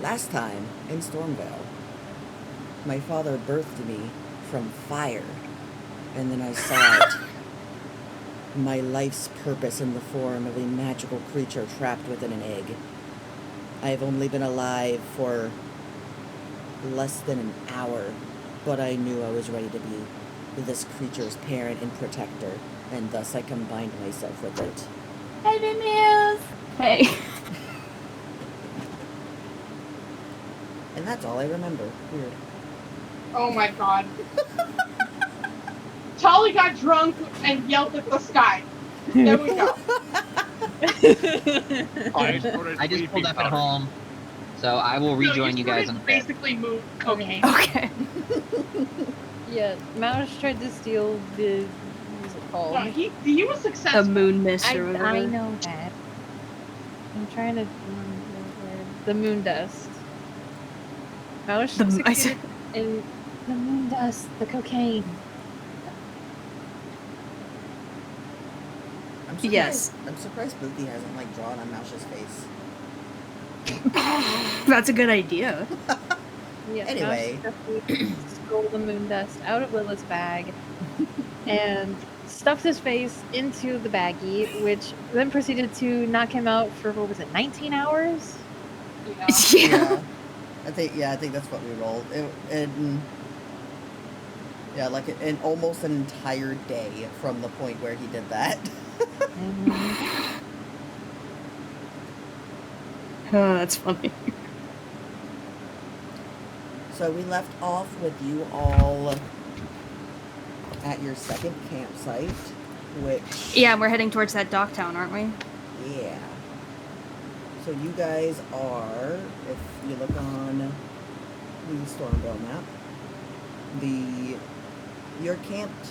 Last time, in Stormvale, my father birthed me from fire, and then I saw it. My life's purpose in the form of a magical creature trapped within an egg. I have only been alive for less than an hour, but I knew I was ready to be this creature's parent and protector, and thus I combined myself with it. Hey, Mimius! Hey. And that's all I remember. Weird. Oh my god. Charlie got drunk and yelled at the sky. There we go. I just pulled up at home, so I will rejoin you guys on the bed. Basically moved cocaine. Okay. Yeah, Mouse tried to steal the, what was it called? No, he was successful. The moon mist or whatever. I know that. I'm trying to remember the moon dust. Mouse succeeded in the moon dust, the cocaine. I'm surprised Booty hasn't like drawn on Mouse's face. That's a good idea. Yes, Anyway. Mouse stole the moon dust out of Lila's bag and stuffed his face into the baggie, which then proceeded to knock him out for, what was it, 19 hours? Yeah. I think that's what we rolled. Like an almost an entire day from the point where he did that. Oh, that's funny. So we left off with you all at your second campsite, which... Yeah, we're heading towards that dock town, aren't we? Yeah. So you guys are, if you look on the Stormvale map, you're camped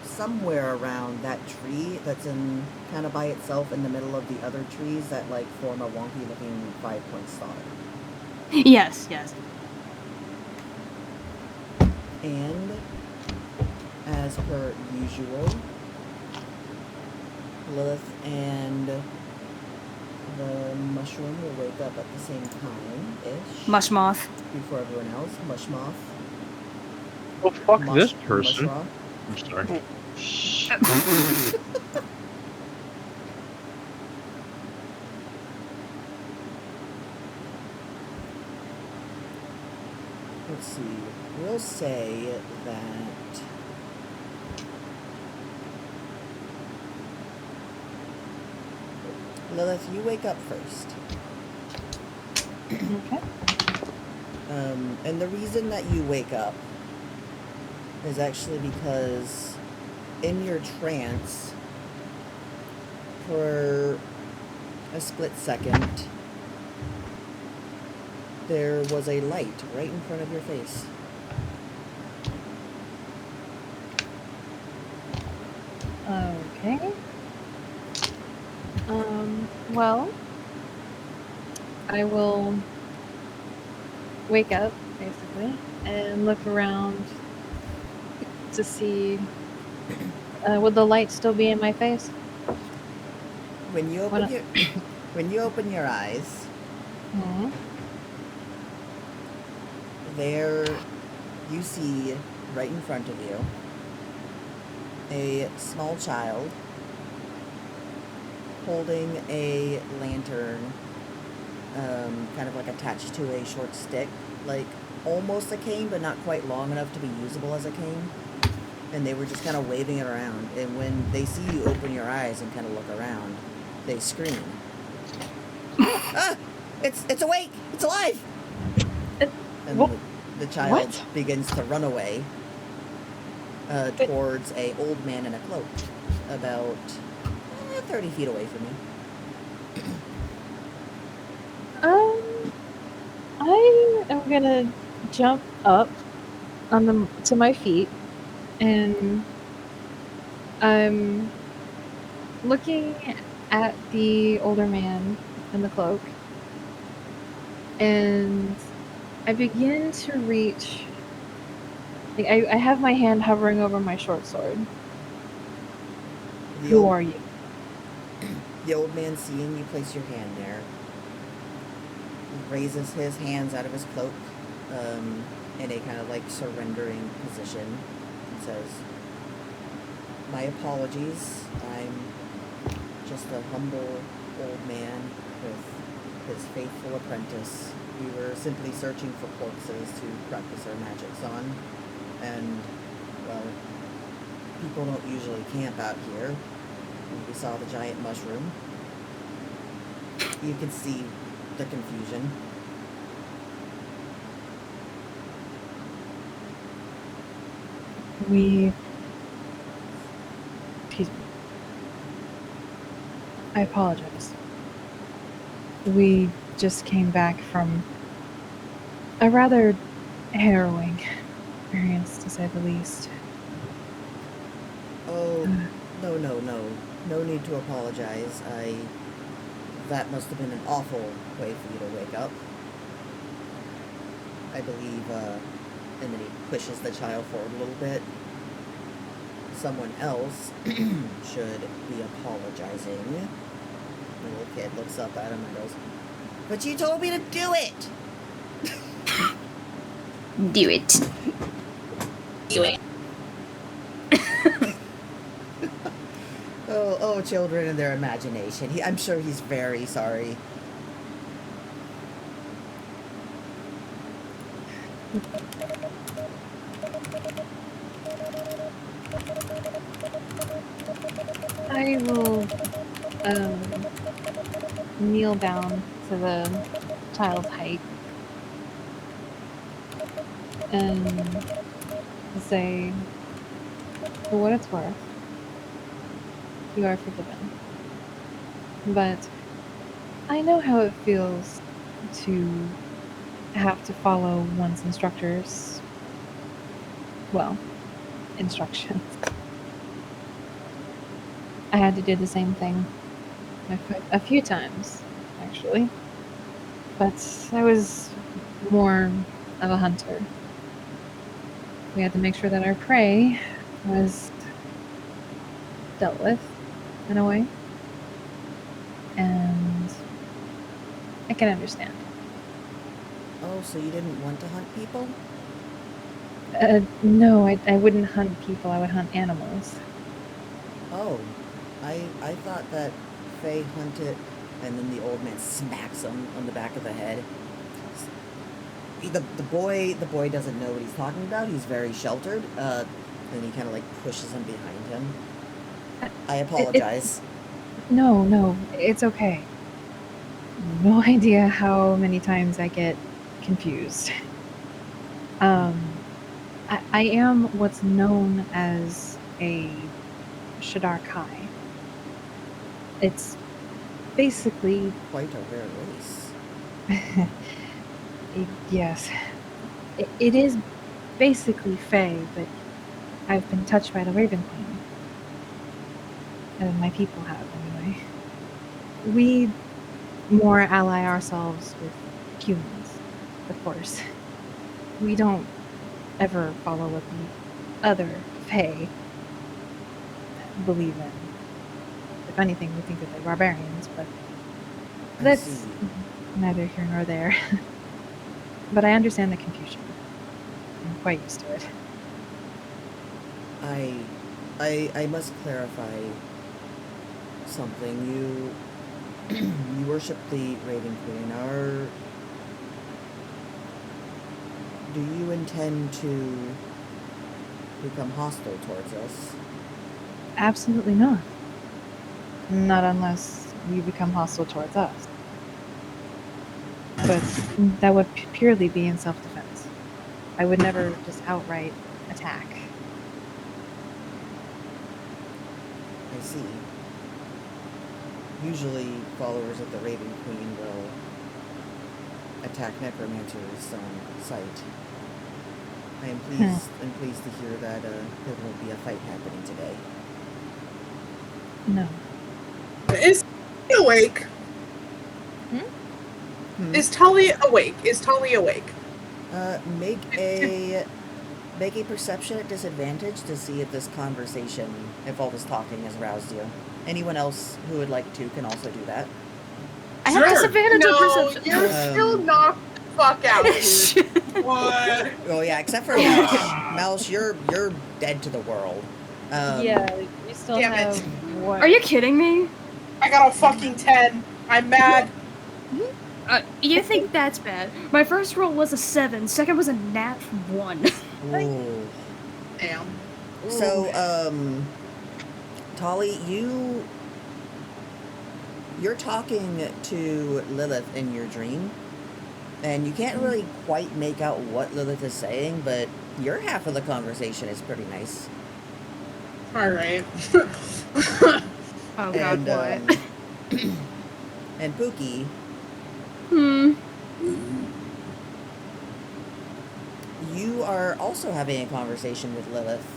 somewhere around that tree that's in kind of by itself in the middle of the other trees that like form a wonky looking 5-point star. Yes. And as per usual, Lilith and the mushroom will wake up at the same time-ish. Mushmoth. Before everyone else. Mushmoth. Oh, fuck this person. Mushroth. I'm sorry. Let's see. We'll say that Lilith, you wake up first. Okay. And the reason that you wake up is actually because in your trance, for a split second, there was a light right in front of your face. Okay. Well, I will wake up, basically, and look around to see, would the light still be in my face? When you open your eyes, Mm-hmm. there you see right in front of you a small child holding a lantern, kind of like attached to a short stick, like almost a cane, but not quite long enough to be usable as a cane. And they were just kind of waving it around. And when they see you open your eyes and kind of look around, they scream. Ah! It's awake! It's alive! And the child begins to run away towards a old man in a cloak, about 30 feet away from you. I am gonna jump up on to my feet, and I'm looking at the older man in the cloak, and I begin to reach. Like I have my hand hovering over my short sword. Who are you? The old man, seeing you place your hand there, raises his hands out of his cloak in a kind of like surrendering position and says, "My apologies. I'm just a humble old man with his faithful apprentice. We were simply searching for corpses to practice our magics on, and, well, people don't usually camp out here. And we saw the giant mushroom." You can see the confusion. Excuse me. I apologize. We just came back from a rather harrowing experience, to say the least. Oh, no. No need to apologize. That must have been an awful way for you to wake up. I believe, and then he pushes the child forward a little bit. Someone else should be apologizing. The little kid looks up at him and goes, "But you told me to do it!" Do it. Do it. Oh, children and their imagination. I'm sure he's very sorry. I will kneel down to the child's height and say, for what it's worth, you are forgiven. But I know how it feels to have to follow one's instructors, well, instructions. I had to do the same thing a few times, actually. But I was more of a hunter. We had to make sure that our prey was dealt with, in a way. And I can understand. Oh, so you didn't want to hunt people? No, I wouldn't hunt people, I would hunt animals. Oh, I thought that Faye hunted, and then the old man smacks him on the back of the head. The boy doesn't know what he's talking about. He's very sheltered. And he kind of like pushes him behind him. I apologize. No, it's okay. No idea how many times I get confused. I am what's known as a Shadar Kai. It's basically... Quite a rare race. Yes. It is basically Fae, but I've been touched by the Raven Queen. And my people have, anyway. We more ally ourselves with humans, of course. We don't ever follow what the other Fae believe in. If anything, we think that they're barbarians, but that's neither here nor there. But I understand the confusion. I'm quite used to it. I must clarify something. You worship the Raven Queen. Do you intend to become hostile towards us? Absolutely not. Not unless you become hostile towards us. But that would purely be in self-defense. I would never just outright attack. I see. Usually, followers of the Raven Queen will attack necromancers on sight. I am pleased to hear that there won't be a fight happening today. No. Is he awake? Is Tully awake? Make a perception at disadvantage to see if this conversation, if all this talking has roused you. Anyone else who would like to can also do that. I have disadvantage on perception. You're still fuck out, dude. What? Oh yeah, except for Melsh. Melsh, you're dead to the world. Yeah, you still damn it. have what? Are you kidding me? I got a fucking 10. I'm mad. You think that's bad? My first roll was a 7. Second was a nat 1. Ooh. Damn. So, Tolly, you're talking to Lilith in your dream, and you can't really quite make out what Lilith is saying, but your half of the conversation is pretty nice. Alright. Oh god, And, what? and Pookie, you are also having a conversation with Lilith.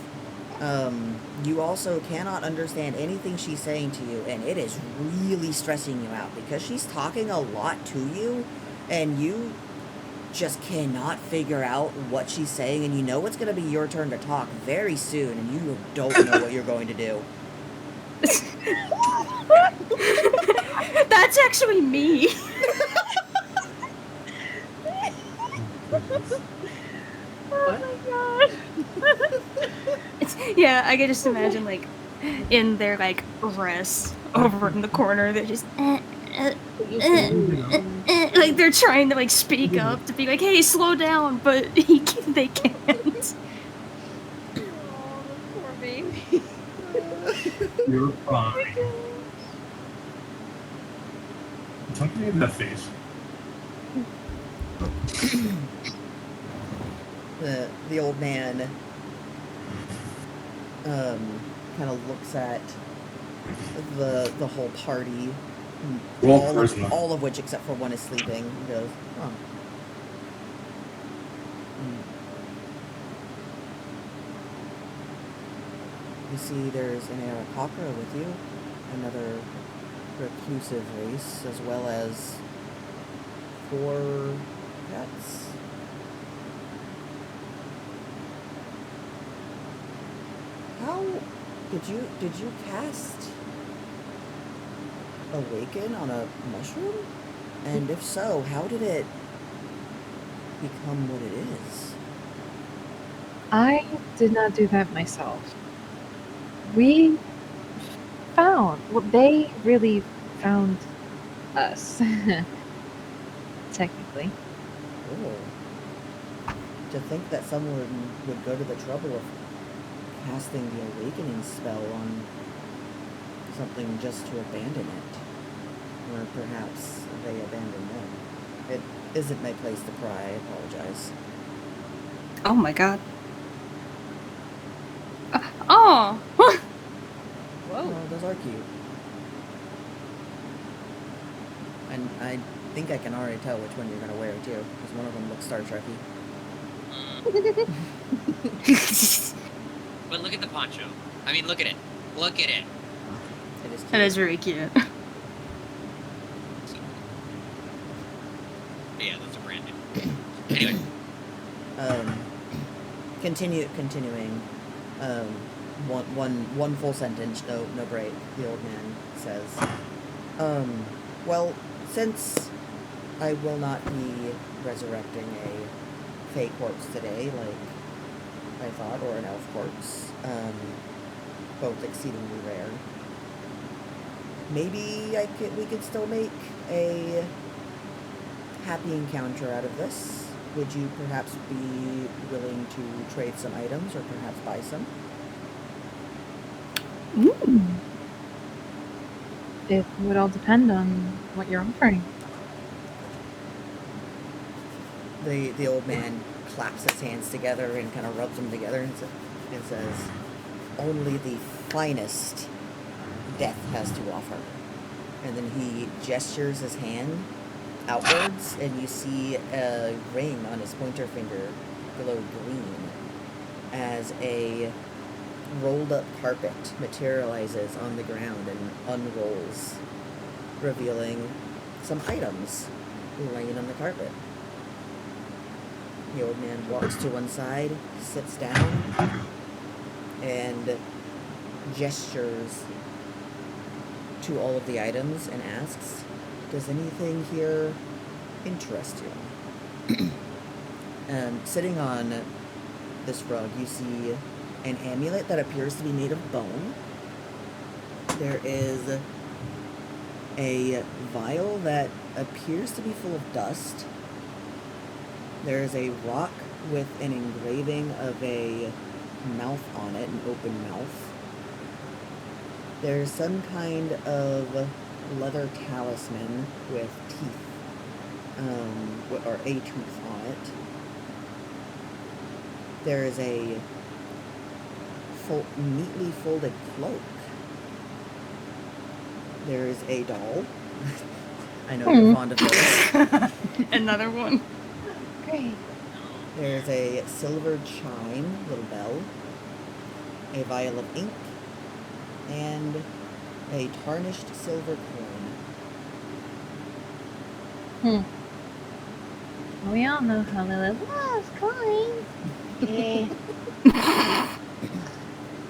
You also cannot understand anything she's saying to you, and it is really stressing you out because she's talking a lot to you, and you just cannot figure out what she's saying, and you know it's going to be your turn to talk very soon, and you don't know what you're going to do. That's actually me. Oh my god. Yeah, I can just imagine, like, in their, like, rest over in the corner, they're just, like, they're trying to, like, speak up to be like, hey, slow down, but they can't. Oh, poor baby. You're fine. Punch me in the face. The old man kind of looks at the whole party, Roll all charisma. all of which except for one is sleeping. He goes, oh. You see there's an Aarakocra with you, another reclusive race, as well as 4 pets. How did you cast Awaken on a mushroom? And if so, how did it become what it is? I did not do that myself. We found, well, they really found us. Technically. Oh. To think that someone would go to the trouble of casting the awakening spell on something just to abandon it. Or perhaps they abandoned them. It isn't my place to pry, I apologize. Oh my god. Oh! Whoa. Oh, those are cute. And I think I can already tell which one you're going to wear, too, because one of them looks Star Trek-y. But look at the poncho. I mean, look at it. Look at it. It is cute. That is very cute. Yeah, those are brand new. Anyway. Continuing. One full sentence, no break. The old man says, well, since I will not be resurrecting a fey corpse today, like I thought, or an elf corpse, both exceedingly rare, maybe we could still make a happy encounter out of this. Would you perhaps be willing to trade some items, or perhaps buy some? Ooh. It would all depend on what you're offering. The old man claps his hands together and kind of rubs them together and says, only the finest death has to offer. And then he gestures his hand outwards, and you see a ring on his pointer finger glow green as a rolled up carpet materializes on the ground and unrolls, revealing some items laying on the carpet. The old man walks to one side, sits down, and gestures to all of the items and asks, does anything here interest you? Sitting on this rug, you see an amulet that appears to be made of bone. There is a vial that appears to be full of dust. There is a rock with an engraving of a mouth on it, an open mouth. There's some kind of leather talisman with teeth, or a tooth on it. There is a neatly folded cloak. There is a doll. I know you're fond of those. Another one. Great. There's a silver chime, little bell, a vial of ink, and a tarnished silver coin. We all know how Lilith loves coins. Yeah.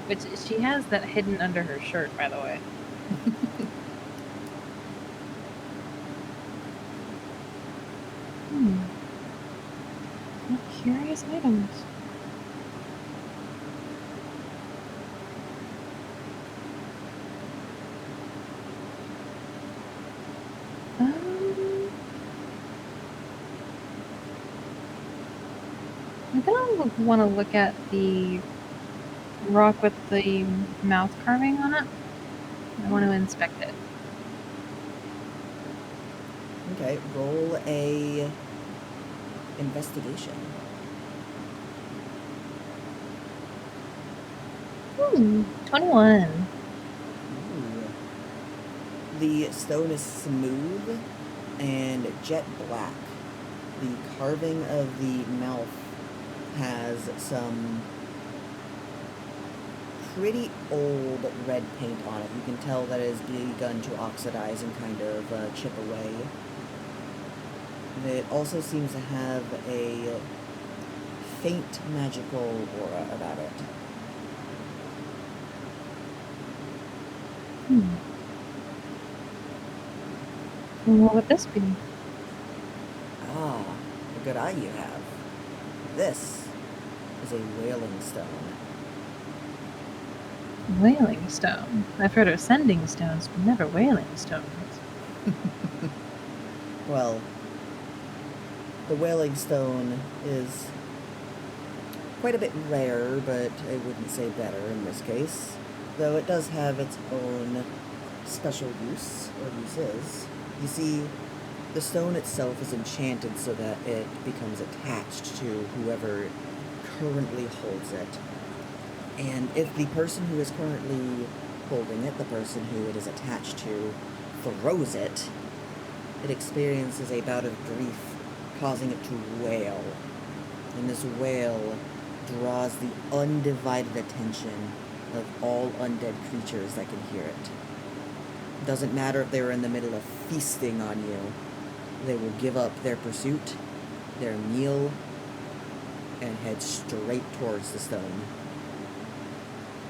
Which she has that hidden under her shirt, by the way. What curious items. I'm gonna want to look at the rock with the mouth carving on it. I want to inspect it. Okay, roll a investigation. 21. Ooh. The stone is smooth and jet black. The carving of the mouth has some pretty old red paint on it. You can tell that it has begun to oxidize and kind of chip away. It also seems to have a faint magical aura about it. What would this be? Ah, a good eye you have. This is a wailing stone. Wailing stone. I've heard of sending stones, but never wailing stones. Well, the wailing stone is quite a bit rare, but I wouldn't say better in this case. Though it does have its own special use, or uses. You see, the stone itself is enchanted so that it becomes attached to whoever currently holds it. And if the person who is currently holding it, the person who it is attached to, throws it, it experiences a bout of grief, causing it to wail. And this wail draws the undivided attention of all undead creatures that can hear it. It doesn't matter if they're in the middle of feasting on you. They will give up their pursuit, their meal, and head straight towards the stone.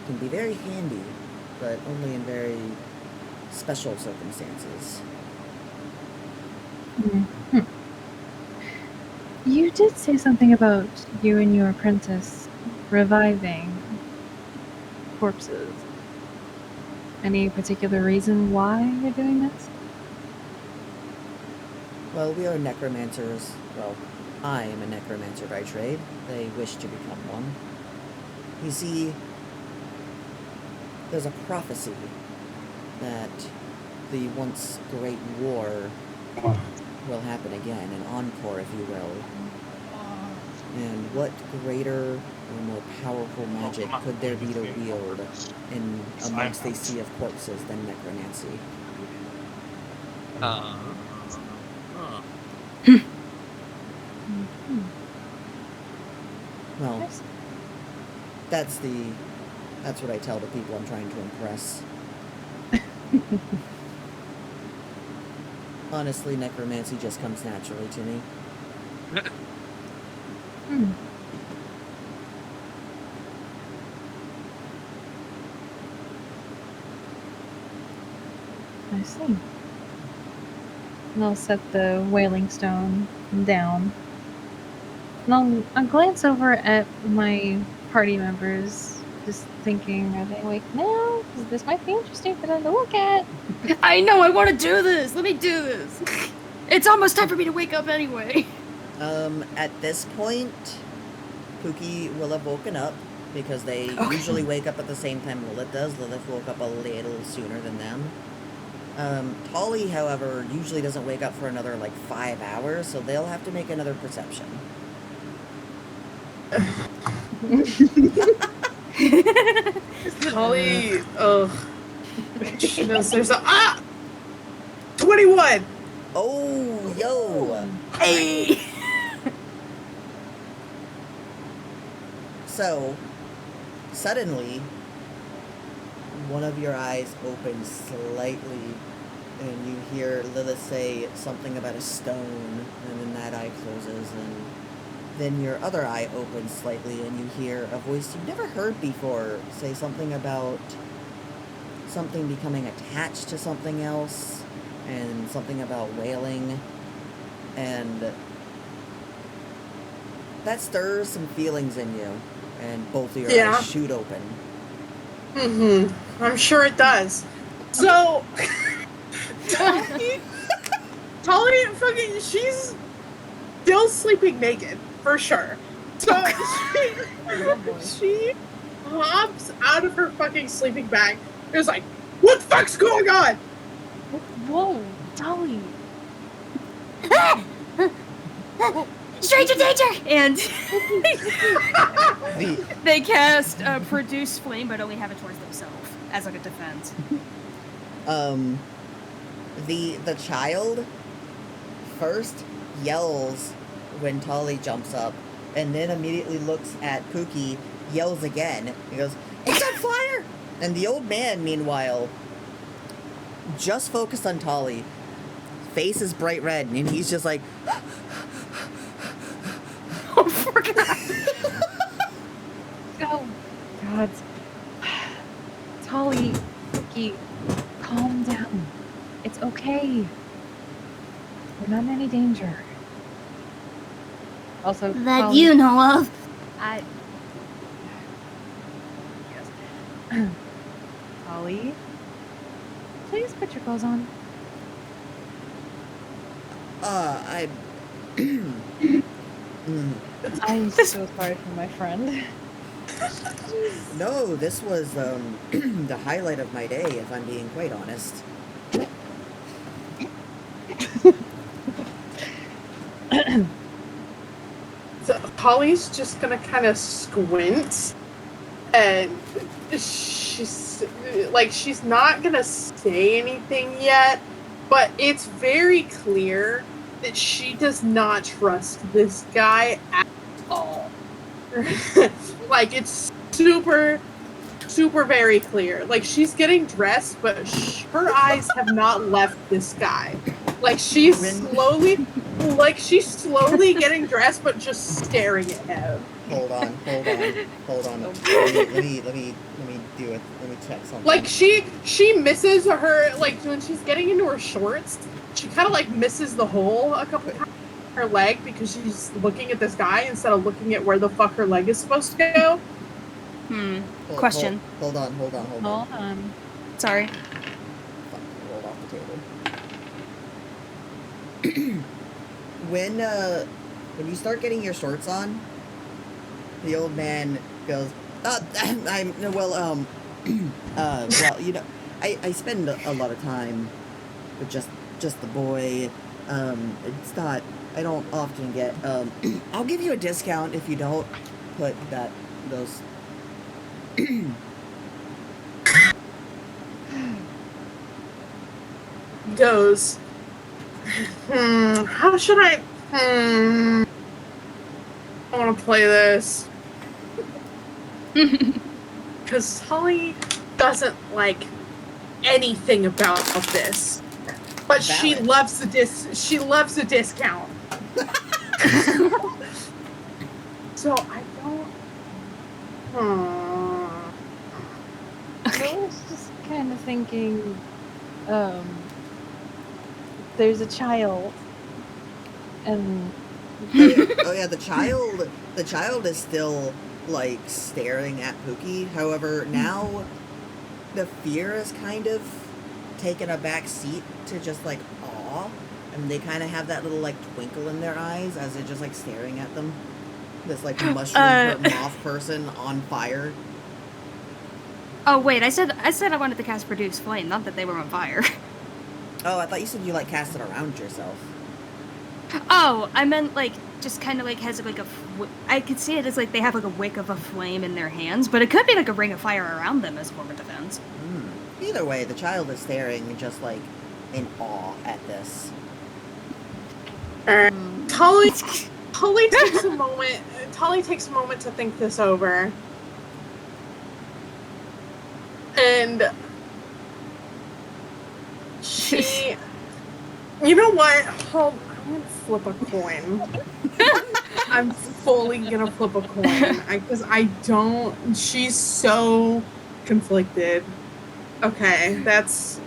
It can be very handy, but only in very special circumstances. You did say something about you and your apprentice reviving corpses. Any particular reason why you're doing this? Well, we are necromancers. Well, I am a necromancer by trade. They wish to become one. You see, there's a prophecy that the once great war will happen again, an encore, if you will. And what greater or more powerful magic could there be to wield in amongst a sea of corpses than necromancy? Well, that's what I tell the people I'm trying to impress. Honestly, necromancy just comes naturally to me. I see. And I'll set the wailing stone down And I'll glance over at my party members, just thinking, are they awake now? 'Cause this might be interesting for them to look at. I know, I want to do this. Let me do this. It's almost time for me to wake up anyway. At this point, Pookie will have woken up because they Okay. usually wake up at the same time Lilith does. Lilith woke up a little sooner than them. Tolly, however, usually doesn't wake up for another, 5 hours, so they'll have to make another perception. Holly, ugh. She knows there's a 21. Oh, yo! Hey! So, suddenly, one of your eyes opens slightly, and you hear Lilith say something about a stone, and then that eye closes, and then your other eye opens slightly, and you hear a voice you've never heard before say something about something becoming attached to something else, and something about wailing, and that stirs some feelings in you, and both of your Yeah. eyes shoot open. Mm-hmm. I'm sure it does. So, Tolly fucking, she's still sleeping naked, for sure. So, she hops out of her fucking sleeping bag. It was like, what the fuck's going on? Whoa, Dolly. Stranger danger! And The, they cast Produce Flame, but only have it towards themselves as a defense. the child first yells when Tolly jumps up, and then immediately looks at Pookie, yells again. He goes, "It's on fire!" And the old man, meanwhile, just focused on Tolly. Face is bright red, and he's just like, Oh, for God. Oh, God. Tolly, Cookie, calm down. It's okay. We're not in any danger. Also, That Tolly, you know of. I. Yes. Tolly, please put your clothes on. I... I'm so sorry for my friend. No, this was, the highlight of my day, if I'm being quite honest. So Holly's just gonna kind of squint, and she's not gonna say anything yet, but it's very clear that she does not trust this guy at all. Like, it's super very clear. Like, she's getting dressed, but her eyes have not left this guy. Like, she's slowly getting dressed, but just staring at him. Hold on. Let me do it. Let me check something. Like, she misses her, like, when she's getting into her shorts, she kind of, like, misses the hole a couple times in her leg because she's looking at this guy instead of looking at where the fuck her leg is supposed to go. Question. Hold on. Hold on. Sorry. Fuck, rolled off the table. When you start getting your shorts on, the old man goes, well, you know, I spend a lot of time with just the boy. It's not, I don't often get, I'll give you a discount if you don't put those. Goes, how should I want to play this? Because Holly doesn't like anything about this, but she Valid. loves the discount. So I don't. I was just kind of thinking, there's a child, and Oh yeah, the child is still like staring at Pookie. However, now the fear is kind of taken a back seat to just like awe, and they kind of have that little like twinkle in their eyes as they're just like staring at them. This like mushroom moth person on fire. Oh wait, I said I wanted to cast Produce Flame, not that they were on fire. Oh, I thought you said you like cast it around yourself. Oh, I meant like just kind of like has like I could see it as like they have like a wick of a flame in their hands, but it could be like a ring of fire around them as a form of defense. Either way, the child is staring just like in awe at this. Tully takes a moment. Tully takes a moment to think this over, and she, you know what? Hold. I'm gonna flip a coin. I'm fully gonna flip a coin because I don't. She's so conflicted. Okay, that's.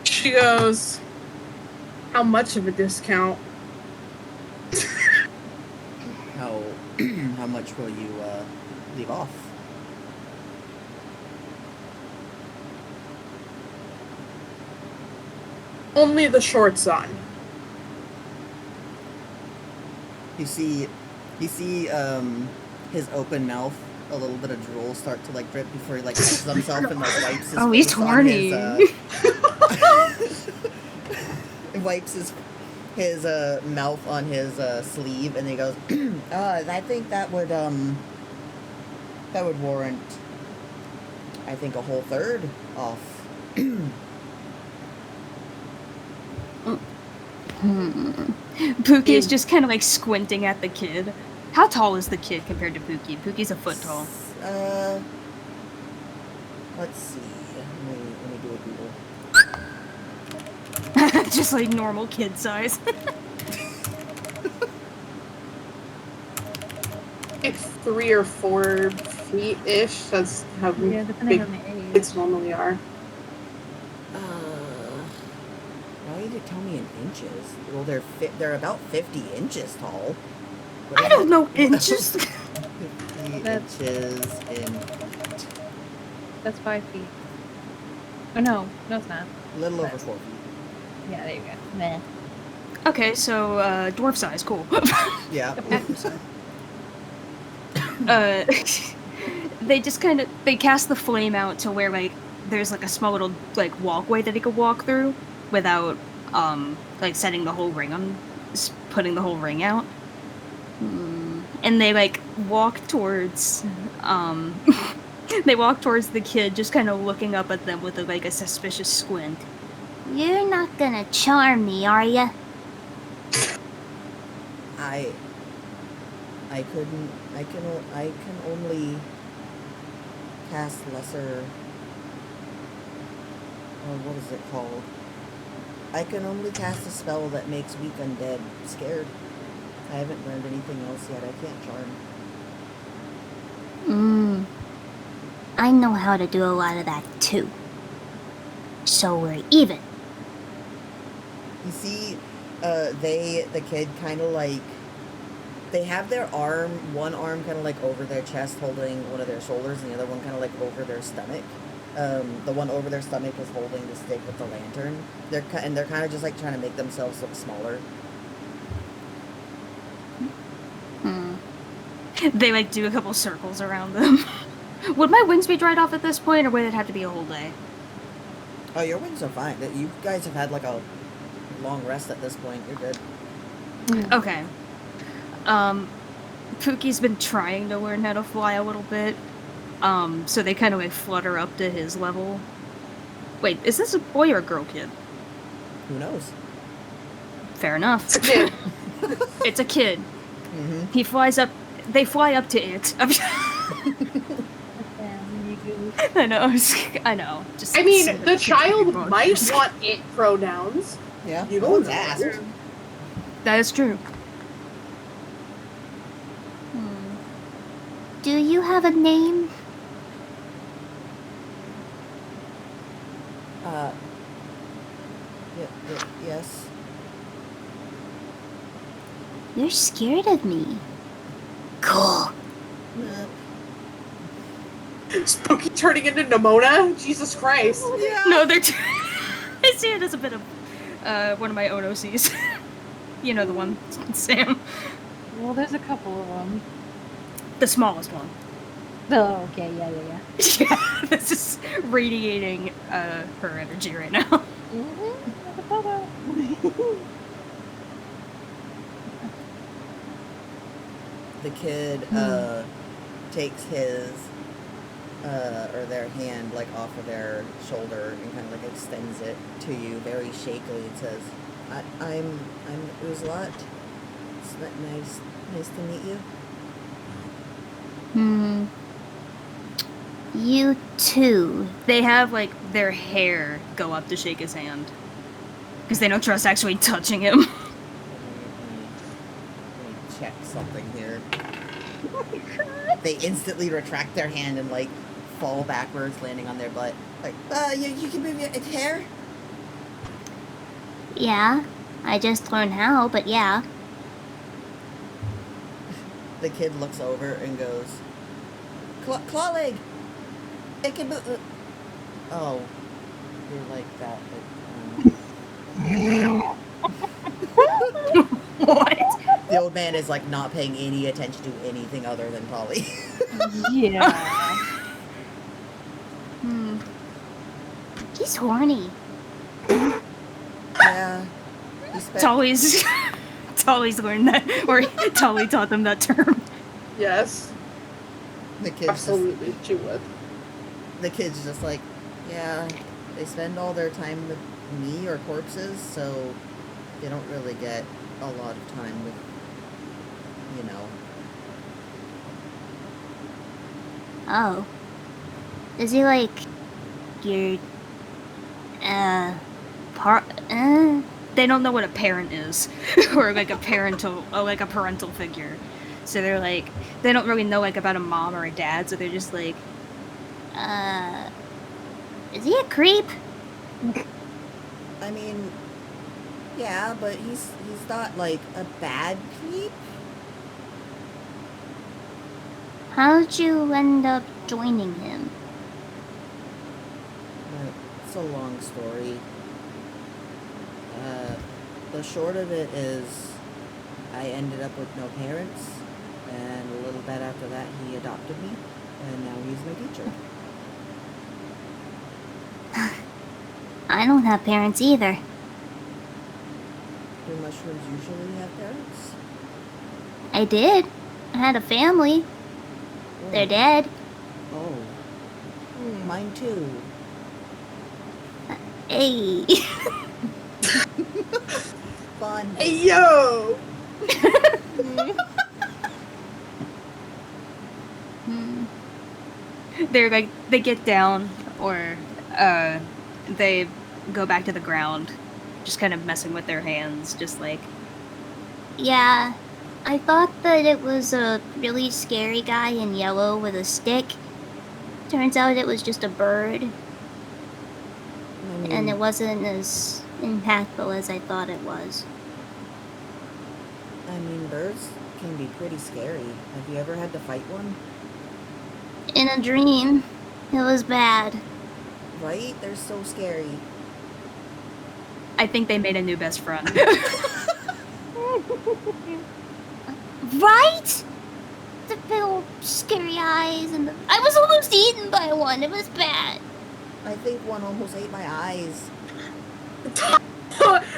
She goes. How much of a discount? How much will you leave off? Only the shorts on. You see his open mouth, a little bit of drool start to like drip before he like catches himself and like wipes his he's face on horny. wipes his mouth on his sleeve, and he goes, I think that would warrant, I think, a whole third off. Pookie is just kind of like squinting at the kid. How tall is the kid compared to Pookie? Pookie's a foot tall. Let's see. Let me do a Google. Just like normal kid size. Like 3 or 4 feet ish. That's how depending big on the age. kids normally are. Why did it tell me in inches? Well, they're about 50 inches tall. I don't know inches. 50 inches in feet. That's 5 feet. Oh no, it's not. A little over 4 feet. Yeah, there you go. Meh. Okay, so dwarf size, cool. Yeah. They just kind of cast the flame out to where like there's like a small little like walkway that he could walk through without like setting the whole ring on, putting the whole ring out. And they like walk towards they walk towards the kid, just kind of looking up at them with like a suspicious squint. You're not gonna charm me, are ya? I can only cast lesser, what is it called? I can only cast a spell that makes weak undead scared. I haven't learned anything else yet. I can't charm. I know how to do a lot of that too. So we're even. You see, the kid kind of like, they have their one arm kind of like over their chest holding one of their shoulders, and the other one kind of like over their stomach. The one over their stomach is holding the stick with the lantern. They're kind of just like trying to make themselves look smaller. They like do a couple circles around them. Would my wings be dried off at this point, or would it have to be a whole day? Oh, your wings are fine. You guys have had like a long rest at this point. You're good. Okay. Pookie's been trying to learn how to fly a little bit. So they kind of like flutter up to his level. Wait, is this a boy or a girl kid? Who knows? Fair enough. It's a kid. It's a kid. Mm-hmm. He flies up. They fly up to it. I know. I know. Just I mean, send the it to child everyone. might want it pronouns. Yeah. You No don't one's asked. That is true. Do you have a name? Yes. You're scared of me. Cool. Spooky turning into Nimona? Jesus Christ. Yeah. No, they're. I see it as a bit of one of my OCs. You know the one, Sam. Well, there's a couple of them. The smallest one. Oh, okay, yeah. Yeah, this is radiating her energy right now. Mm-hmm. The kid takes his or their hand like off of their shoulder and kind of like extends it to you very shakily and says, I'm Uzlat. It's nice to meet you. You too. They have like their hair go up to shake his hand because they don't trust actually touching him. Let me check something here. They instantly retract their hand and like fall backwards, landing on their butt. Like, you can move your hair? Yeah, I just learned how, but yeah. The kid looks over and goes, Claw leg! It can move. Oh, you're like that. What? The old man is like not paying any attention to anything other than Polly. Yeah. He's horny. Yeah. Tully's learned that, or Tully taught them that term. Yes. The kid's Absolutely, she would. The kid's just like, yeah, they spend all their time with me or corpses, so they don't really get a lot of time with, you know. Oh. Is he like your They don't know what a parent is, or like a parental figure. So they're like, they don't really know like about a mom or a dad. So they're just like, is he a creep? I mean, yeah, but he's not like a bad creep. How'd you end up joining him? It's a long story. The short of it is, I ended up with no parents, and a little bit after that, he adopted me, and now he's my teacher. I don't have parents either. Do mushrooms usually have parents? I did. I had a family. Oh. They're dead. Oh. Mine too. Hey. Fun. Hey, yo! they're like, they get down, or they go back to the ground, just kind of messing with their hands, just like. Yeah, I thought that it was a really scary guy in yellow with a stick. Turns out it was just a bird. And it wasn't as impactful as I thought it was. I mean, birds can be pretty scary. Have you ever had to fight one? In a dream. It was bad. Right? They're so scary. I think they made a new best friend. Right? The big old scary eyes and I was almost eaten by one. It was bad. I think one almost ate my eyes.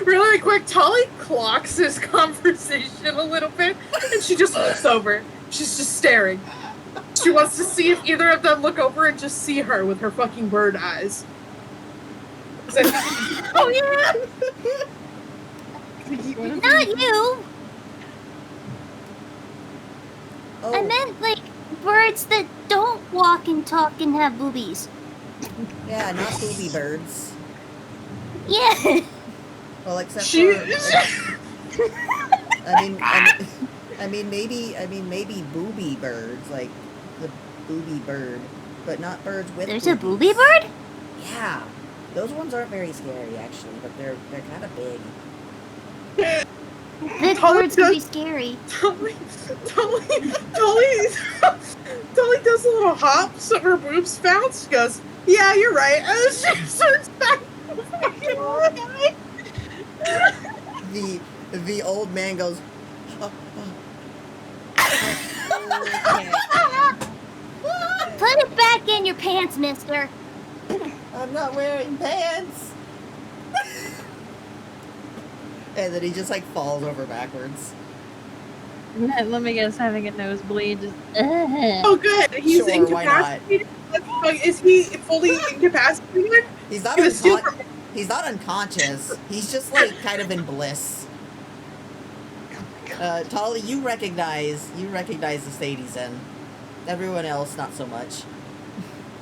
Really quick, Tolly clocks this conversation a little bit, and she just looks over. She's just staring. She wants to see if either of them look over and just see her with her fucking bird eyes. Oh yeah! Not you! Oh. I meant like birds that don't walk and talk and have boobies. Yeah, not booby birds. Yeah. Well, except She- for. I mean, maybe booby birds, like the booby bird, but not birds with. There's boobies. a booby bird? Yeah, those ones aren't very scary actually, but they're kind of big. Big Tully birds can be does- scary. Tully does a little hop, so her boobs bounce. She goes, "Yeah, you're right." And then she starts back to fucking look at me. The old man goes, "Oh, Okay. Put it back in your pants, mister. I'm not wearing pants." And then he just like falls over backwards. Let me guess, having a nosebleed. Just. Oh, good. He's Sure, why not? incapacitated. Is he fully incapacitated? He's not Gonna steal from- He's not unconscious. He's just like kind of in bliss. Tolly, you recognize the state he's in. Everyone else, not so much.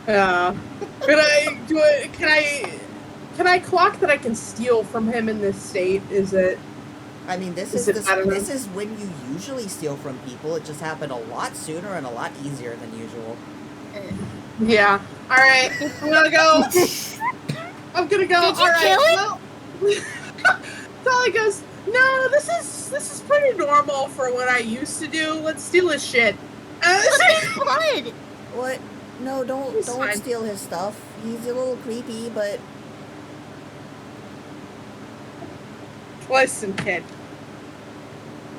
Yeah. Can I do it? Can I clock that I can steal from him in this state? Is it? I mean, this Is is it- I don't know. this is when you usually steal from people. It just happened a lot sooner and a lot easier than usual. Yeah. All right. I'm gonna go. I'm gonna go. Did you All right. kill it? Well, Tolly goes, "No, this is pretty normal for what I used to do. Let's steal his shit." Blood. What? No, don't He's fine. steal his stuff. He's a little creepy, but Listen, kid.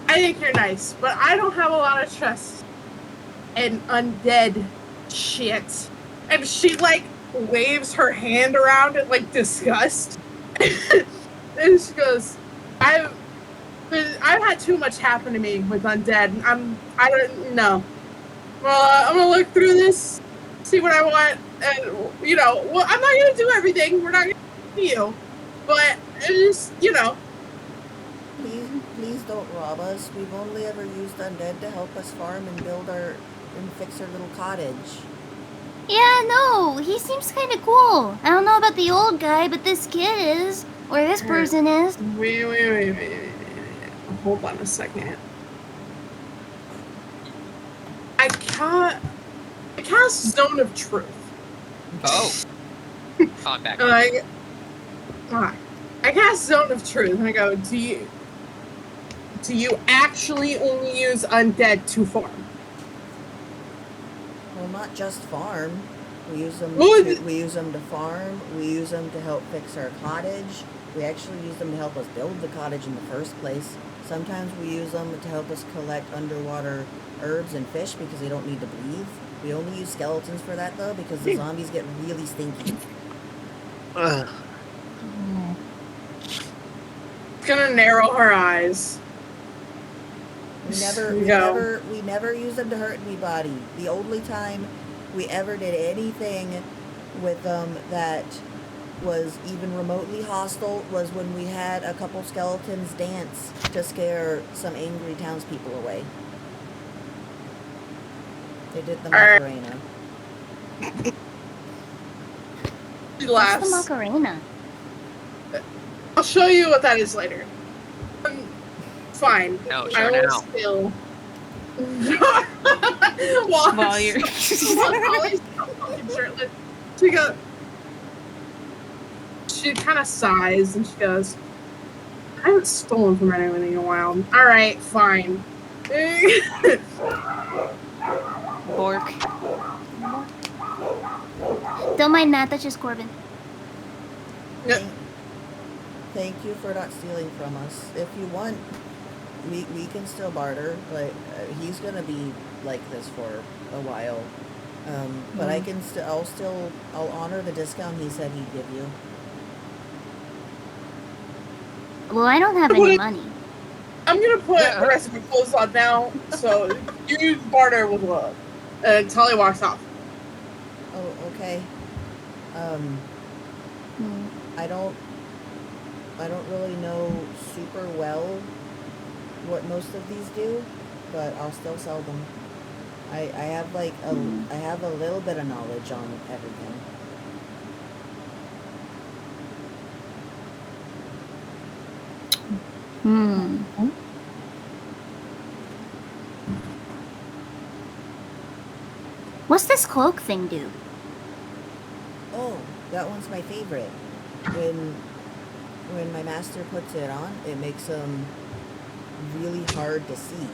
I think you're nice, but I don't have a lot of trust in undead shit. And she like waves her hand around in like disgust. And she goes, I've had too much happen to me with undead. I don't know. Well, I'm gonna look through this, see what I want, and well, I'm not gonna do everything. We're not gonna do you, but it's just, please don't rob us. We've only ever used undead to help us farm and fix our little cottage. Yeah, no, he seems kind of cool. I don't know about the old guy, but this kid is, or this person is. Wait. Hold on a second. I cast Zone of Truth. Oh. I'm back. I cast Zone of Truth, and I go, do you actually only use undead to farm? Well, not just farm. We use them. Well, We use them to farm. We use them to help fix our cottage. We actually use them to help us build the cottage in the first place. Sometimes we use them to help us collect underwater herbs and fish because they don't need to breathe. We only use skeletons for that though because the zombies get really stinky. Ugh. It's gonna narrow her eyes. We never use them to hurt anybody. The only time we ever did anything with them that was even remotely hostile was when we had a couple skeletons dance to scare some angry townspeople away. They did the Macarena. She What's the laughs. Macarena? I'll show you what that is later. Fine. No, I sure will now. still. While you're Holly's fucking shirtless. She kind of sighs and she goes, I haven't stolen from anyone in a while. Alright, fine. Bork. Don't mind that, that's just Corbin. Thank you for not stealing from us. If you want, we can still barter, but he's gonna be like this for a while. But I can I'll honor the discount he said he'd give you. Well, I don't have any money. I'm gonna put the rest of your clothes on now, so you barter with love. And Tolly walks off. Oh, okay. I don't really know super well what most of these do, but I'll still sell them. I have like I have a little bit of knowledge on everything. What's this cloak thing do? Oh, that one's my favorite. When my master puts it on, it makes him really hard to see.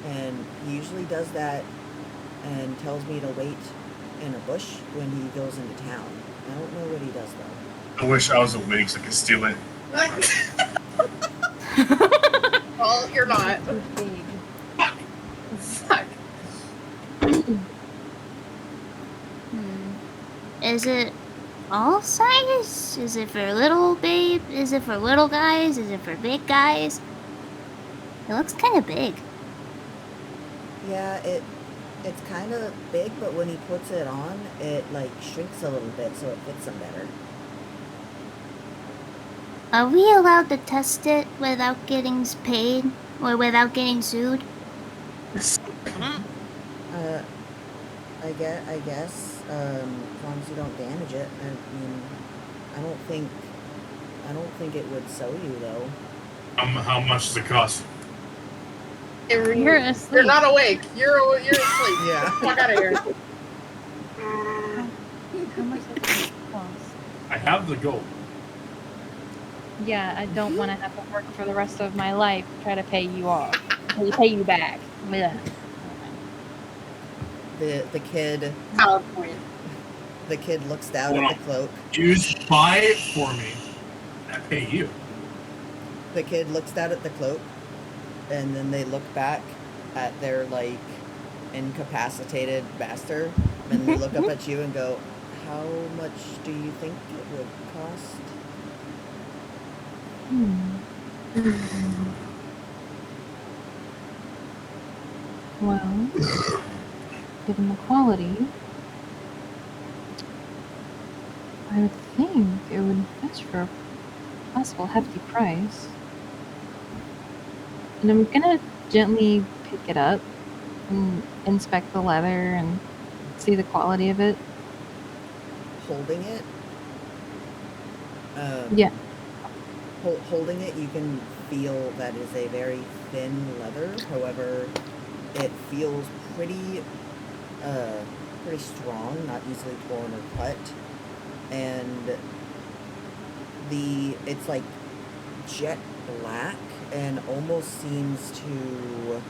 And he usually does that and tells me to wait in a bush when he goes into town. I don't know what he does though. I wish I was awake so I could steal it. Well, you're not. Too big. Fuck. Is it all size? Is it for little babe? Is it for little guys? Is it for big guys? It looks kind of big. Yeah, it's kind of big, but when he puts it on, it like shrinks a little bit so it fits him better. Are we allowed to test it without getting paid or without getting sued? I guess, as long as you don't damage it. I mean, I don't think it would sew you though. How much does it cost? You're asleep. You're not awake. You're asleep. Yeah. Fuck out of here. How much does it cost? I have the gold. Yeah, I don't want to have to work for the rest of my life to try to pay you off. Pay you back. Yeah. The kid Valid point. the kid looks down Hold at the cloak. You just buy it for me. I pay you. The kid looks down at the cloak, and then they look back at their like incapacitated master, and they look up at you and go, "How much do you think it would cost?" Well, given the quality, I would think it would fetch for a possible hefty price. And I'm gonna gently pick it up and inspect the leather and see the quality of it. Holding it. Yeah. Holding it, you can feel that is a very thin leather. However, it feels pretty strong, not easily torn or cut. And it's like jet black and almost seems to,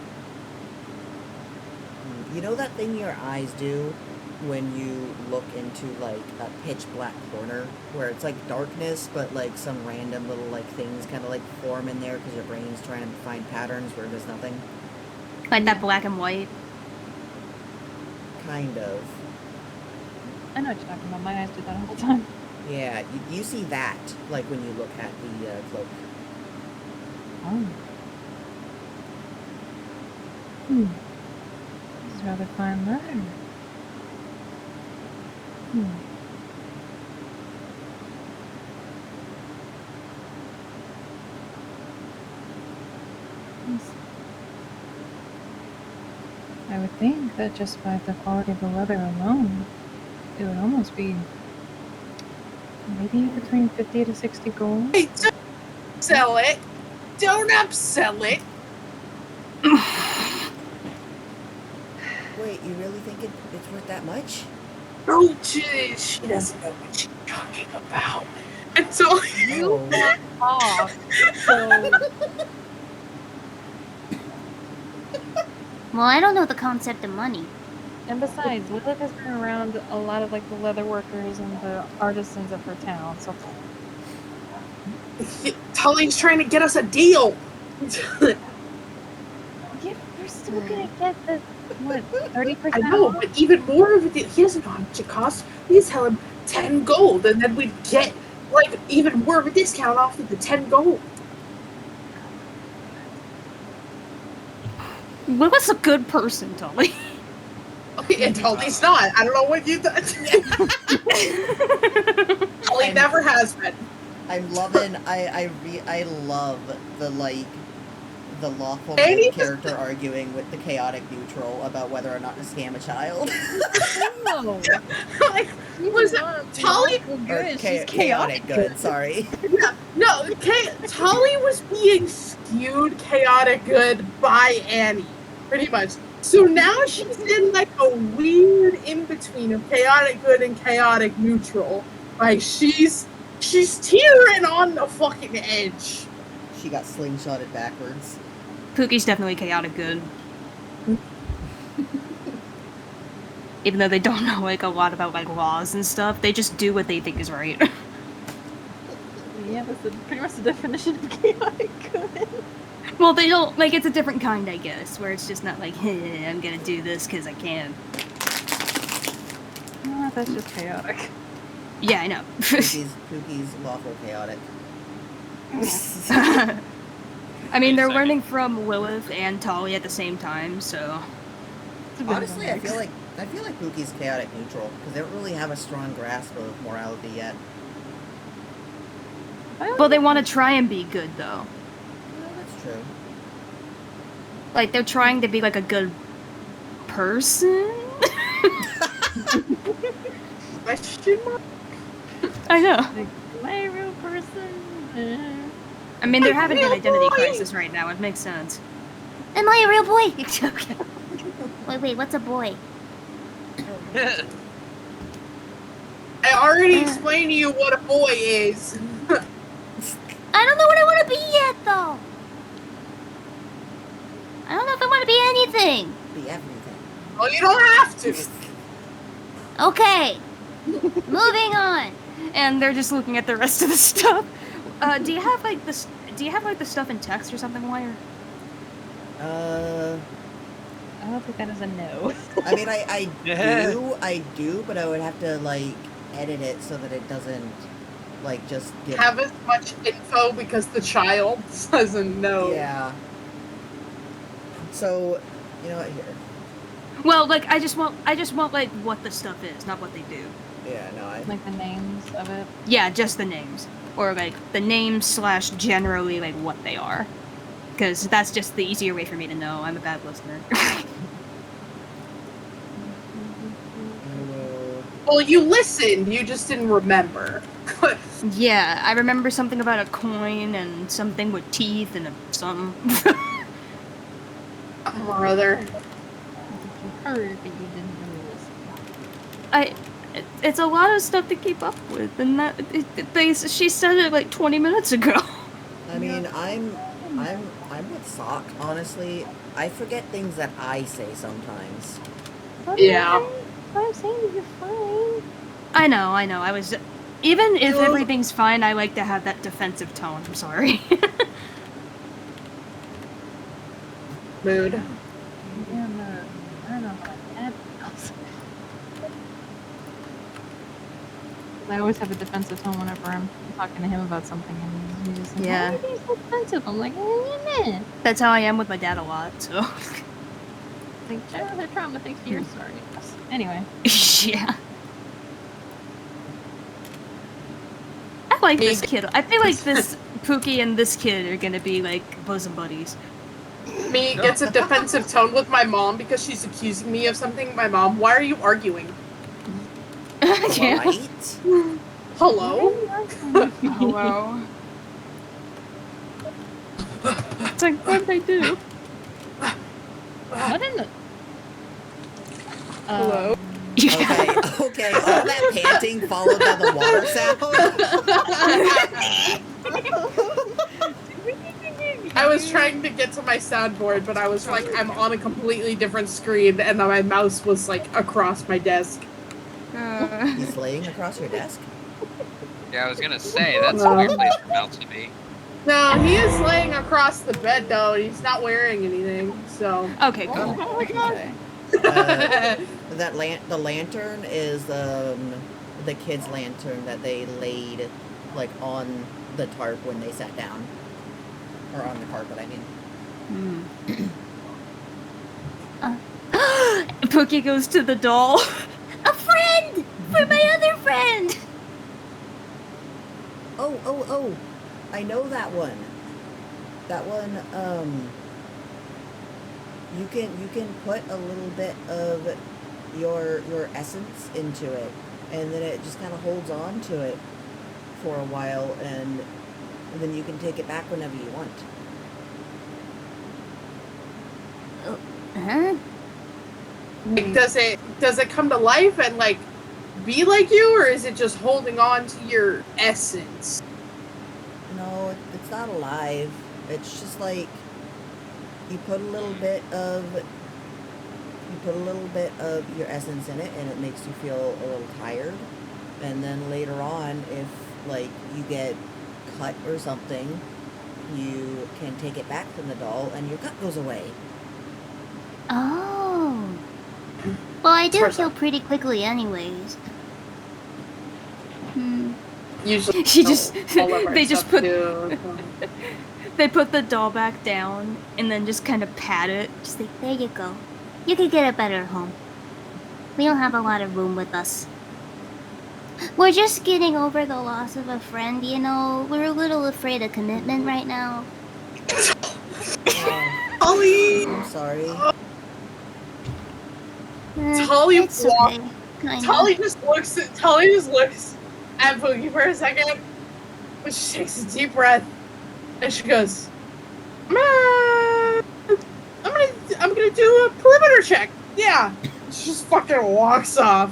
you know that thing your eyes do when you look into like a pitch black corner where it's like darkness but like some random little like things kind of like form in there because your brain's trying to find patterns where there's nothing? Like that black and white. Kind of. I know what you're talking about. My eyes do that all the time. Yeah, you see that like when you look at the cloak. Oh. This is rather fine leather. I would think that just by the quality of the leather alone, it would almost be maybe between 50 to 60 gold. Hey, don't sell it. Don't upsell it. Wait, you really think it's worth that much? Oh, she doesn't know what she's talking about. And so You walk off. So Well, I don't know the concept of money. and besides, Lilith has been around a lot of like the leather workers and the artisans of her town. So Tully's trying to get us a deal. yeah, we're still gonna get the what 30%. I know, but even more of a deal. He doesn't know how much it costs. We just tell him 10 gold, and then we'd get like even more of a discount off of the 10 gold. Lilith's a good person, Tully. Okay, and Tully's not. I don't know what you thought. Tully never has been. I'm loving. I love the like the lawful Maybe character arguing with the chaotic neutral about whether or not to scam a child. No, Like, was it Tully? Or She's chaotic good. Sorry. Yeah, no, Tully was being skewed chaotic good by Annie, pretty much. So now she's in like a weird in between of chaotic good and chaotic neutral. Like she's teetering on the fucking edge. She got slingshotted backwards. Pookie's definitely chaotic good. Even though they don't know like a lot about like laws and stuff, they just do what they think is right. Yeah, that's pretty much the definition of chaotic good. Well, they don't like it's a different kind, I guess, where it's just not like, hey, I'm gonna do this because I can. No, that's just chaotic. Yeah, I know. Pookie's lawful chaotic. I mean, Wait a they're second. learning from Lilith and Tali at the same time, so It's a bit of a Honestly, I mix. feel like Pookie's chaotic neutral because they don't really have a strong grasp of morality yet. well, they want to try and be good though. Well, that's true. Like they're trying to be like a good person. Question mark? I know. Like, am I a real person? I mean, they're having an Real identity boy! crisis right now. It makes sense. Am I a real boy? Wait, what's a boy? I already explained to you what a boy is. I don't know what I want to be yet, though. I don't know if I want to be anything. Be everything. Well, you don't have to. Okay. Moving on. And they're just looking at the rest of the stuff. Do you have like this? Do you have like the stuff in text or something, Wire? I don't think that is a no. I mean, I do, but I would have to like edit it so that it doesn't like just give. Have as much info because the child doesn't know. Yeah. So, you know what? Here. Well, like I just want like what the stuff is, not what they do. Yeah. No. Like the names of it. Yeah, just the names, or like the names / generally like what they are, because that's just the easier way for me to know. I'm a bad listener. I will. Well, you listened, you just didn't remember. Yeah, I remember something about a coin and something with teeth and some. Brother. You heard, but you didn't really listen. It's a lot of stuff to keep up with, and she said it like 20 minutes ago. I mean, I'm with Sock. Honestly, I forget things that I say sometimes. Yeah. I'm saying you're fine. I know. I was even if everything's fine, I like to have that defensive tone. I'm sorry. Mood. Yeah, no, I don't know how that feels. I always have a defensive tone whenever I'm talking to him about something, and he's just like, Yeah. why are you so defensive? I'm like, yeah. That's how I am with my dad a lot. So Like, share their trauma, thanks to your story. Anyway. yeah. I like this kid. I feel like this Pookie and this kid are gonna be like bosom buddies. Me gets a defensive tone with my mom because she's accusing me of something. My mom, why are you arguing? Yeah. Right? Hello? Hello. It's like what they do. What in the... Hello? Yeah. Okay. All that panting followed by the water sound. I was trying to get to my soundboard, but I was like, I'm on a completely different screen, and my mouse was like across my desk. He's laying across your desk. Yeah, I was gonna say, that's a weird place for mouse to be. No, he is laying across the bed though, and he's not wearing anything, so. Okay, cool. Okay. The lantern is the kid's lantern that they laid like on the tarp when they sat down, or on the carpet. I mean. Pookie goes to the doll. A friend! For my other friend! Oh! I know that one. That one. You can put a little bit of your essence into it, and then it just kind of holds on to it for a while, and then you can take it back whenever you want. Huh? Like, does it come to life and like be like you, or is it just holding on to your essence? No, it's not alive. It's just like you put a little bit of your essence in it, and it makes you feel a little tired. And then later on, if like you get cut or something, you can take it back from the doll, and your cut goes away. Oh. Well, I do First heal off. pretty quickly, anyways. Hmm. Usually, She just all of our they just stuff put too. they put the doll back down and then just kind of pat it. Just like, there you go. You could get a better home. We don't have a lot of room with us. We're just getting over the loss of a friend, you know. We're a little afraid of commitment right now. Holly, I'm sorry. Holly It's okay. Kinda. Holly just looks at Boogie for a second, but she takes a deep breath, and she goes, I'm gonna do a perimeter check. Yeah. She just fucking walks off.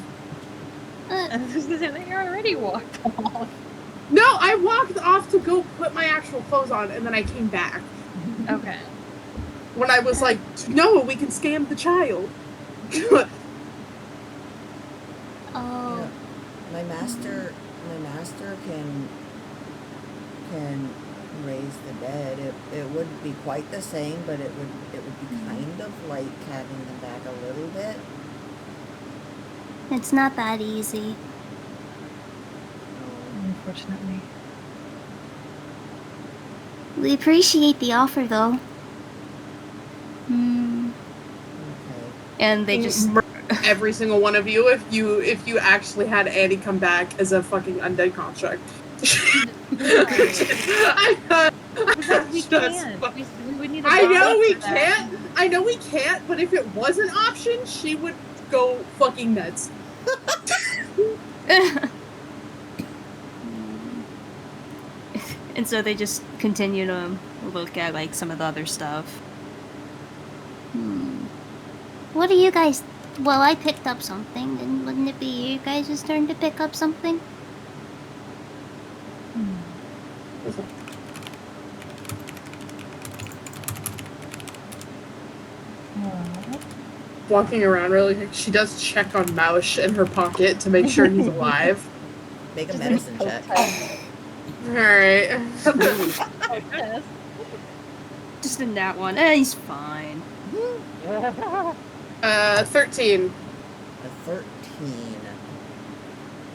They already walked off. No, I walked off to go put my actual clothes on, and then I came back. Okay. When I was like, no, we can scam the child. Oh. Yeah. My master can raise the dead. It wouldn't be quite the same, but it would be kind of like having them back a little bit. It's not that easy. Unfortunately. We appreciate the offer, though. Hmm. Okay. And they just Every single one of you, if you actually had Annie come back as a fucking undead construct. We would need a I know body we for that. can't. I know we can't. But if it was an option, she would go fucking nuts. and so they just continue to look at like some of the other stuff. What do you guys... Well, I picked up something, and wouldn't it be you guys' turn to pick up something? Walking around really quick, she does check on Mausch in her pocket to make sure he's alive. Make a medicine check. Alright. Just in that one. He's fine. 13. A 13.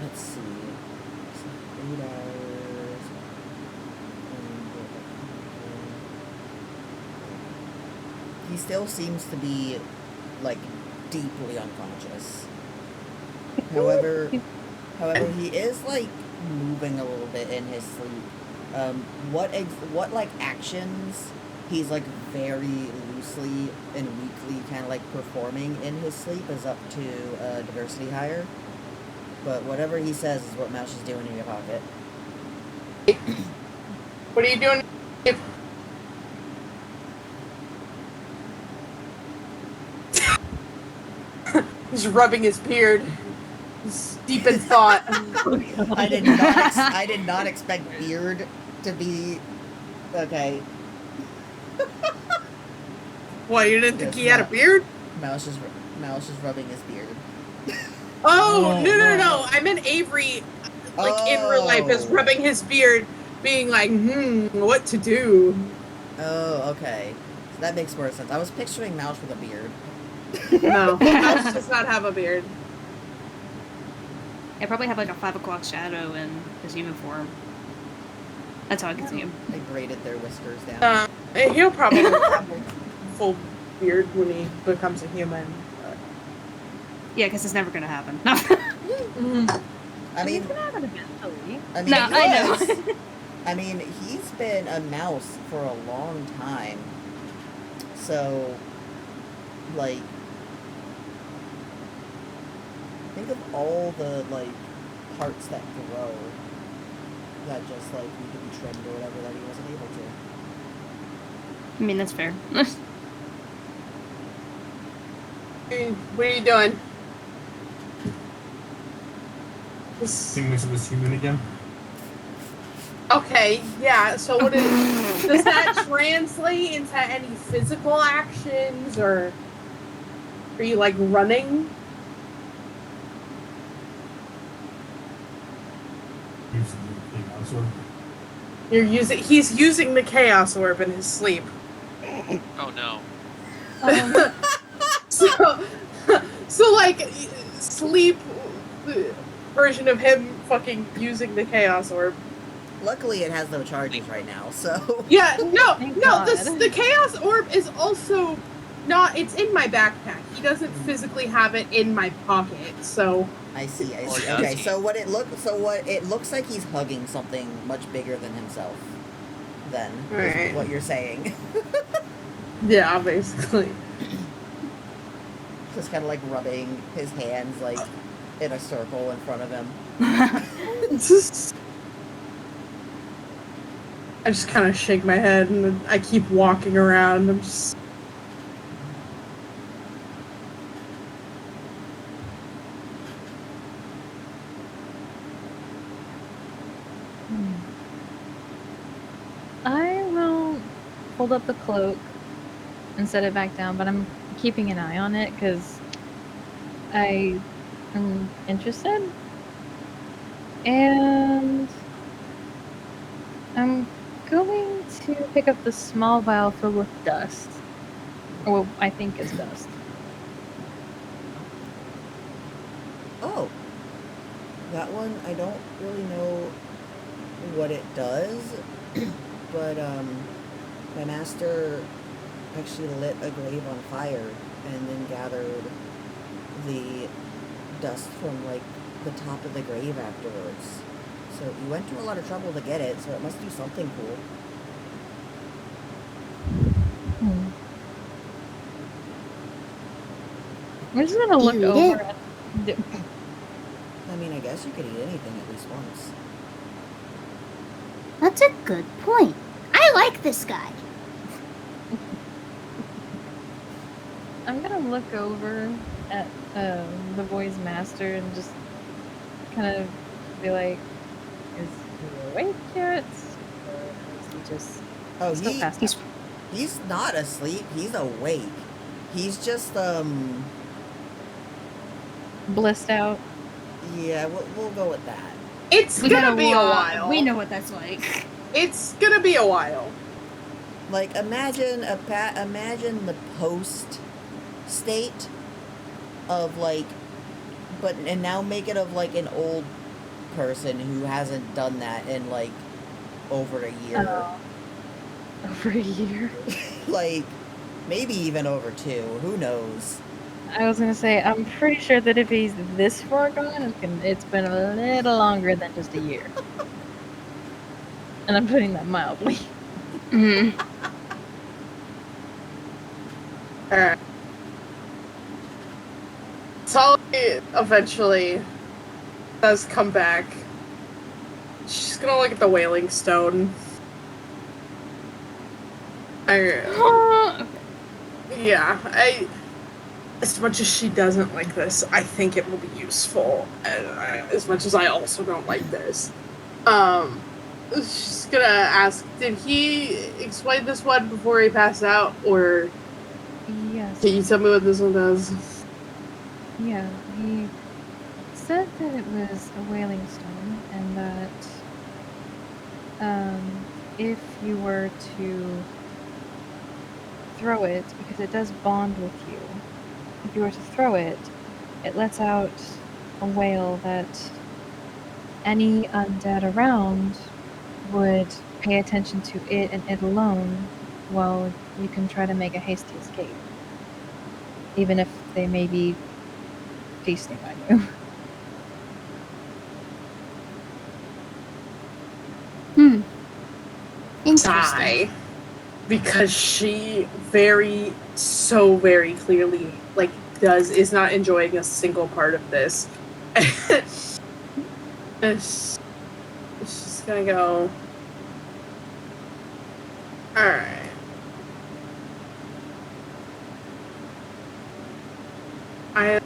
Let's see. 8 hours. He still seems to be, like, deeply unconscious. However, he is, like, moving a little bit in his sleep. What like actions he's like very loosely and weakly kind of like performing in his sleep is up to diversity hire. But whatever he says is what Mausch is doing in your pocket. What are you doing? He's rubbing his beard. He's deep in thought. I did not expect beard to be okay. What, you didn't think Yes, he had a Mausch. beard? Mausch is rubbing his beard. Oh, no. I meant Avery, like, in real life, is Oh. rubbing his beard, being like, what to do. Oh, okay. So that makes more sense. I was picturing Mausch with a beard. No, Mausch does not have a beard. I probably have like a 5 o'clock shadow in his human form. That's how I can see him. They braided their whiskers down. He'll probably have a full beard when he becomes a human. Yeah, because it's never gonna happen. I mean, It's gonna happen eventually. I mean, No, he I know. was. I mean, he's been a mouse for a long time. So, like, think of all the, like, parts that grow that just, like, need to be trimmed or whatever that he wasn't able to. I mean, that's fair. What are you doing? Seeing this was human again. Okay, yeah. So does that translate into any physical actions, or are you like running? Using the chaos orb. He's using the chaos orb in his sleep. Oh no. So like sleep version of him fucking using the chaos orb. Luckily, it has no charges right now, so. Yeah, no, Thank no. God. The chaos orb is also not. It's in my backpack. He doesn't physically have it in my pocket, so. I see. Or does Okay, he? so what it looks like he's hugging something much bigger than himself. Then, is Right. what you're saying. Yeah, basically. Just kind of like rubbing his hands like in a circle in front of him. I just kind of shake my head and I keep walking around. I'm just. I will hold up the cloak and set it back down, but I'm keeping an eye on it because I am interested. And I'm going to pick up the small vial filled with dust. Or what I think is dust. Oh, that one I don't really know what it does, but my master actually lit a grave on fire and then gathered the dust from like the top of the grave afterwards. So he went to a lot of trouble to get it, so it must do something cool. I'm just gonna look Eat over it. at I mean, I guess you could eat anything at least once. That's a good point. I like this guy. I'm gonna look over at the boy's master and just kind of be like, is he awake yet? Or is he just Oh, still passed out? he's not asleep. He's awake. He's just Blissed out? yeah. We'll go with that. It's We got gonna a be a lot. while. We know what that's like. It's gonna be a while. Like imagine imagine the post state of like, and now make it of like an old person who hasn't done that in like over a year. Over a year? Like maybe even over 2. Who knows? I was gonna say, I'm pretty sure that if he's this far gone, it's been a little longer than just a year. And I'm putting that mildly. Mm-hmm. Alright. Solly eventually does come back. She's gonna look at the Wailing Stone. As much as she doesn't like this, I think it will be useful. As much as I also don't like this. She's gonna ask, did he explain this one before he passed out, or Yes. can you tell me what this one does? Yeah, he said that it was a wailing stone, and that if you were to throw it, because it does bond with you, if you were to throw it, it lets out a wail that any undead around would pay attention to it and it alone, while you can try to make a hasty escape, even if they may be feasting on you. Interesting. Sigh. Because she very clearly is not enjoying a single part of this. And she's gonna go, alright. I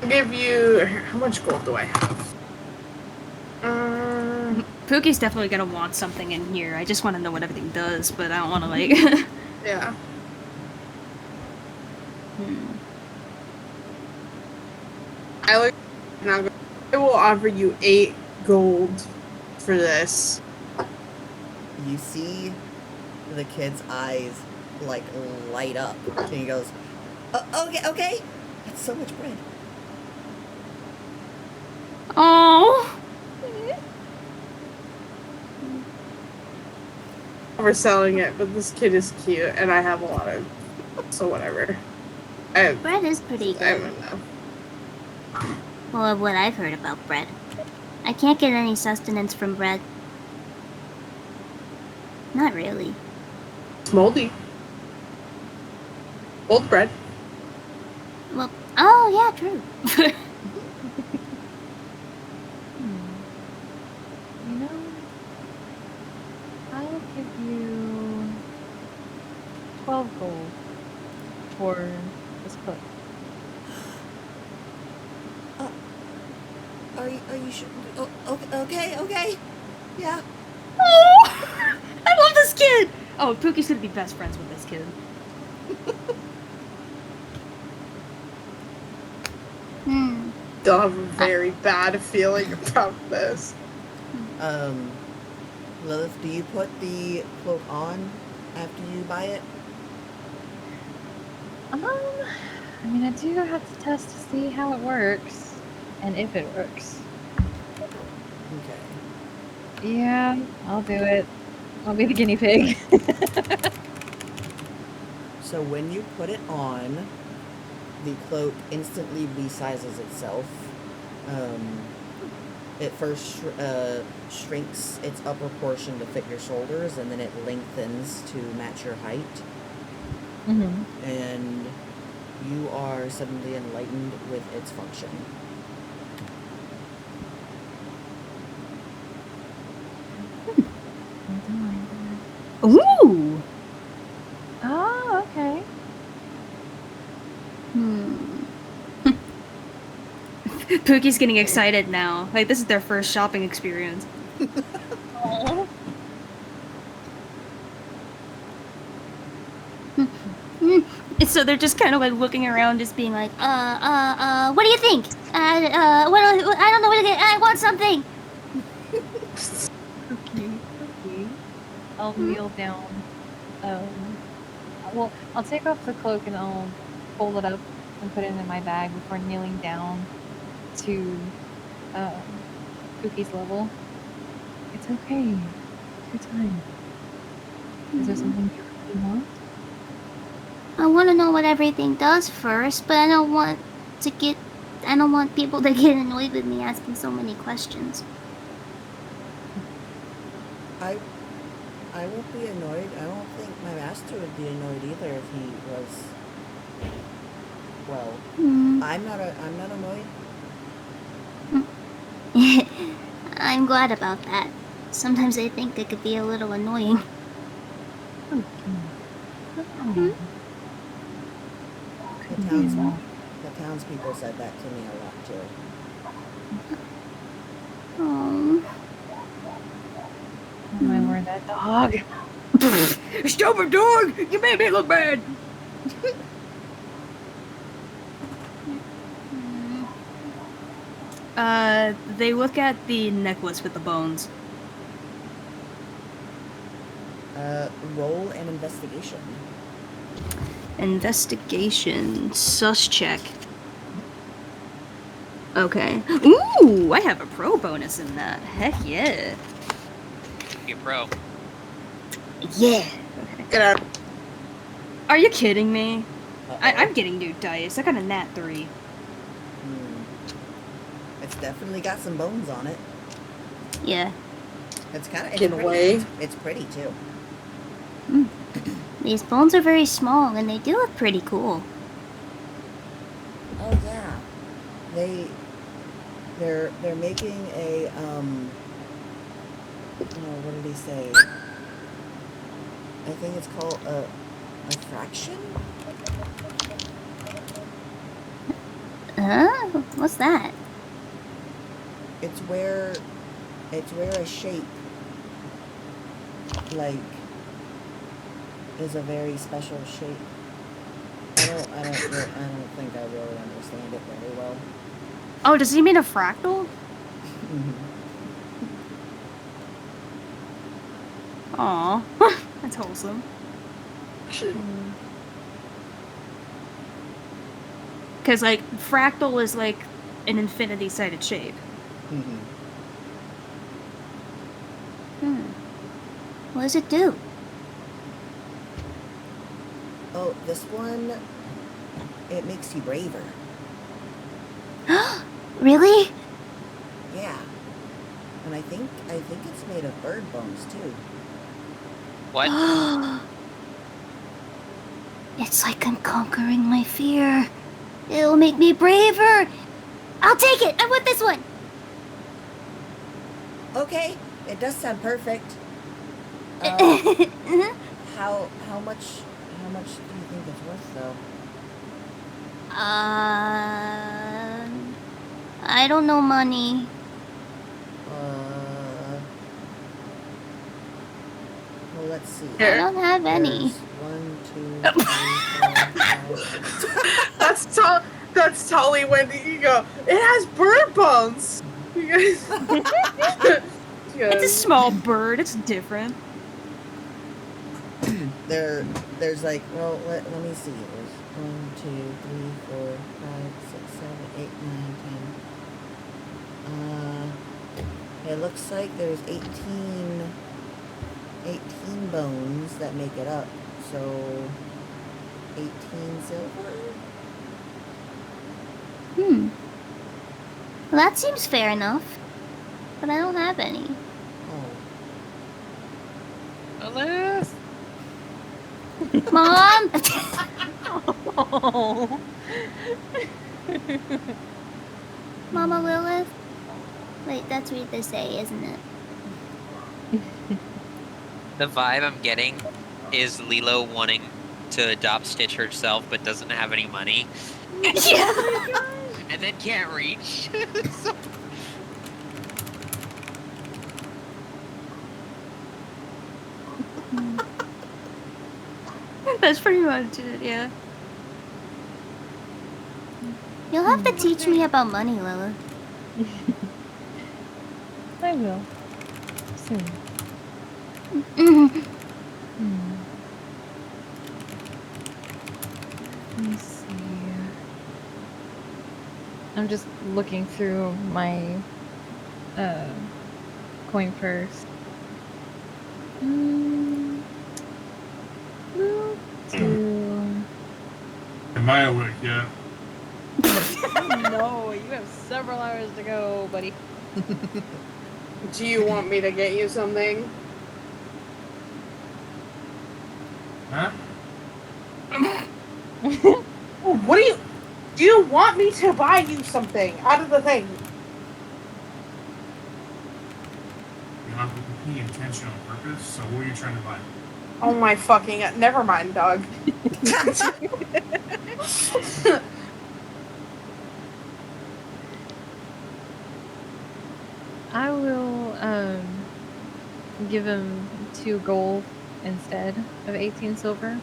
give you, how much gold do I have? Pookie's definitely gonna want something in here. I just want to know what everything does, but I don't want to like. Yeah. I look. And I'll go, I will offer you 8 gold for this. You see the kid's eyes like light up, and he goes, okay. That's so much bread. Oh. Overselling it, but this kid is cute, and I have a lot of. So whatever. Bread is pretty I good. don't know. Well, of what I've heard about bread. I can't get any sustenance from bread. Not really. It's moldy. Old bread. Well, oh yeah, true. You know, I'll give you 12 gold for this cloak. Are you sure? Oh, okay. Yeah. Oh, I love this kid. Oh, Pookie's gonna be best friends with this kid. Still have a very bad feeling about this. Lilith, do you put the cloak on after you buy it? I mean, I do have to test to see how it works and if it works. Okay. Yeah, I'll do it. I'll be the guinea pig. So when you put it on, the cloak instantly resizes itself. It first shrinks its upper portion to fit your shoulders, and then it lengthens to match your height. Mm-hmm. And you are suddenly enlightened with its function. Ooh. Oh, okay. Pookie's getting excited now. Like, this is their first shopping experience. So they're just kind of like looking around, just being like, what do you think? I don't know what to get. I want something. Okay. I'll kneel down. Well, I'll take off the cloak and I'll fold it up and put it in my bag before kneeling down to Pookie's level. It's okay. Take your time. Is there something you really want? I want to know what everything does first, but I don't want people to get annoyed with me asking so many questions. I won't be annoyed. I don't think my master would be annoyed either if he was. Well, I'm not annoyed. I'm glad about that. Sometimes I think it could be a little annoying. The townspeople said that to me a lot too. Oh. Oh my word, that dog. stupid dog! You made me look bad! They look at the necklace with the bones. Roll an investigation. Investigation. Sus check. Okay. Ooh, I have a pro bonus in that. Heck yeah. You pro. Yeah. Get out. Are you kidding me? Uh-oh. I'm getting new dice. I got a nat 3. It's definitely got some bones on it. Yeah. It's kind of Get away. It's pretty too. These bones are very small and they do look pretty cool. Oh yeah, they're making a what did he say? I think it's called a fraction. Huh? What's that? It's where a shape like, is a very special shape. I don't think I really understand it very well. Oh, does he mean a fractal? Aw, that's wholesome. Because, like, fractal is like an infinity-sided shape. What does it do? Oh, this one, it makes you braver. Really? Yeah. And I think it's made of bird bones too. What? It's like I'm conquering my fear. It'll make me braver. I'll take it. I want this one. Okay, it does sound perfect. How much do you think it's worth though? I don't know money. Well, let's see. I don't have any. There's 1, 2, 3, 4, 5. That's Tully when you go, it has bird bones. It's a small bird. It's different. There's like, well, let me see. There's 1, 2, 3, 4, 5, 6, 7, 8, 9, 10. It looks like there's 18 bones that make it up. So 18 silver? Well, that seems fair enough. But I don't have any. Oh. Lilith? Mom! Oh. Mama Lilith? Wait, that's what they say, isn't it? The vibe I'm getting is Lilo wanting to adopt Stitch herself but doesn't have any money. Yeah. And then can't reach. So- That's pretty much it, yeah. You'll have to teach me about money, Lilith. I will. Soon. Let me see. I'm just looking through my coin purse. Move to... Am I awake yet? No, you have several hours to go, buddy. Do you want me to get you something? Huh? What do you want me to buy you something out of the thing? You're not paying attention on purpose, so what are you trying to buy? Oh my fucking... Never mind, dog. I will give him 2 gold instead of 18 silver.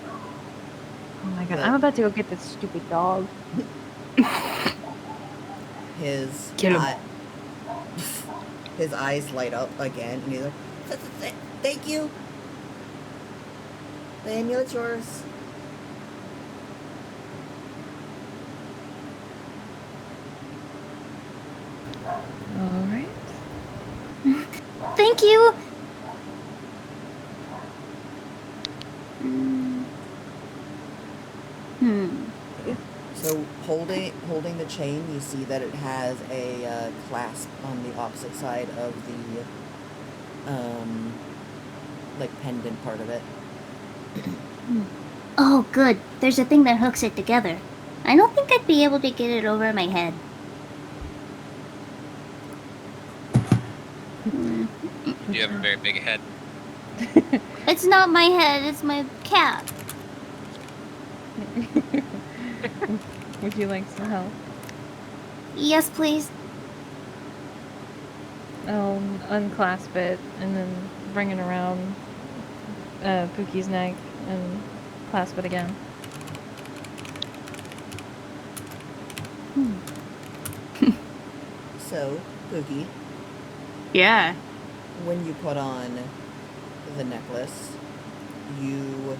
Oh my god, I'm about to go get this stupid dog. His Kill him. his eyes light up again, and he's like, "Thank you. The amulet's yours." All right. Thank you! So holding the chain, you see that it has a clasp on the opposite side of the like pendant part of it. Oh, good. There's a thing that hooks it together. I don't think I'd be able to get it over my head. You have a very big head. It's not my head, it's my cap. Would you like some help? Yes, please. I'll unclasp it and then bring it around Pookie's neck and clasp it again. So, Pookie, Yeah. when you put on the necklace, you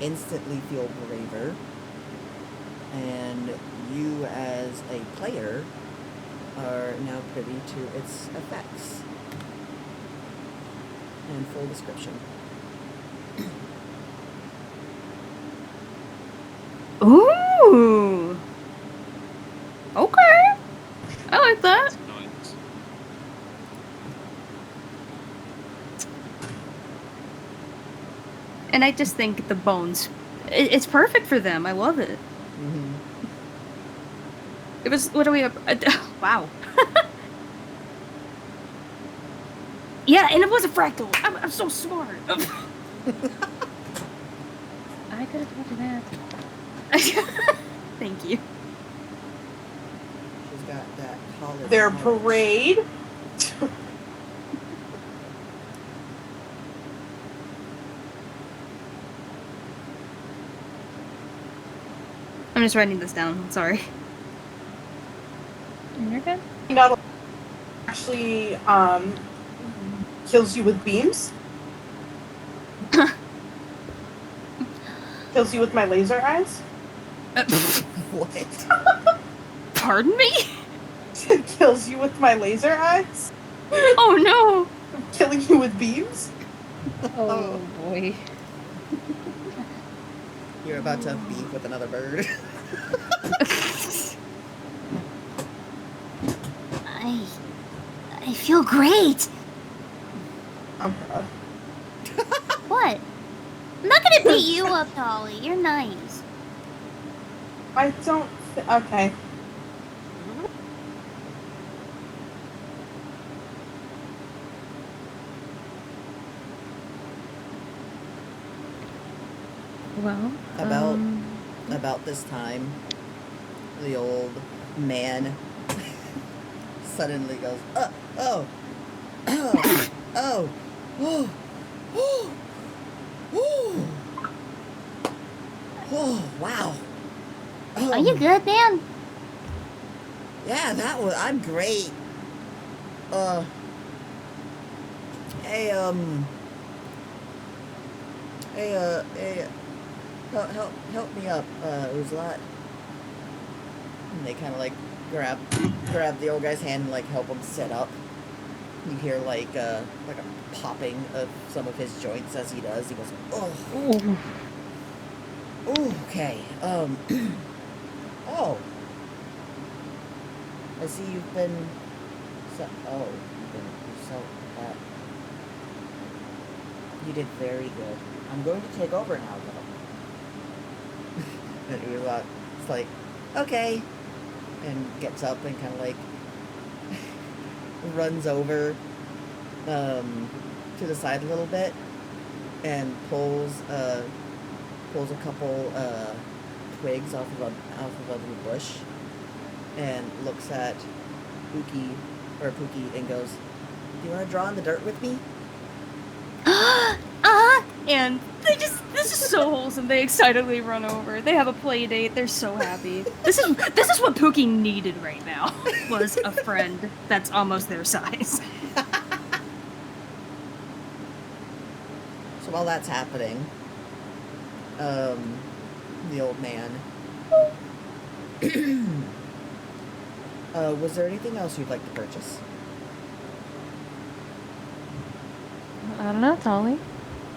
instantly feel braver, and you as a player are now privy to its effects. And full description. Ooh. Okay. I like that. Noise. And I just think the bones, it's perfect for them. I love it. Mm-hmm. It was, what are we, wow. Yeah, and it was a fractal. I'm so smart. I could have told you that. Thank you. She's got that college Their knowledge. parade. I'm just writing this down. I'm sorry. You're good. Not actually kills you with beams. Kills you with my laser eyes. What? Pardon me? Kills you with my laser eyes. Oh no! Killing you with beams. Oh boy. You're about to have beef with another bird. I feel great. I'm proud. What? I'm not gonna beat you up, Dolly. You're nice. I don't. Okay. Well, About this time, the old man suddenly goes, oh, oh, oh, oh, oh, oh, oh, oh, wow. Are you good, man? Yeah, I'm great. Hey, hey, help me up, Uzlat. And they kind of like grab the old guy's hand and like help him sit up. You hear like a popping of some of his joints as he does. He goes, oh, okay, oh, I see you've been, you did very good. I'm going to take over now, though. And it's like, okay, and gets up and kind of like runs over to the side a little bit and pulls a couple twigs off of a little bush and looks at Pookie and goes, "Do you want to draw in the dirt with me?" And this is so wholesome. They excitedly run over. They have a play date. They're so happy. This is what Pookie needed right now. Was a friend that's almost their size. So while that's happening, the old man, was there anything else you'd like to purchase? I don't know, Tolly.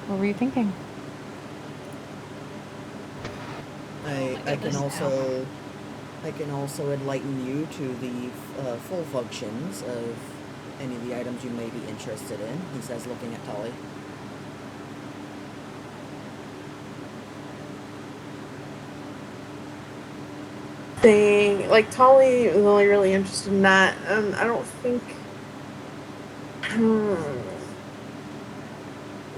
What were you thinking? I can also enlighten you to the full functions of any of the items you may be interested in, he says, looking at Tolly. Thing like Tolly is only really interested in that. I don't think.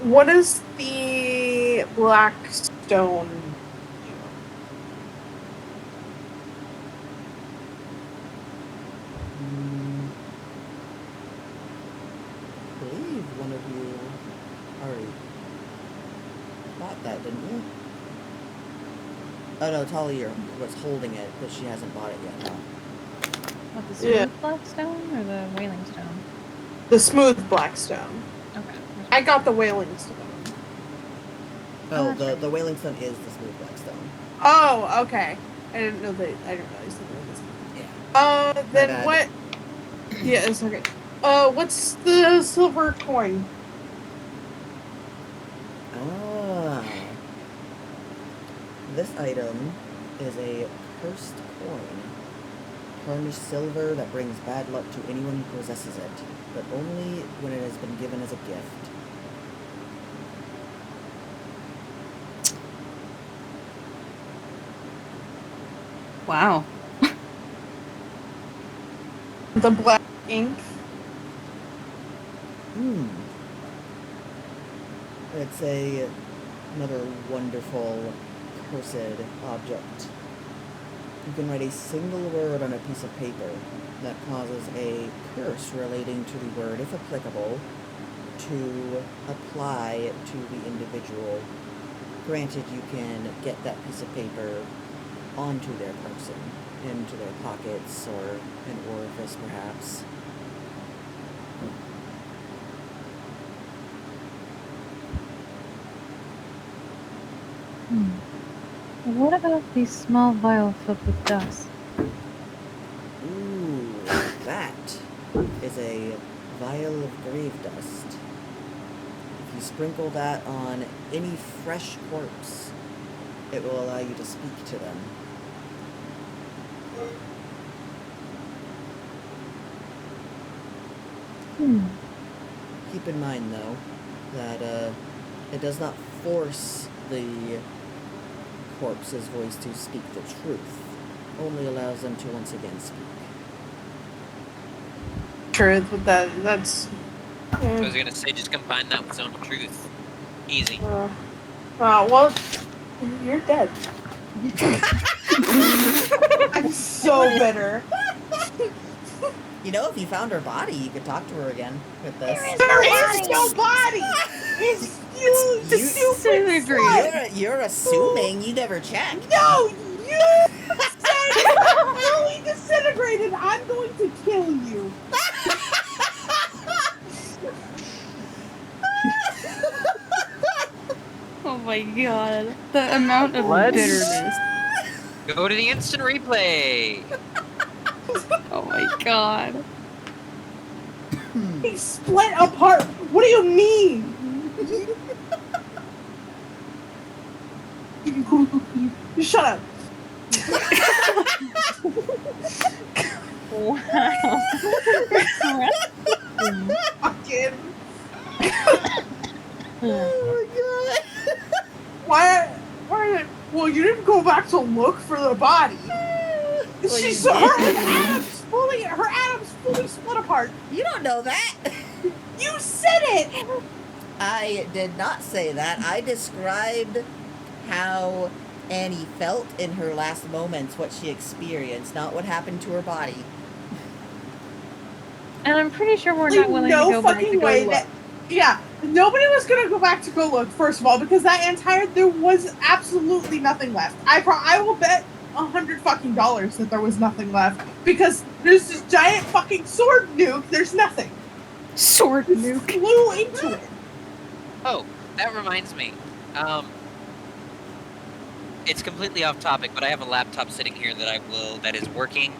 What is the black stone? I believe one of you Oh no, Talia was holding it, but she hasn't bought it yet. No. What, the smooth Yeah. black stone or the wailing stone? The smooth black stone. Okay. I got the wailing stone. Oh, that's right. the Wailing Stone is the smooth black stone. Oh, okay. I didn't realize that. Yeah. Then bad. what? Yeah, it's okay. What's the silver coin? Ah. This item is a cursed coin. Tarnished silver that brings bad luck to anyone who possesses it, but only when it has been given as a gift. Wow. The black ink. It's another wonderful cursed object. You can write a single word on a piece of paper that causes a curse relating to the word, if applicable, to apply to the individual. Granted, you can get that piece of paper onto their person, into their pockets, or an orifice, perhaps. What about these small vial filled with dust? Ooh, that is a vial of grave dust. If you sprinkle that on any fresh corpse, it will allow you to speak to them. Keep in mind, though, that it does not force the corpse's voice to speak the truth. Only allows them to once again speak. Truth, but that's. I was gonna say, just combine that with zone of truth. Easy. Well, you're dead. I'm so bitter. You know, if you found her body, you could talk to her again with this. There is no body. It's you, the stupid slut. You're assuming you never checked. No, you said it's fully disintegrated. I'm going to kill you. Oh my god. The amount of bitterness. Go to the instant replay. Oh my god. He split apart. What do you mean? You shut up. Wow. Fucking. Oh my god. Why? Well, you didn't go back to look for the body. She's her atoms fully split apart. You don't know that. You said it. I did not say that. I described how Annie felt in her last moments, what she experienced, not what happened to her body. And I'm pretty sure we're not willing to go back to go look. Yeah, nobody was gonna go back to go look. First of all, because there was absolutely nothing left. I will bet $100 that there was nothing left because there's this giant fucking sword nuke. There's nothing. Sword It nuke. flew into it. Oh, that reminds me. It's completely off topic, but I have a laptop sitting here that is working.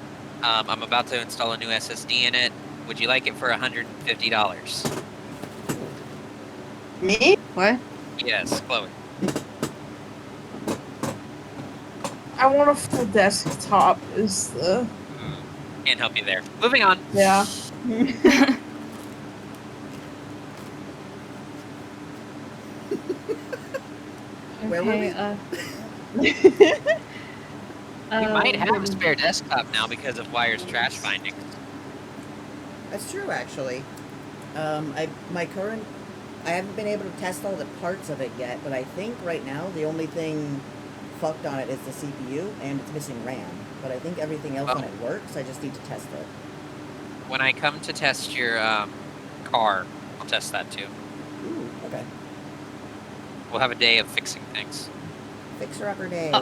I'm about to install a new SSD in it. Would you like it for $150? Me? What? Yes, Chloe. I want a full desktop. Is the Can't help you there. Moving on. yeah. Where were we? We might have a spare desktop now because of Wire's trash findings. That's true, actually. I haven't been able to test all the parts of it yet, but I think right now the only thing fucked on it is the CPU, and it's missing RAM. But I think everything else on it works, I just need to test it. When I come to test your car, I'll test that too. Ooh, okay. We'll have a day of fixing things. Fixer-upper day.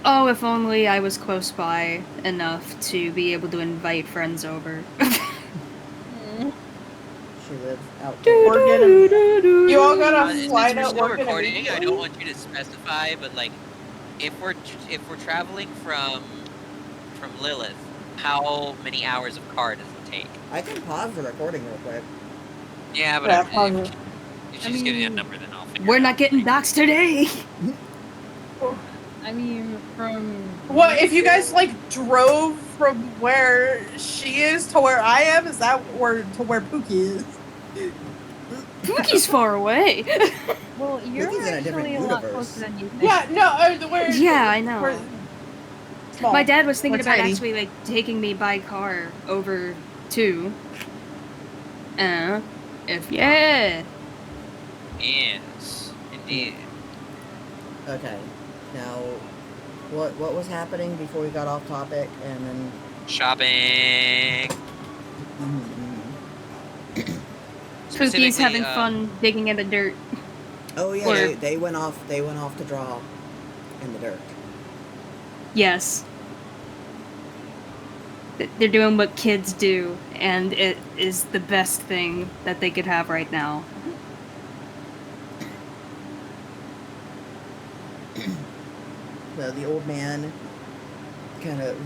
Oh, if only I was close by enough to be able to invite friends over. She lives out there. We're gonna. You all gotta Since fly we're to still work in recording, I don't immediately. want you to specify, but like, if we're traveling from Lilith, how many hours of car does it take? I can pause the recording real quick. Yeah, but Yeah, if probably. she's giving me a number, then I'll figure We're it not out. getting doxxed today. I mean, from What if you guys like drove from where she is to where I am? Is that where to where Pookie is? Pookie's far away. well, you're Pookie's in a different actually a lot universe. closer than you think. Yeah, no, where? Yeah, I know. Where, small. My dad was thinking We're about tiny. actually like taking me by car over to. If yeah. Yes, indeed. Okay. Now, what was happening before we got off topic, and then Shopping. Pookie's having Specifically, fun digging in the dirt. oh yeah, Or- they went off to draw in the dirt. Yes. They're doing what kids do, and it is the best thing that they could have right now. So the old man kind of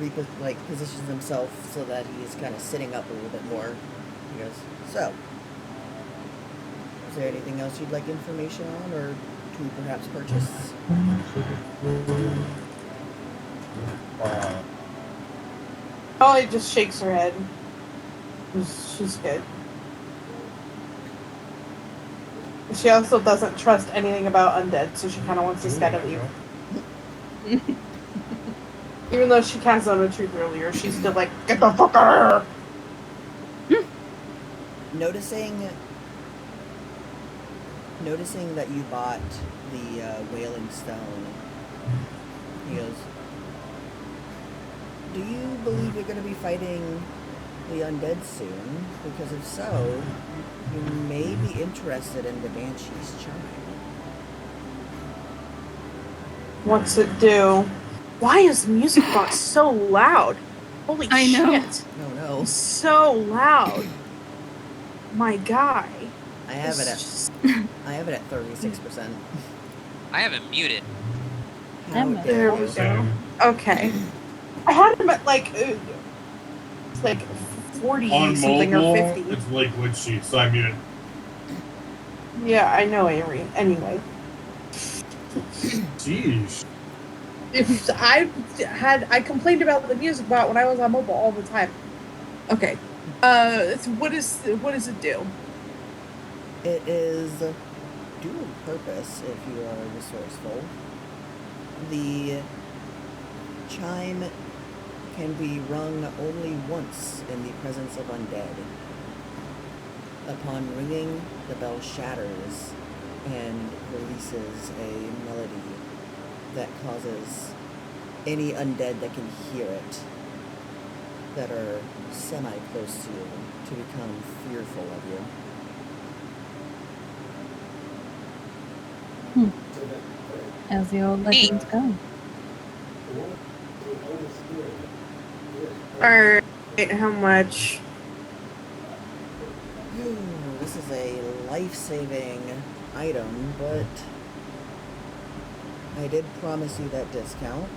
positions himself so that he's kind of sitting up a little bit more. He goes, "So, is there anything else you'd like information on, or to perhaps purchase?" Holly just shakes her head. She's good. She also doesn't trust anything about undead, so she kind of wants this guy to leave. Even though she cast on the truth earlier, she's still like, get the fuck out of here! Noticing that you bought the Wailing Stone, he goes, "Do you believe you're going to be fighting the undead soon? Because if so, you may be interested in the Banshee's Chime." What's it do? Why is the music box so loud? Holy I know. shit. Oh no. It's so loud. My guy. I have it It's at 36%. I have it muted. How Emma. dare There we you. go. Same. Okay. I had him at like 40 On something mobile, or 50. it's like glitch sheet, so I muted. Yeah, I know, Avery. Anyway. Jeez. If I complained about the music bot when I was on mobile all the time. Okay. What does it do? It is dual purpose if you are resourceful. The chime can be rung only once in the presence of undead. Upon ringing, the bell shatters and releases a melody that causes any undead that can hear it, that are semi-close to you, to become fearful of you. As the old legends go. Alright, how much? This is a life-saving item, but I did promise you that discount.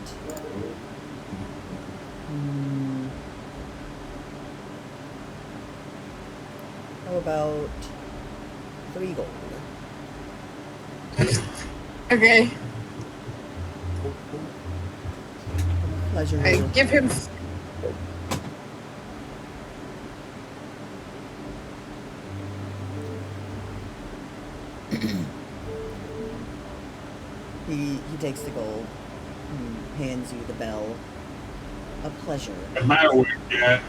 How about 3 gold? Okay. Pleasure. I give him. He takes the gold and hands you the bell. A pleasure. Am I awake yet?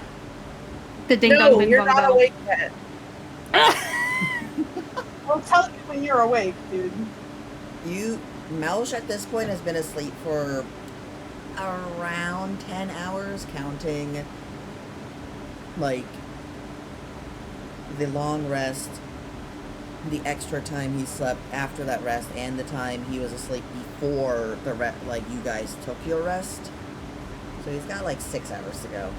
The ding dong No, bing you're bong not bell. awake yet. I'll tell you when you're awake, dude. Melsh at this point has been asleep for around 10 hours, counting like the long rest the extra time he slept after that rest and the time he was asleep before the you guys took your rest. So he's got like 6 hours to go.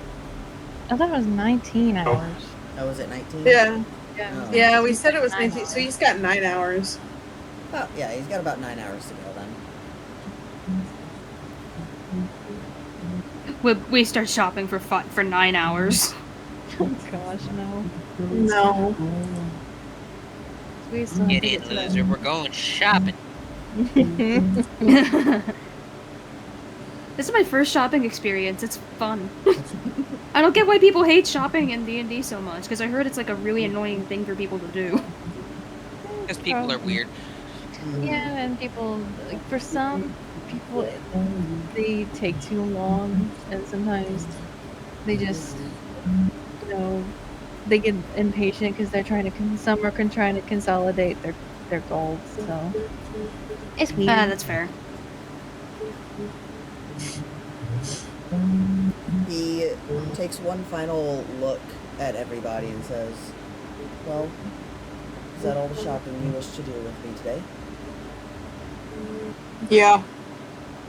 I thought it was 19 hours. Oh, was it 19? Yeah. Oh. Yeah, we said it was 9 19, so hours. he's got 9 hours. Oh, yeah, he's got about 9 hours to go then. We start shopping for 9 hours. Oh gosh, no. No. We still have Get to in, get to loser. We're going shopping. This is my first shopping experience. It's fun. I don't get why people hate shopping in D&D so much, because I heard it's like a really annoying thing for people to do. Because people are weird. Yeah, and people, like, for some people, they take too long, and sometimes they just, they get impatient because they're trying to, some are trying to consolidate their goals, so. It's weird. That's fair. He takes one final look at everybody and says, well, is that all the shopping you wish to do with me today? Yeah.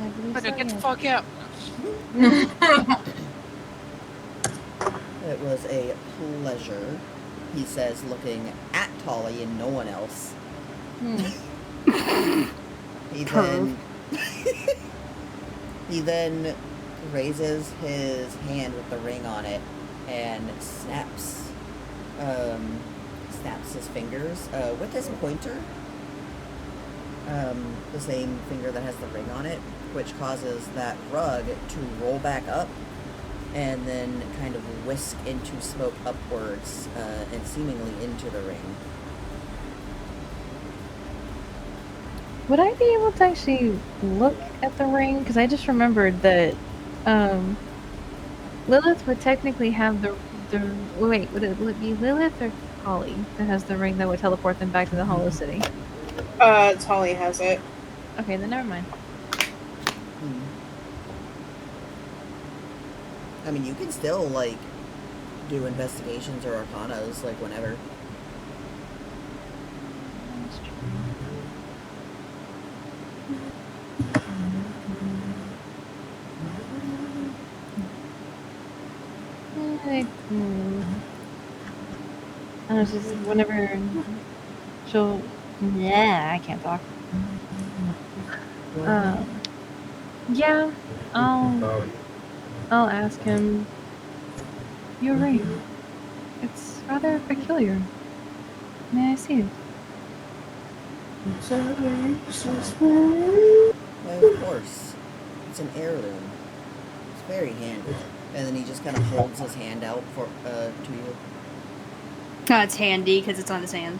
I believe so, Get the yeah. fuck out. It was a pleasure, he says, looking at Tolly and no one else. He then raises his hand with the ring on it and snaps his fingers with his pointer, the same finger that has the ring on it, which causes that rug to roll back up and then kind of whisk into smoke upwards and seemingly into the ring. Would I be able to actually look at the ring? Because I just remembered that Lilith would technically have the wait, would it be Lilith or Holly that has the ring that would teleport them back to the Hollow City? Tolly has it. Okay, then never mind. I mean, you can still, like, do investigations or arcanas, like, whenever. I don't know, just whenever she'll. Yeah, I can't talk. Yeah, I'll ask him. Your ring. It's rather peculiar. May I see it? Well, of course. It's an heirloom. It's very handy. And then he just kind of holds his hand out for to you. It's handy because it's on his hand.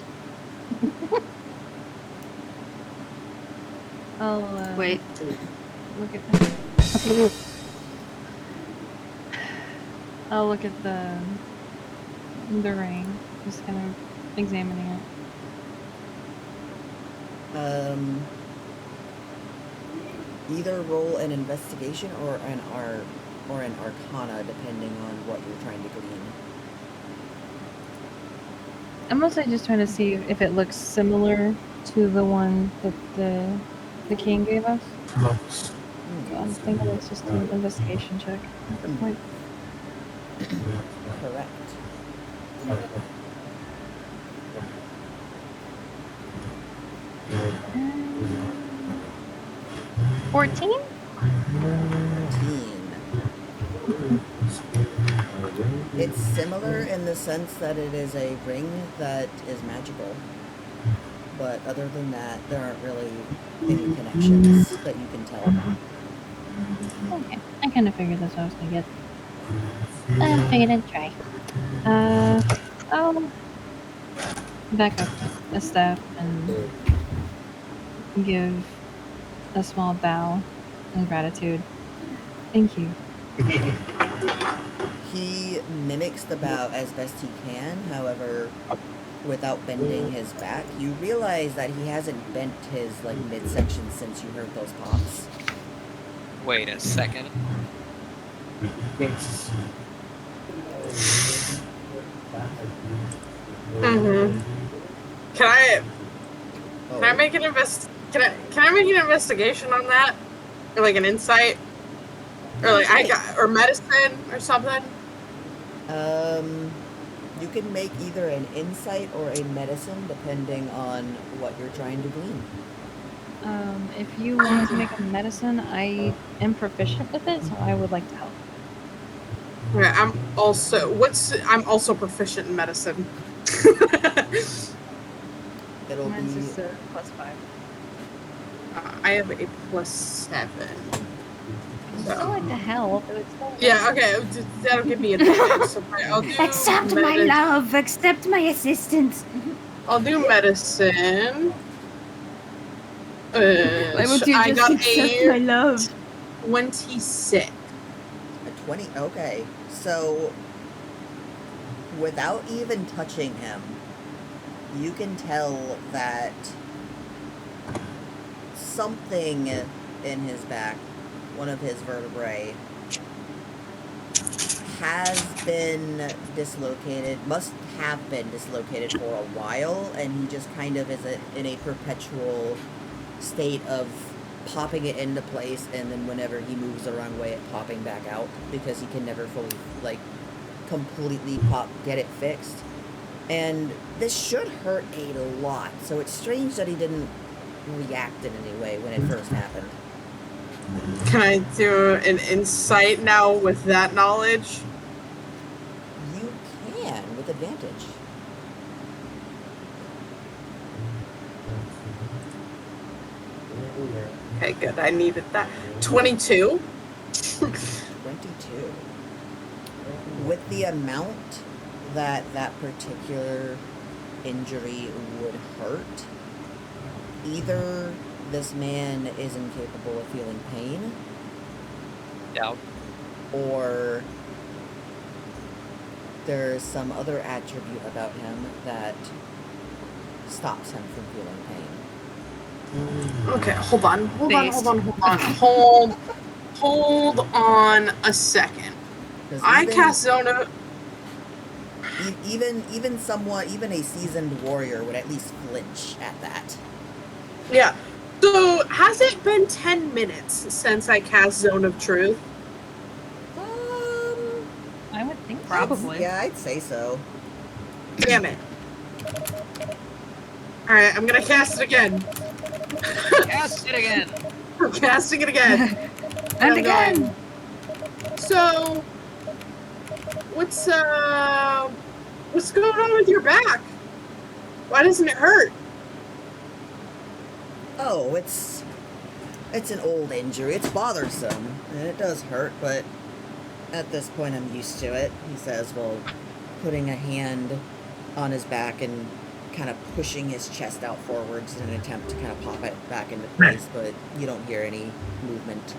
I'll Wait. look at the. I'll look at the ring, just kind of examining it. Either roll an investigation or an arcana, depending on what you're trying to glean. I'm mostly just trying to see if it looks similar to the one that the king gave us. So I'm thinking it's just an investigation check at that point. Correct. 14? 14. It's similar in the sense that it is a ring that is magical. But other than that, there aren't really any connections that you can tell. Okay, I kind of figured that's what I was gonna get. I figured I'd try. I'll back up a step and give a small bow in gratitude. Thank you. He mimics the bow as best he can, however, without bending his back. You realize that he hasn't bent his midsection since you heard those pops. Wait a second. Can I Oh, make an Can I make an investigation on that, or like an insight, or like or medicine or something? you can make either an insight or a medicine depending on what you're trying to glean. If you want to make a medicine, I am proficient with it, so I would like to help. Okay, I'm also proficient in medicine. It'll Mine's be just a +5. I have a +7. I'd still like to help. It would still Yeah, okay, that'll give me advantage. So I'll do Accept my love. Accept my assistance. I'll do medicine. Why would you I just got accept my love? 26. a 20. Okay, so without even touching him, you can tell that something in his back, one of his vertebrae, has been dislocated, must have been dislocated for a while, and he just kind of is in a perpetual state of popping it into place, and then whenever he moves the wrong way, it popping back out, because he can never fully, like, completely get it fixed. And this should hurt a lot, so it's strange that he didn't react in any way when it first happened. Can I do an insight now with that knowledge? You can, with advantage. Okay, good. I needed that. 22. 22. With the amount that particular injury would hurt, either this man is incapable of feeling pain, Doubt. or there's some other attribute about him that stops him from feeling pain. Okay, hold on a second. I cast Zone of... Even a seasoned warrior would at least flinch at that. Yeah. So, has it been 10 minutes since I cast Zone of Truth? I would think so. Probably. I'd say so. Damn it. Alright, I'm gonna cast it again. Cast it again. I'm casting it again. And again. So, what's going on with your back? Why doesn't it hurt? Oh, it's an old injury. It's bothersome, and it does hurt, but at this point I'm used to it, he says, while putting a hand on his back and kind of pushing his chest out forwards in an attempt to kind of pop it back into place, but you don't hear any movement.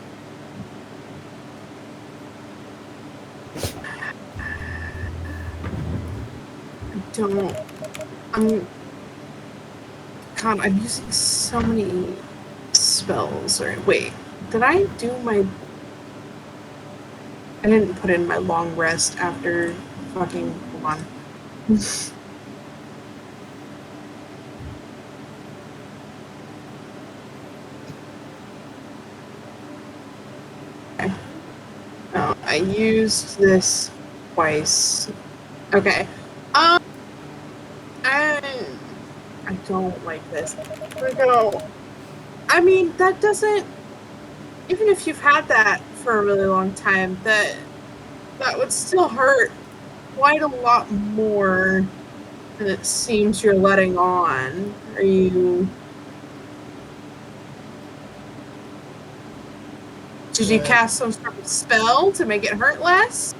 I'm using so many spells. Wait, did I do my... I didn't put in my long rest after fucking... Hold on. Okay. No, I used this twice. Okay. I don't like this. I mean, that doesn't... Even if you've had that for a really long time, that would still hurt quite a lot more than it seems you're letting on. Are you... Did you cast some sort of spell to make it hurt less?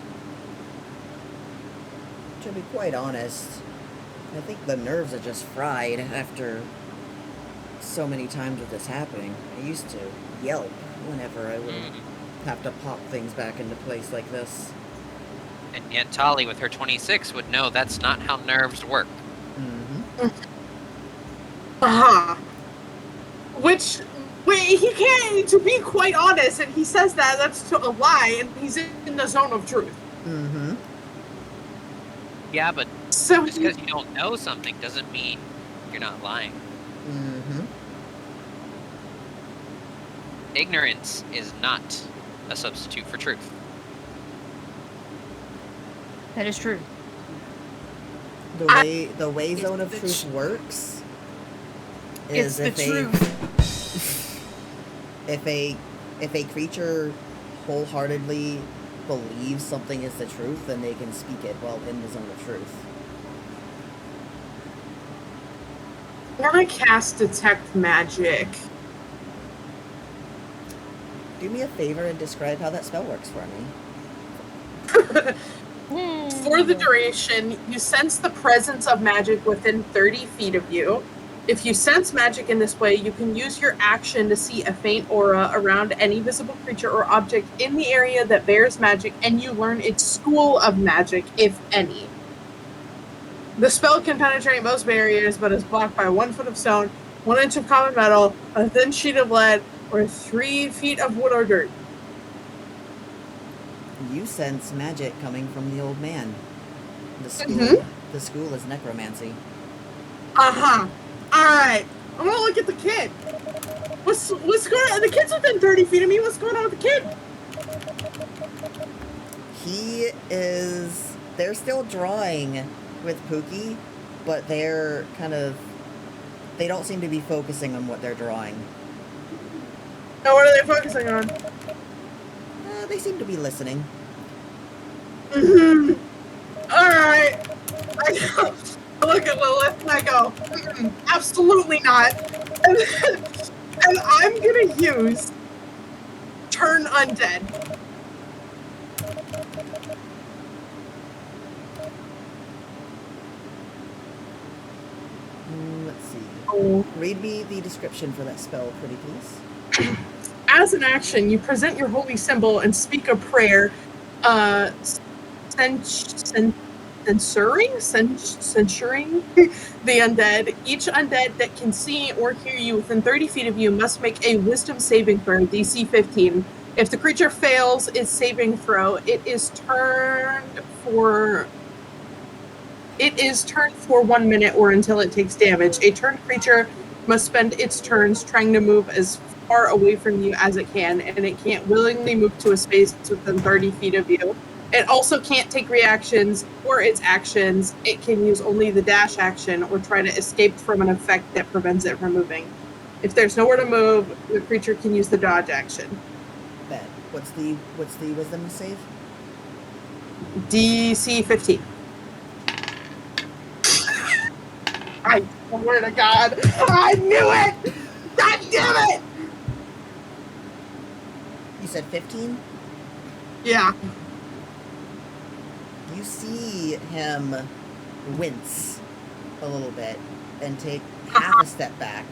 To be quite honest, I think the nerves are just fried after so many times of this happening. I used to yelp whenever I would have to pop things back into place like this. And yet Tali, with her 26, would know that's not how nerves work. Mm-hmm. Which, wait, he can't, to be quite honest, and he says that's a lie, and he's in the zone of truth. Mm-hmm. Yeah, but So just because you don't know something doesn't mean You're not lying. Mm-hmm. Ignorance is not a substitute for truth. That is true. The way Zone of Truth works is It's the truth. if a creature wholeheartedly believes something is the truth, then they can speak it while in the Zone of Truth. I want to cast Detect Magic. Do me a favor and describe how that spell works for me. For the duration, you sense the presence of magic within 30 feet of you. If you sense magic in this way, you can use your action to see a faint aura around any visible creature or object in the area that bears magic, and you learn its school of magic, if any. The spell can penetrate most barriers, but is blocked by 1 foot of stone, 1 inch of common metal, a thin sheet of lead, or 3 feet of wood or dirt. You sense magic coming from the old man. The school, Mm-hmm. The school is necromancy. Uh-huh. Alright. I want to look at the kid. What's going on? The kid's within 30 feet of me. What's going on with the kid? They're still drawing with Pookie, but they don't seem to be focusing on what they're drawing. Now, what are they focusing on? They seem to be listening. Mm-hmm. Alright. I look at Lilith and I go, absolutely not. And I'm gonna use Turn Undead. Let's see. Oh. Read me the description for that spell, pretty please. As an action, you present your holy symbol and speak a prayer, censuring the undead. Each undead that can see or hear you within 30 feet of you must make a wisdom saving throw, DC 15. If the creature fails its saving throw, it is turned for 1 minute or until it takes damage. A turned creature must spend its turns trying to move as far away from you as it can, and it can't willingly move to a space within 30 feet of you. It also can't take reactions or its actions. It can use only the dash action or try to escape from an effect that prevents it from moving. If there's nowhere to move, the creature can use the dodge action. Bet. What's the wisdom save? DC 15. I swear to God, I knew it! God damn it! You said 15? Yeah. You see him wince a little bit and take half a step back.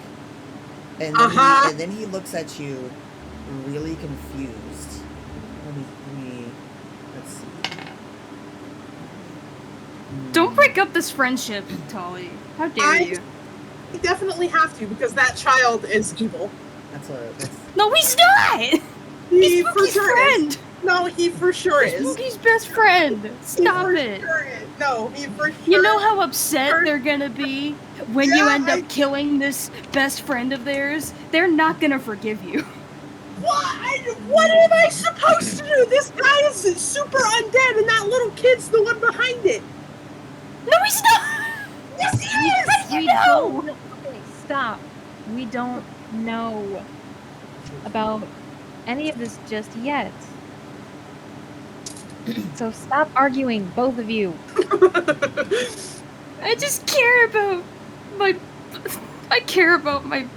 And then he looks at you really confused. Let's see. Don't break up this friendship, Tolly. How dare you? I definitely have to, because that child is evil. No, he's not! He's Pookie's friend! No, he for sure is. He's Pookie's best friend! Stop it! Sure is. No, he for sure. You know how upset they're gonna be when you end up killing this best friend of theirs? They're not gonna forgive you. What am I supposed to do? This guy is super undead, and that little kid's the one behind it. No, he's not! Yes, he is! How do you know? Stop. We don't know about any of this just yet. So stop arguing, both of you. I just care about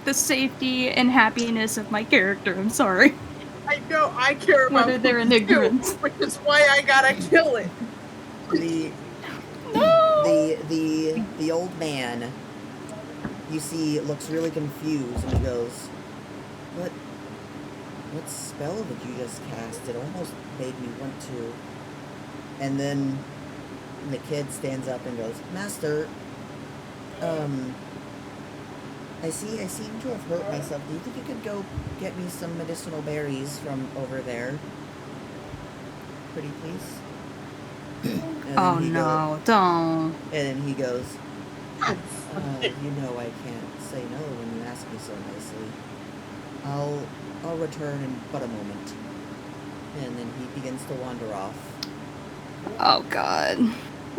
the safety and happiness of my character. I'm sorry. I know, I care about whether they're in ignorance, which is why I gotta kill it. The old man, you see, looks really confused, and he goes, What spell did you just cast? It almost made me want to. And then the kid stands up and goes, Master, I seem to have hurt myself. Do you think you could go get me some medicinal berries from over there? Pretty please? Oh no, don't. And then he goes, You know I can't say no when you ask me so nicely. I'll return in but a moment. And then he begins to wander off. Oh god.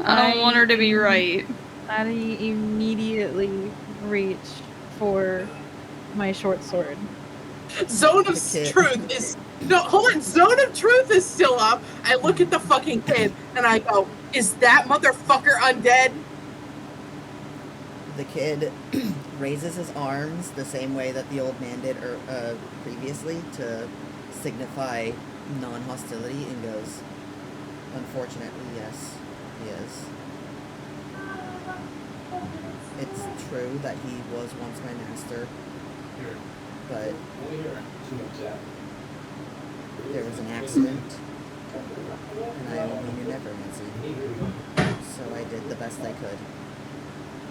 I don't want her to be right. I immediately reach for my short sword. Zone of The kid. Truth is no. Hold on. Zone of Truth is still up. I look at the fucking kid and I go, "Is that motherfucker undead?" The kid raises his arms the same way that the old man did previously to signify non-hostility and goes, "Unfortunately, yes, he is. It's true that he was once my master, but there was an accident, and I only knew necromancy, so I did the best I could."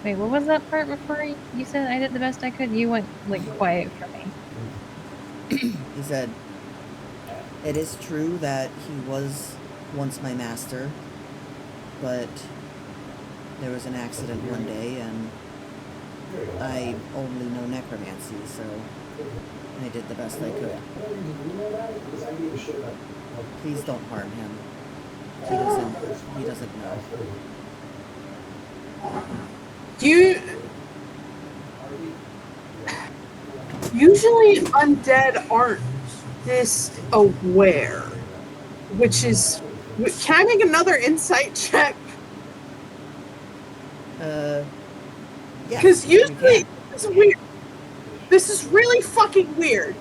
Wait, what was that part before you said I did the best I could? You went, like, quiet for me. He said, "It is true that he was once my master, but there was an accident one day, and I only know necromancy, so I did the best I could. Please don't harm him. He doesn't know." Usually undead aren't this aware, which is. Can I make another insight check? Yeah. Because you usually can. this is weird. This is really fucking weird.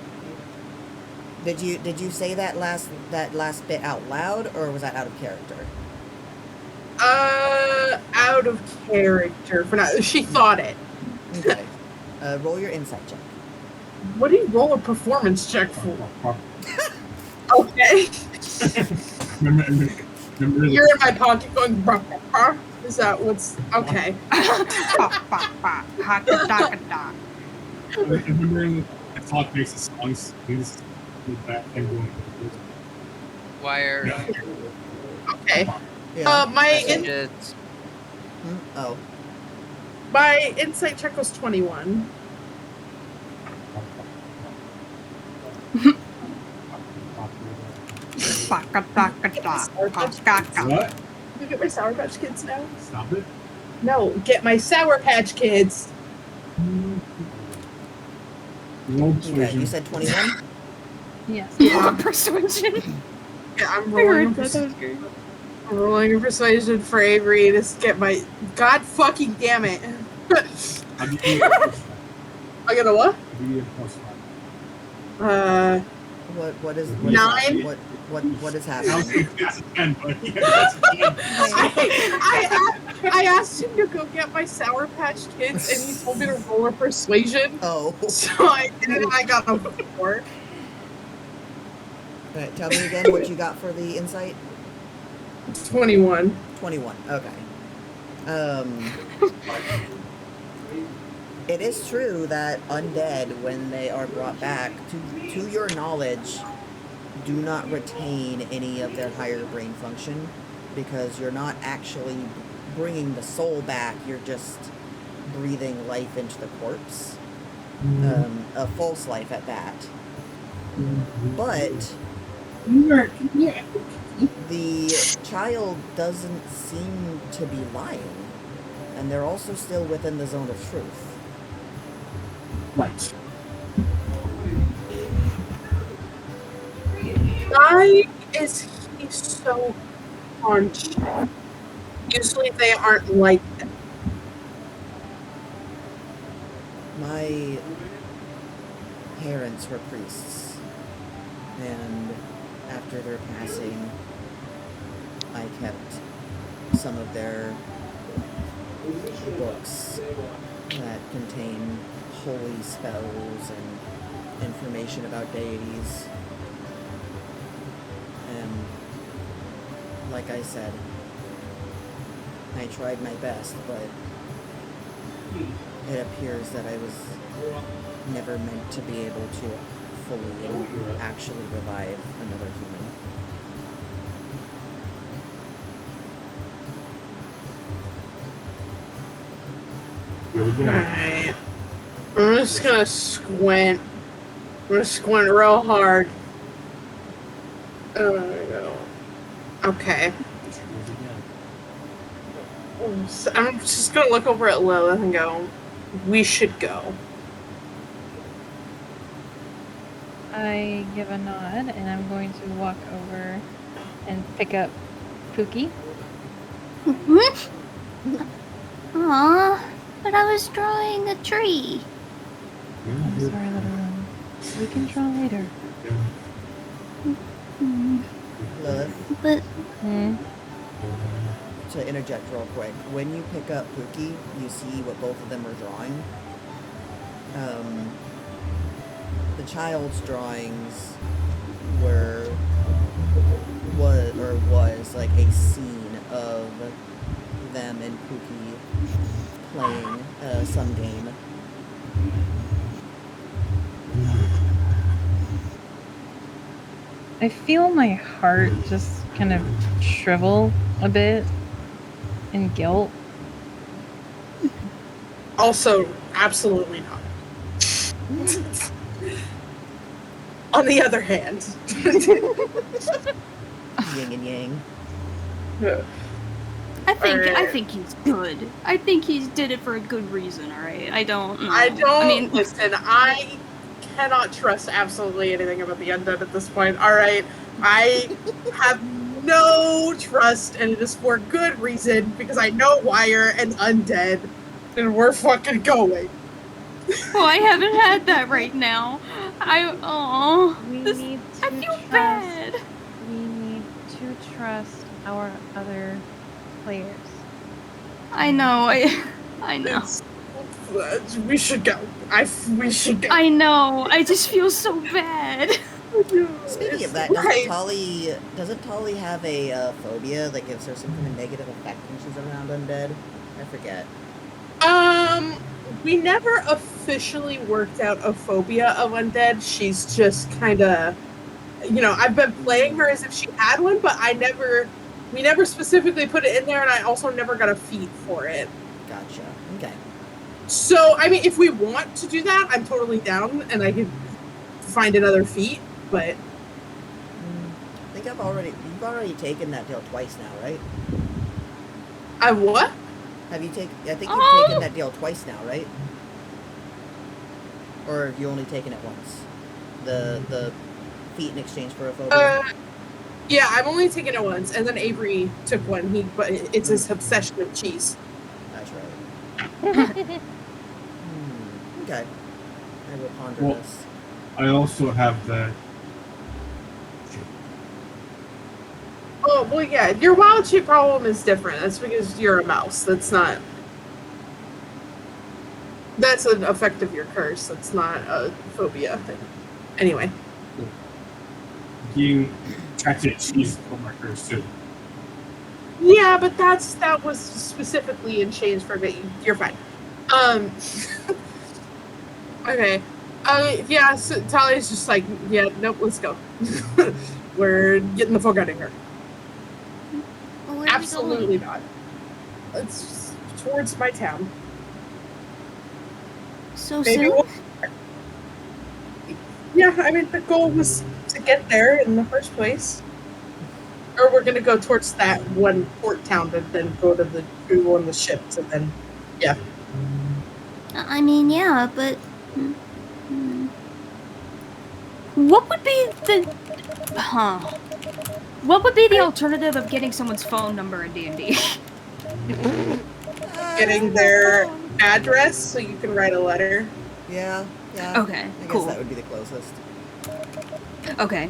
Did you say that last bit out loud, or was that out of character? Out of character for now. She thought it. Okay. Roll your insight check. What do you roll a performance check for? Okay. You're in my pocket going, "Bruh, bruh." Is that what's okay? Remembering the Phot makes the songs, he's with that and going. Wire Okay. Yeah. messages. Oh. My insight check was 21. What? You get my Sour Patch Kids now? Stop it. No, get my Sour Patch Kids. Roll Okay, persuasion. you said 21? Yes. Yeah. Persuasion. Yeah, I'm I heard rolling. that. That was great. I'm rolling a persuasion for Avery to get my. God fucking damn it! I'll give you a plus five. I got a what? I'll give you a plus 5. What is 9? What is I was happening? thinking that's a 10, but yeah, that's a 10. I asked him to go get my Sour Patch Kids, and he told me to roll a persuasion. Oh. So I did it, and I got a 4. Alright, tell me again what you got for the insight? 21. 21. Okay. It is true that undead, when they are brought back, to your knowledge, do not retain any of their higher brain function, because you're not actually bringing the soul back, you're just breathing life into the corpse. A false life at that. But the child doesn't seem to be lying, and they're also still within the zone of truth. Right. Why is he so punched? Usually they aren't like that. My parents were priests, and after their passing, I kept some of their books that contain holy spells and information about deities. And like I said, I tried my best, but it appears that I was never meant to be able to fully and actually revive another human. Alright. I'm just gonna squint. I'm gonna squint real hard. There we go. Okay. So I'm just gonna look over at Lilith and go, we should go. I give a nod, and I'm going to walk over and pick up Pookie. Aw, but I was drawing a tree. I'm sorry, little one. We can draw later. Lilith, But to interject real quick, when you pick up Pookie, you see what both of them are drawing. The child's drawings was like a scene of them and Pookie playing some game. I feel my heart just kind of shrivel a bit in guilt. Also, absolutely not. On the other hand, Yin and yang. I think he's good. I think he did it for a good reason. All right. I don't know. I mean, listen. I cannot trust absolutely anything about the undead at this point. All right, I have no trust, and it is for good reason because I know Wire and undead, and we're fucking going. Oh, I haven't had that right now. I feel bad. We need to trust our other players. I know. I know. We should go. We should go. I know. I just feel so bad. Speaking of that, doesn't Tolly have a phobia that gives her some kind of negative effect when she's around undead? I forget. We never officially worked out a phobia of undead. She's just kind of, I've been playing her as if she had one, but we never specifically put it in there, and I also never got a feat for it. Gotcha. Okay. So, I mean, if we want to do that, I'm totally down, and I could find another feat, but... I think you've already taken that deal twice now, right? What? I think you've taken that deal twice now, right? Or have you only taken it once? The feat in exchange for a phobia? Yeah, I've only taken it once, and then Avery took one. But it's his obsession with cheese. That's right. Okay. I will ponder this. I also have that. Oh, well, yeah, your wild shape problem is different. That's because you're a mouse. That's an effect of your curse. That's not a phobia thing. Anyway. Being attracted to cheese for my curse too. Yeah, but that was specifically in change for me. You're fine. Okay. Yeah, so Talia's just like, yeah, nope, let's go. We're getting the fuck out of here. where Absolutely not. It's towards my town. So Maybe soon? Yeah, I mean, the goal was to get there in the first place. Or we're gonna go towards that one port town and then go to one of the ships and then, yeah. I mean, yeah, but... What would be the... What would be the alternative of getting someone's phone number in D&D? Getting their address so you can write a letter. Yeah. Okay, I cool. guess that would be the closest. Okay.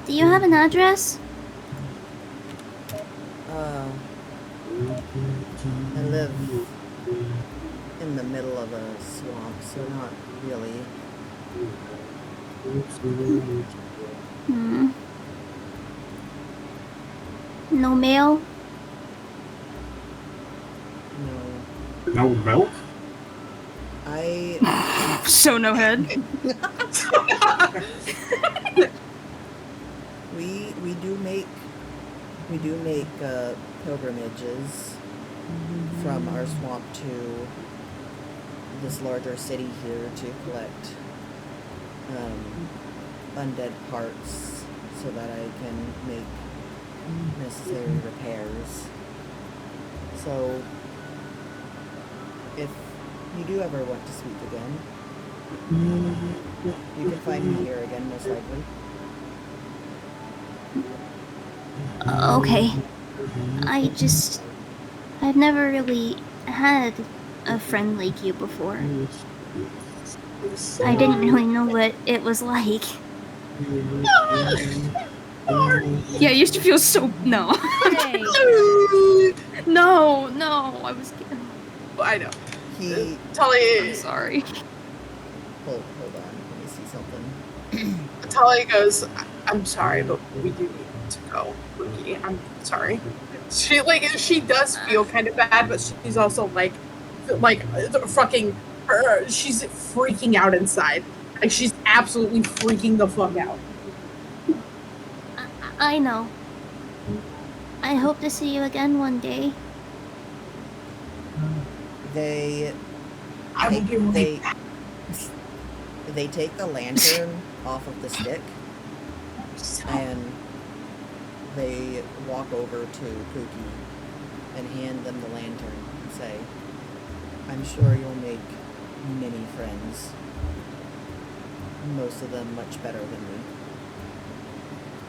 Do you have an address? I live in the middle of a swamp, so not really. No mail? No. No milk? So no head. We do make pilgrimages from our swamp to this larger city here to collect undead parts so that I can make necessary repairs. So, if you do ever want to speak again, you can find me here again, most likely. Okay. I've never really had a friend like you before. I didn't really know what it was like. Yeah, it used to feel so... No. Hey. No, I was kidding. I know. He... I'm sorry. Hold on, let me see something. Talia goes, I'm sorry, but we do need to go. Wookie. I'm sorry. She does feel kind of bad, but she's also like fucking, she's freaking out inside. Like, she's absolutely freaking the fuck out. I know. I hope to see you again one day. They take the lantern off of the stick and they walk over to Pookie and hand them the lantern and say, I'm sure you'll make many friends. Most of them much better than me.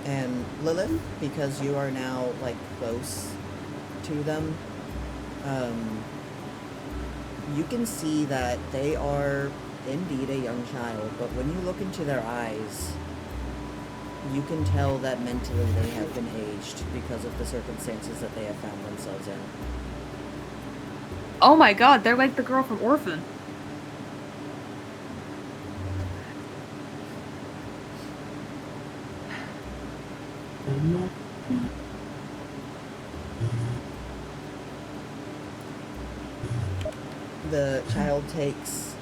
And Lilith, because you are now, like, close to them, you can see that they are indeed a young child, but when you look into their eyes, you can tell that mentally they have been aged because of the circumstances that they have found themselves in. Oh my god, they're like the girl from Orphan. The child takes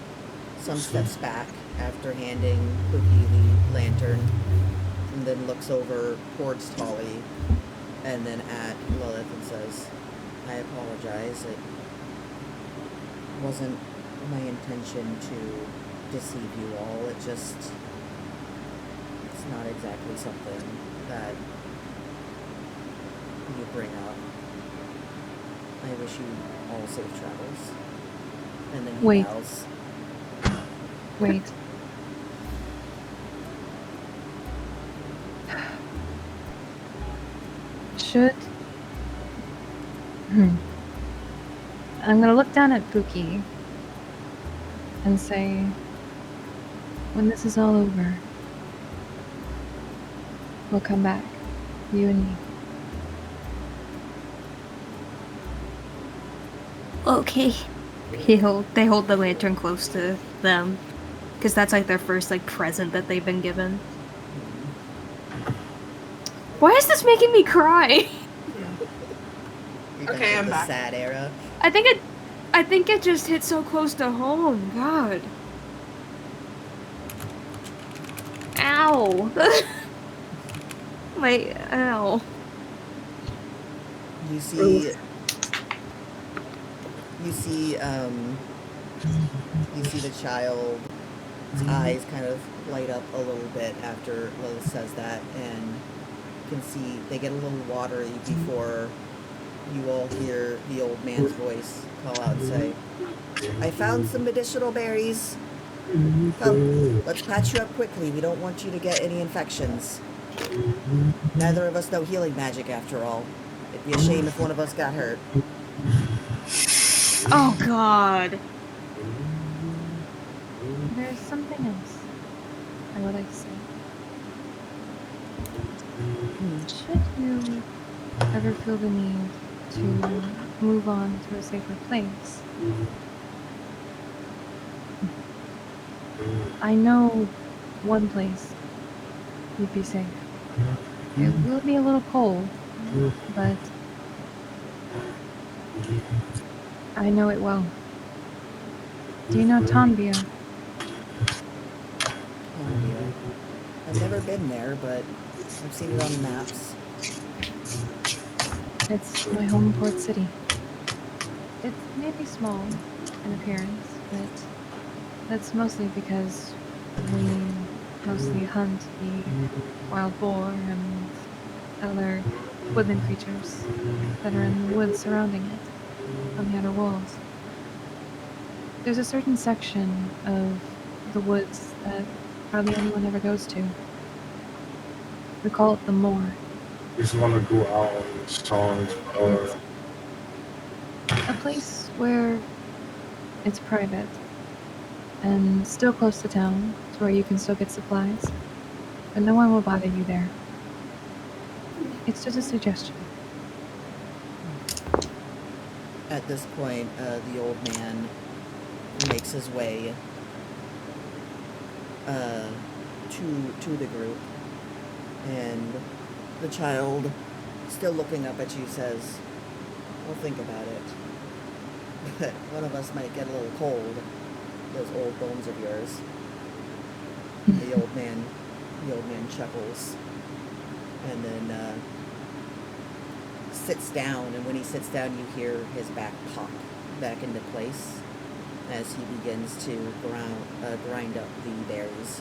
some steps back after handing Pookie the lantern, and then looks over towards Tolly, and then at Lilith and says, I apologize. It wasn't my intention to deceive you all. It's not exactly something that you bring up. I wish you all safe travels. And then he bows. Wait. Should... I'm gonna look down at Pookie and say, when this is all over, we'll come back. You and me. Okay. They hold the lantern close to them, because that's like their first like present that they've been given. Why is this making me cry? Okay, I'm back. Sad era. I think it just hit so close to home. God. Ow. Ow. You see the child's eyes kind of light up a little bit after Lilith says that, and you can see they get a little watery before you all hear the old man's voice call out and say, I found some medicinal berries. Come, let's patch you up quickly. We don't want you to get any infections. Neither of us know healing magic after all. It'd be a shame if one of us got hurt. Oh God. There's something else I would like to say. Should you ever feel the need to move on to a safer place, I know one place you'd be safe. It will be a little cold, but I know it well. Do you know Tonbia? Tonbia. I've never been there, but I've seen it on the maps. It's my home port city. It may be small in appearance, but that's mostly because we mostly hunt the wild boar and other woodland creatures that are in the woods surrounding it, on the outer walls. There's a certain section of the woods that hardly anyone ever goes to. We call it the moor. Just want to go out on the songs or A place where it's private and still close to town, to where you can still get supplies, but no one will bother you there. It's just a suggestion. At this point, the old man makes his way to the group, and the child, still looking up at you, says, "We'll think about it. But one of us might get a little cold. Those old bones of yours." The old man chuckles, and then sits down. And when he sits down, you hear his back pop back into place as he begins to grind up the berries.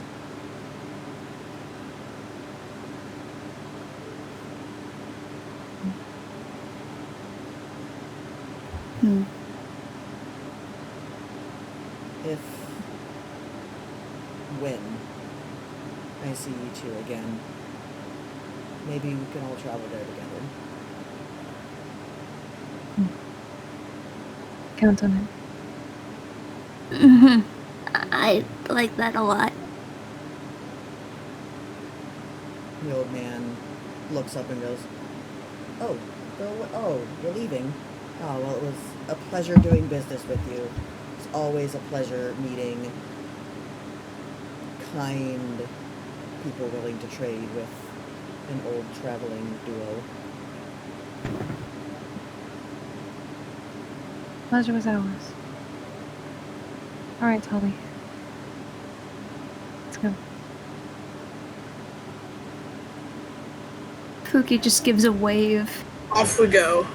When I see you two again, maybe we can all travel there together. Count on it. I like that a lot. The old man looks up and goes, "Oh, you're leaving? Oh, well, it was a pleasure doing business with you. It's always a pleasure meeting kind people willing to trade with an old traveling duo." Pleasure was ours. All right, Tully. Let's go. Pookie just gives a wave. Off we go.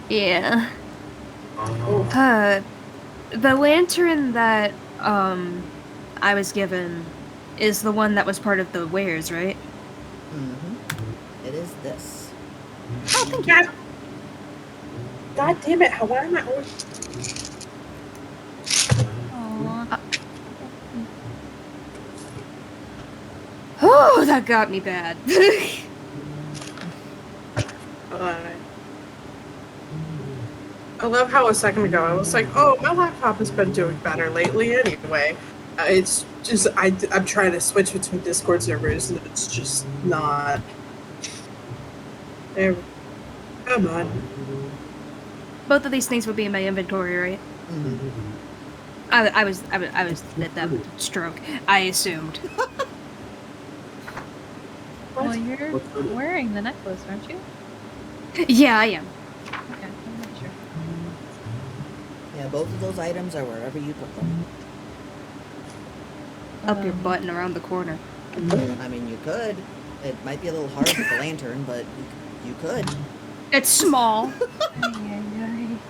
Yeah. The lantern that I was given is the one that was part of the wares, right? Mm-hmm. It is this. Oh, thank you. God damn it! Why am I always... Aww. Oh, that got me bad. I love how a second ago I was like, "Oh, my laptop has been doing better lately." Anyway, it's just I'm trying to switch between Discord servers and it's just not. There, come on. Both of these things would be in my inventory, right? Mm-hmm. I was at that stroke. I assumed. Well, you're wearing the necklace, aren't you? Yeah, I am. Okay, I'm not sure. Yeah, both of those items are wherever you put them. Up your butt and around the corner. I mean, you could. It might be a little hard with the lantern, but you could. It's small.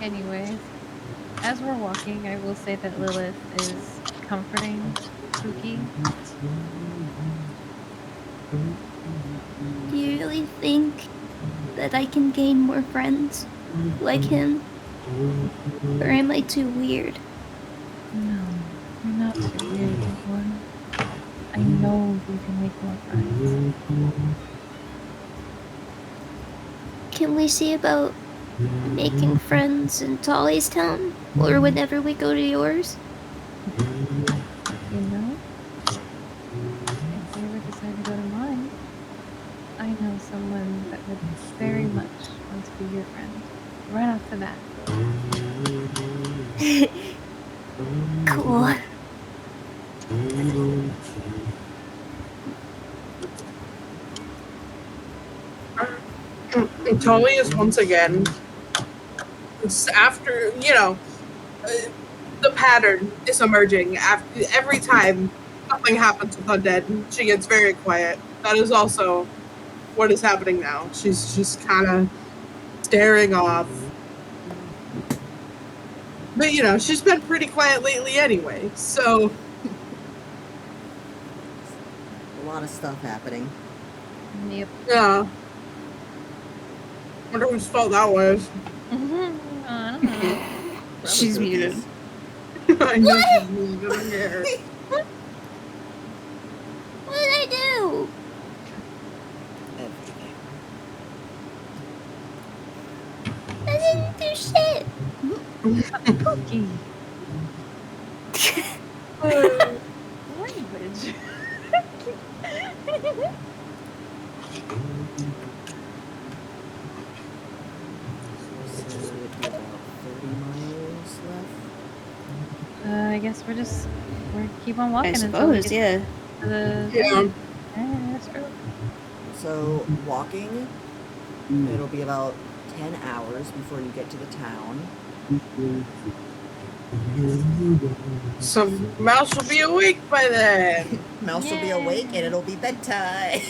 Anyways, as we're walking, I will say that Lilith is comforting Pookie. Do you really think that I can gain more friends like him? Or am I too weird? No, you're not too weird, big one. I know you can make more friends. Can we see about making friends in Tolly's town? Or whenever we go to yours? You know, if you ever decide to go to mine, I know someone that would very much want to be your friend. Right off the bat. Cool. Tully is once again, after, the pattern is emerging. After every time something happens with Undead, she gets very quiet. That is also what is happening now. She's just kind of staring off. But she's been pretty quiet lately anyway. So A lot of stuff happening. Yep. yeah. Wonder whose fault that was. I don't know. Probably She's muted. Cookie's. I know she's muted. I don't care. What did I do? Everything. I didn't do shit. Cookie. Language. So it'd be about 30 miles left. I guess we're keep on walking I until we suppose, get yeah. to the. Yeah. That's true. So walking, it'll be about 10 hours before you get to the town. So Mouse will be awake by then. Mouse will be awake and it'll be bedtime.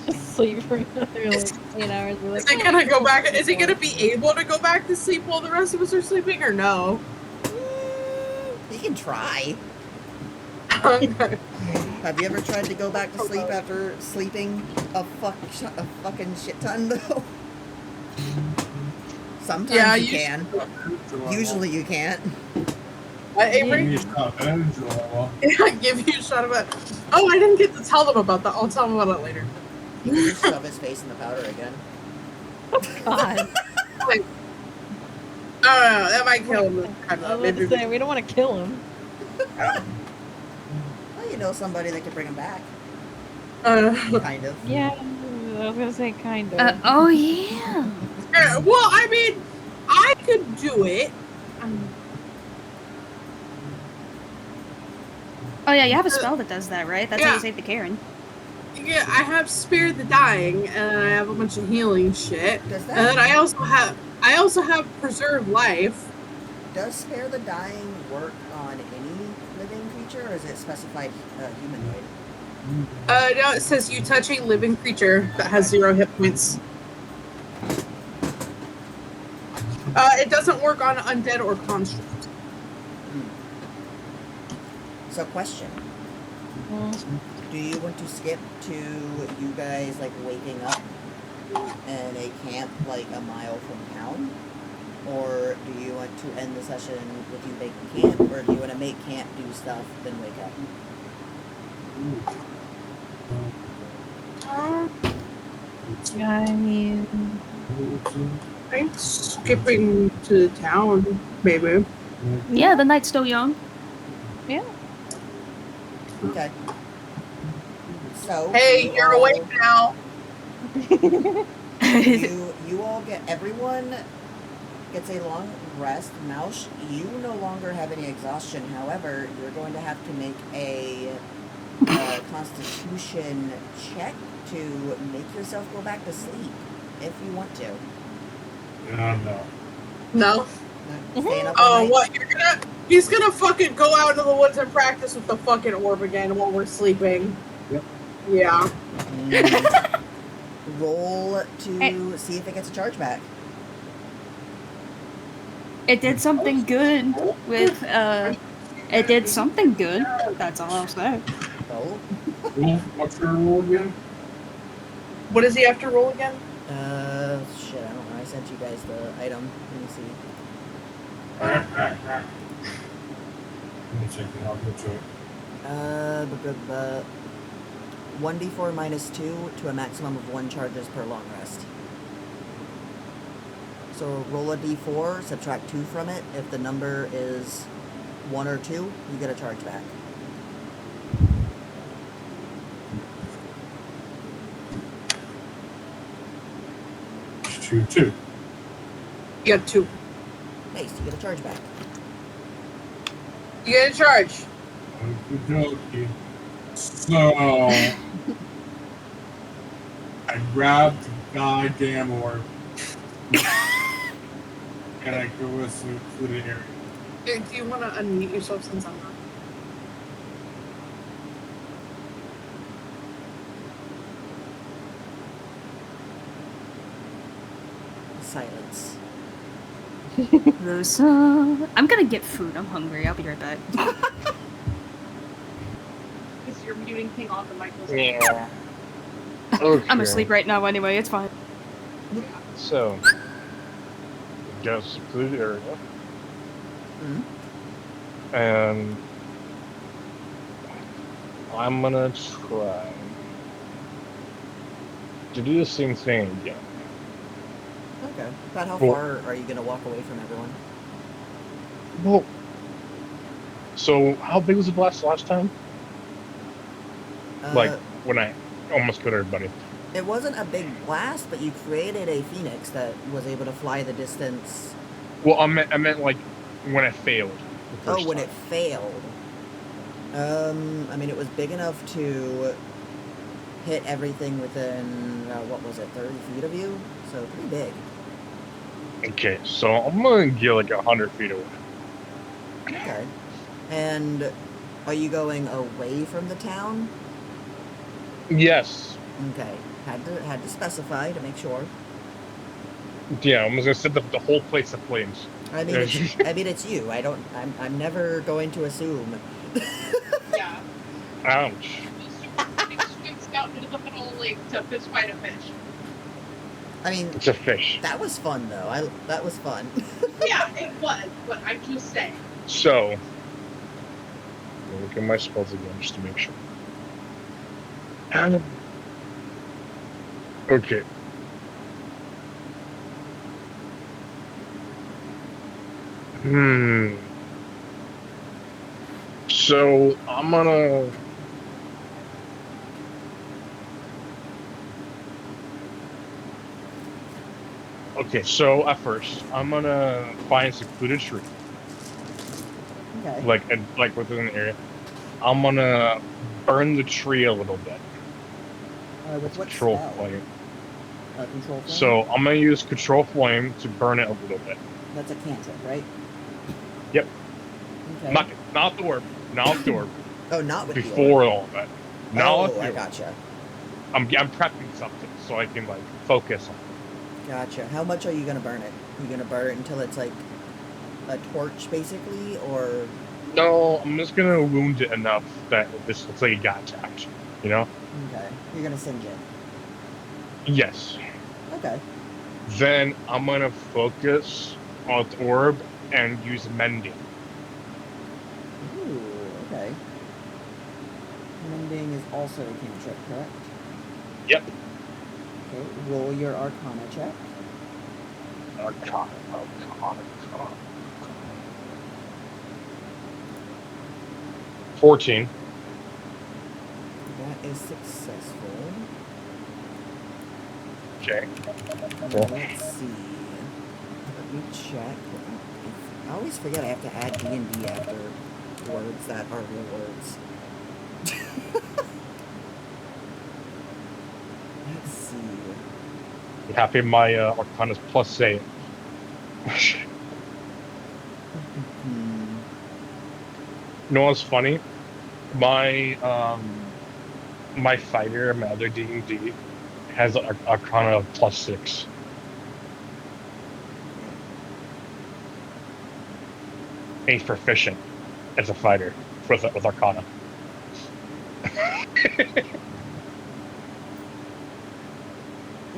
Just sleep for another like 8 hours. We're like, Is he gonna go back? Is he gonna be able to go back to sleep while the rest of us are sleeping, or no? He can try. Okay. Have you ever tried to go back to sleep after sleeping a fucking shit ton though? Sometimes Yeah, you can. Usually you can't. Avery? Give you a shot of it. Oh, I didn't get to tell them about that. I'll tell them about it later. He can just shove his face in the powder again. God. Like, I don't know. That might kill him. I was about to say, we don't want to kill him. Well, you know somebody that could bring him back. Kind of. Yeah, I was gonna say kind of. Oh, yeah. Well, I mean, I could do it. Oh, yeah, you have a spell that does that, right? That's how Yeah. you save the Karen. Yeah, I have Spare the Dying, and I have a bunch of healing shit. Does And then that I also have Preserve Life. does Spare the Dying work on any living creature, or is it specified humanoid? No, it says you touch a living creature that has 0 hit points. It doesn't work on undead or construct. So question. Do you want to skip to you guys like waking up in a camp like a mile from town? Or do you want to end the session with you making camp? Or do you want to make camp, do stuff, then wake up? I mean, I'm skipping to the town, maybe. Yeah, the night's still young. yeah. Okay. So Hey, you you're all- awake now. you all get, everyone gets a long rest. Mouse, you no longer have any exhaustion. However, you're going to have to make a constitution check to make yourself go back to sleep if you want to. No. No. Staying up all Oh, night? what? He's gonna fucking go out into the woods and practice with the fucking orb again while we're sleeping. Yep. Yeah. Roll to see if it gets a charge back. It did something good with, it did something good. That's all I'll say. Roll. What's your rule again? What does he have to roll again? Shit, I don't know. I sent you guys the item. Let me see. Let me check it out. Go to it. 1d4 minus 2 to a maximum of 1 charges per long rest. So roll a d4, subtract 2 from it. If the number is 1 or 2, you get a charge back. Two. You got 2. Nice, you get a charge back. You get a charge. Okey-dokey. So, I grabbed the goddamn orb. And I go to a secluded area. Do you want to unmute yourself since I'm not? silence. I'm gonna get food. I'm hungry. I'll be right back. Is your muting thing off the microphone? Yeah. Okay. I'm asleep right now anyway. It's fine. So, got a secluded area, Hmm? and I'm gonna try to do the same thing again. Okay. About how Well- far are you gonna walk away from everyone? Well, so how big was the blast last time? Like when I almost killed everybody. It wasn't a big blast, but you created a phoenix that was able to fly the distance. Well, I meant like when I failed. The Oh, first when time. it failed. I mean, it was big enough to hit everything within, what was it, 30 feet of you? So pretty big. Okay, so I'm gonna get like 100 feet away. Okay. And are you going away from the town? Yes. Okay. Had to specify to make sure. Yeah, I'm just gonna set the whole place aflames. I mean, it's you. I'm never going to assume. Yeah. Ouch. Swings out into the middle of the lake to fish fight a fish. I mean, It's a fish. that was fun though. That was fun. Yeah, it was, but I'm just saying. So, look at my spells again just to make sure. Okay. So I'm gonna. Okay, so at first I'm gonna find a secluded tree, Okay. like within an area. I'm gonna burn the tree a little bit. With what Control spell? flame. Control flame? So I'm gonna use control flame to burn it a little bit. That's a cantrip, right? Yep. Okay. Not the orb. Not the orb. Oh, not with the Before orb. all of that. Now Oh, I gotcha. I'm prepping something so I can like focus on it. Gotcha. How much are you gonna burn it? You gonna burn it until it's like a torch, basically, or? No, I'm just gonna wound it enough that this looks like it got attacked. You know? Okay. You're gonna singe it. Yes. Okay. Then I'm gonna focus on the orb and use mending. Ooh, okay. Mending is also a cantrip, correct? Yep. Okay, roll your Arcana check. Arcana. 14. That is successful. Okay. Let's see. Let me check. I always forget I have to add D&D after words that are real words. Let's see. You happy my Arcana's +8. You know what's funny? My my fighter, my other D&D, has Arcana of +6. He's proficient as a fighter with Arcana.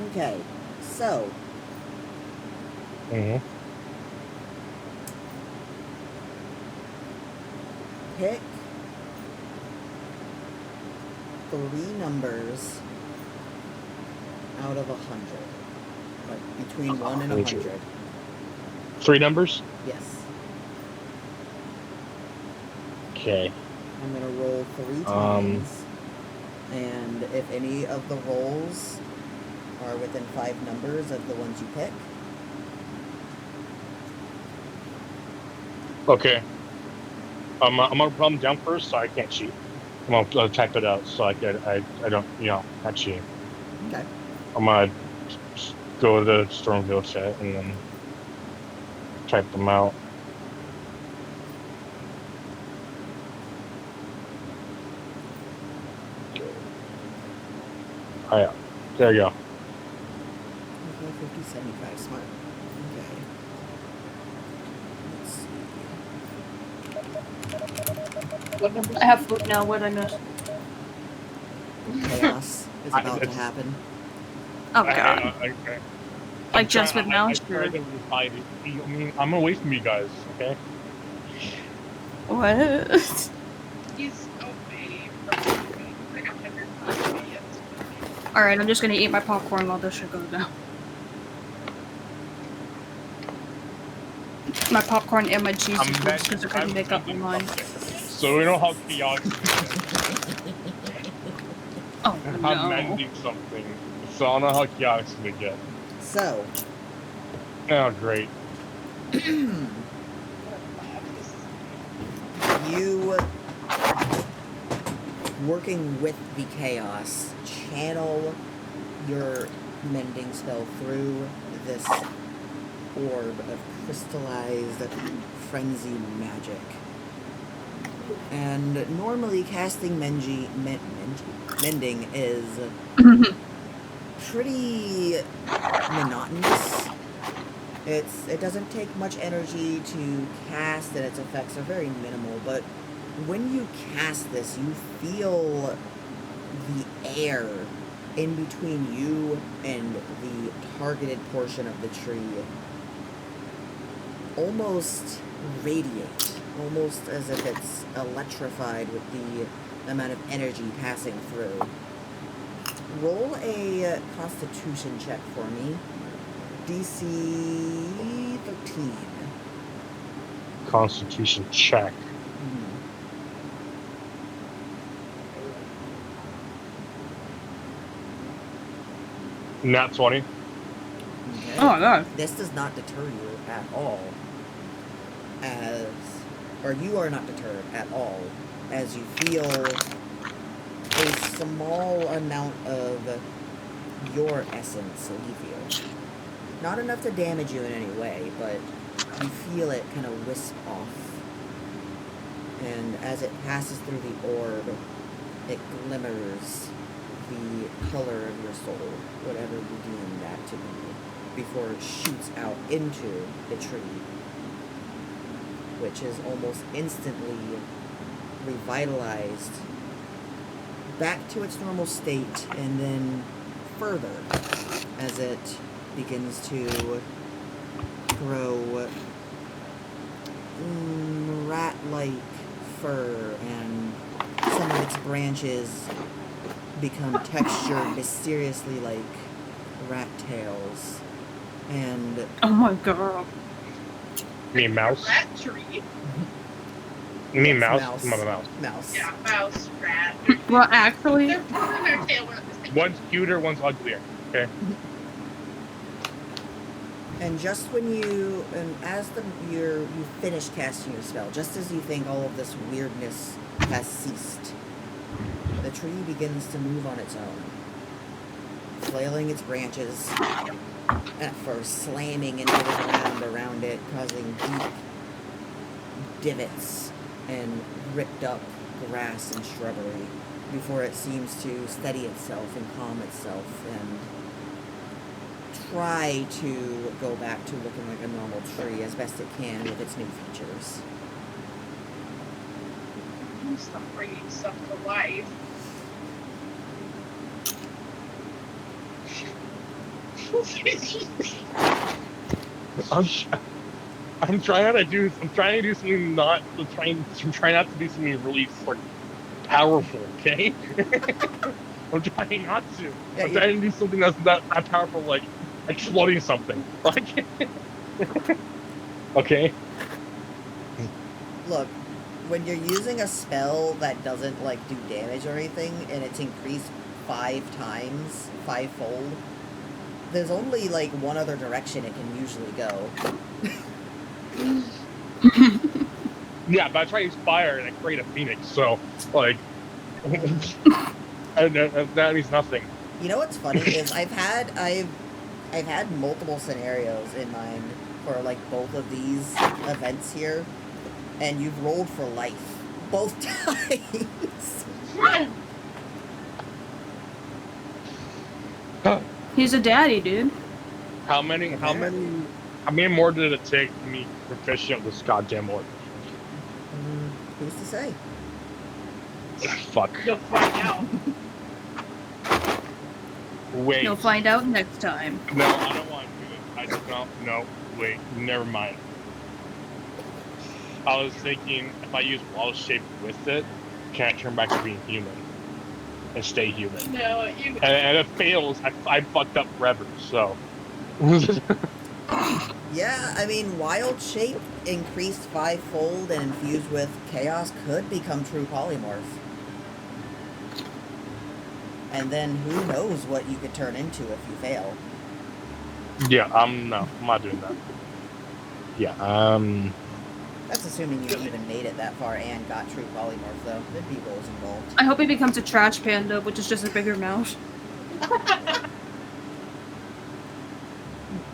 Okay, so Mm-hmm. pick 3 numbers out of 100. Like between 1 and 100. 3 numbers? Yes. Okay. I'm gonna roll 3 times. And if any of the rolls are within 5 numbers of the ones you pick, Okay. I'm gonna put them down first, so I can't cheat. I'm gonna type it out so I don't not cheating. okay. I'm gonna go to the Stormvale chat and then type them out. Oh yeah, there you go. 50, 75, smart. Okay. Let's see. What number? I have food now. What did I miss? Chaos is about to it's- happen. Oh I- god. I- Like just with I mouse? tried to reply to you. I mean, I'm away from you guys, okay? What? He's away from me. Like, I've never seen him yet. Alright, I'm just gonna eat my popcorn while this shit goes down. My popcorn and my cheese because I couldn't make up my mind. So we know how chaotic. Oh I'm no. mending something. So I don't know how chaotic it's gonna get. So, Oh, great. you, working with the chaos, channel your mending spell through this orb of crystallized frenzy magic. And normally casting mending is pretty monotonous. It doesn't take much energy to cast, and its effects are very minimal, but when you cast this, you feel the air in between you and the targeted portion of the tree almost radiate, almost as if it's electrified with the amount of energy passing through. Roll a Constitution check for me. DC 13. Constitution check. Nat 20. Okay. Oh my god. This does not deter you at all, or you are not deterred at all, as you feel a small amount of your essence leave you. Not enough to damage you in any way, but you feel it kind of wisp off. And as it passes through the orb, it glimmers the color of your soul, whatever you deem that to be, before it shoots out into the tree, which is almost instantly revitalized back to its normal state, and then further as it begins to grow rat-like fur, and some of its branches become textured mysteriously like rat tails. And Oh my god. You mean mouse? Rat tree. You mean Yes, mouse? mouse. I'm on a mouse. mouse. Yeah, mouse, rat. Well, actually, Their fur and their tail are the same. One's cuter, one's uglier. Okay. And just when you, and as you finish casting your spell, just as you think all of this weirdness has ceased, the tree begins to move on its own, flailing its branches, at first slamming into the ground around it, causing deep divots and ripped up grass and shrubbery, before it seems to steady itself and calm itself and try to go back to looking like a normal tree as best it can with its new features. Stop bringing stuff to life. I'm trying to do something not I'm trying not to do something really like powerful, okay? I'm trying not to. Yeah, I'm trying to do something that's not powerful, like exploding something. Like okay. Look, when you're using a spell that doesn't like do damage or anything, and it's increased 5 times, 5-fold, there's only like one other direction it can usually go. Yeah, but I try to use fire and I create a phoenix, so like and that means nothing. You know what's funny is I've had multiple scenarios in mind for like both of these events here, and you've rolled for life both times. he's a daddy, dude. How many more did it take to be proficient with this goddamn orc? Who's to say? Fuck. You'll find out. Wait. You'll find out next time. No, I don't want to do it. I don't. No, wait. Never mind. I was thinking if I use wall shape with it, can I turn back to being human and stay human? No, you. And if it fails, I fucked up forever. So. Yeah, I mean, wild shape increased fivefold and infused with chaos could become true polymorph. And then who knows what you could turn into if you fail. Yeah, I'm not doing that. Yeah, That's assuming you even made it that far and got true polymorph, though. There'd be rolls involved. I hope he becomes a trash panda, which is just a bigger mouse.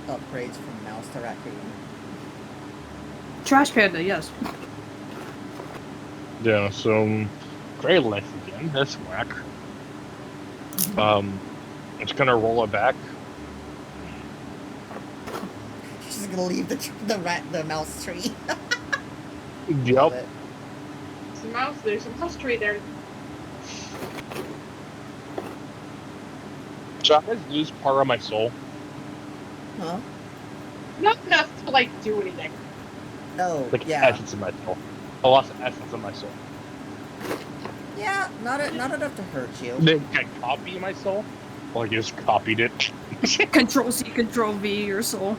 Upgrades from mouse to raccoon. Trash panda, yes. yeah. So, Grey Life again. That's whack. It's gonna roll it back. She's gonna leave the mouse tree. Yup. There's a mouse tree there. So I just lose part of my soul. Huh? Not enough to like do anything. Oh, Like yeah. essence of my soul. I lost the essence of my soul. Yeah, not enough to hurt you. They can copy my soul. Well, I just copied it. Control C, Control V, your soul.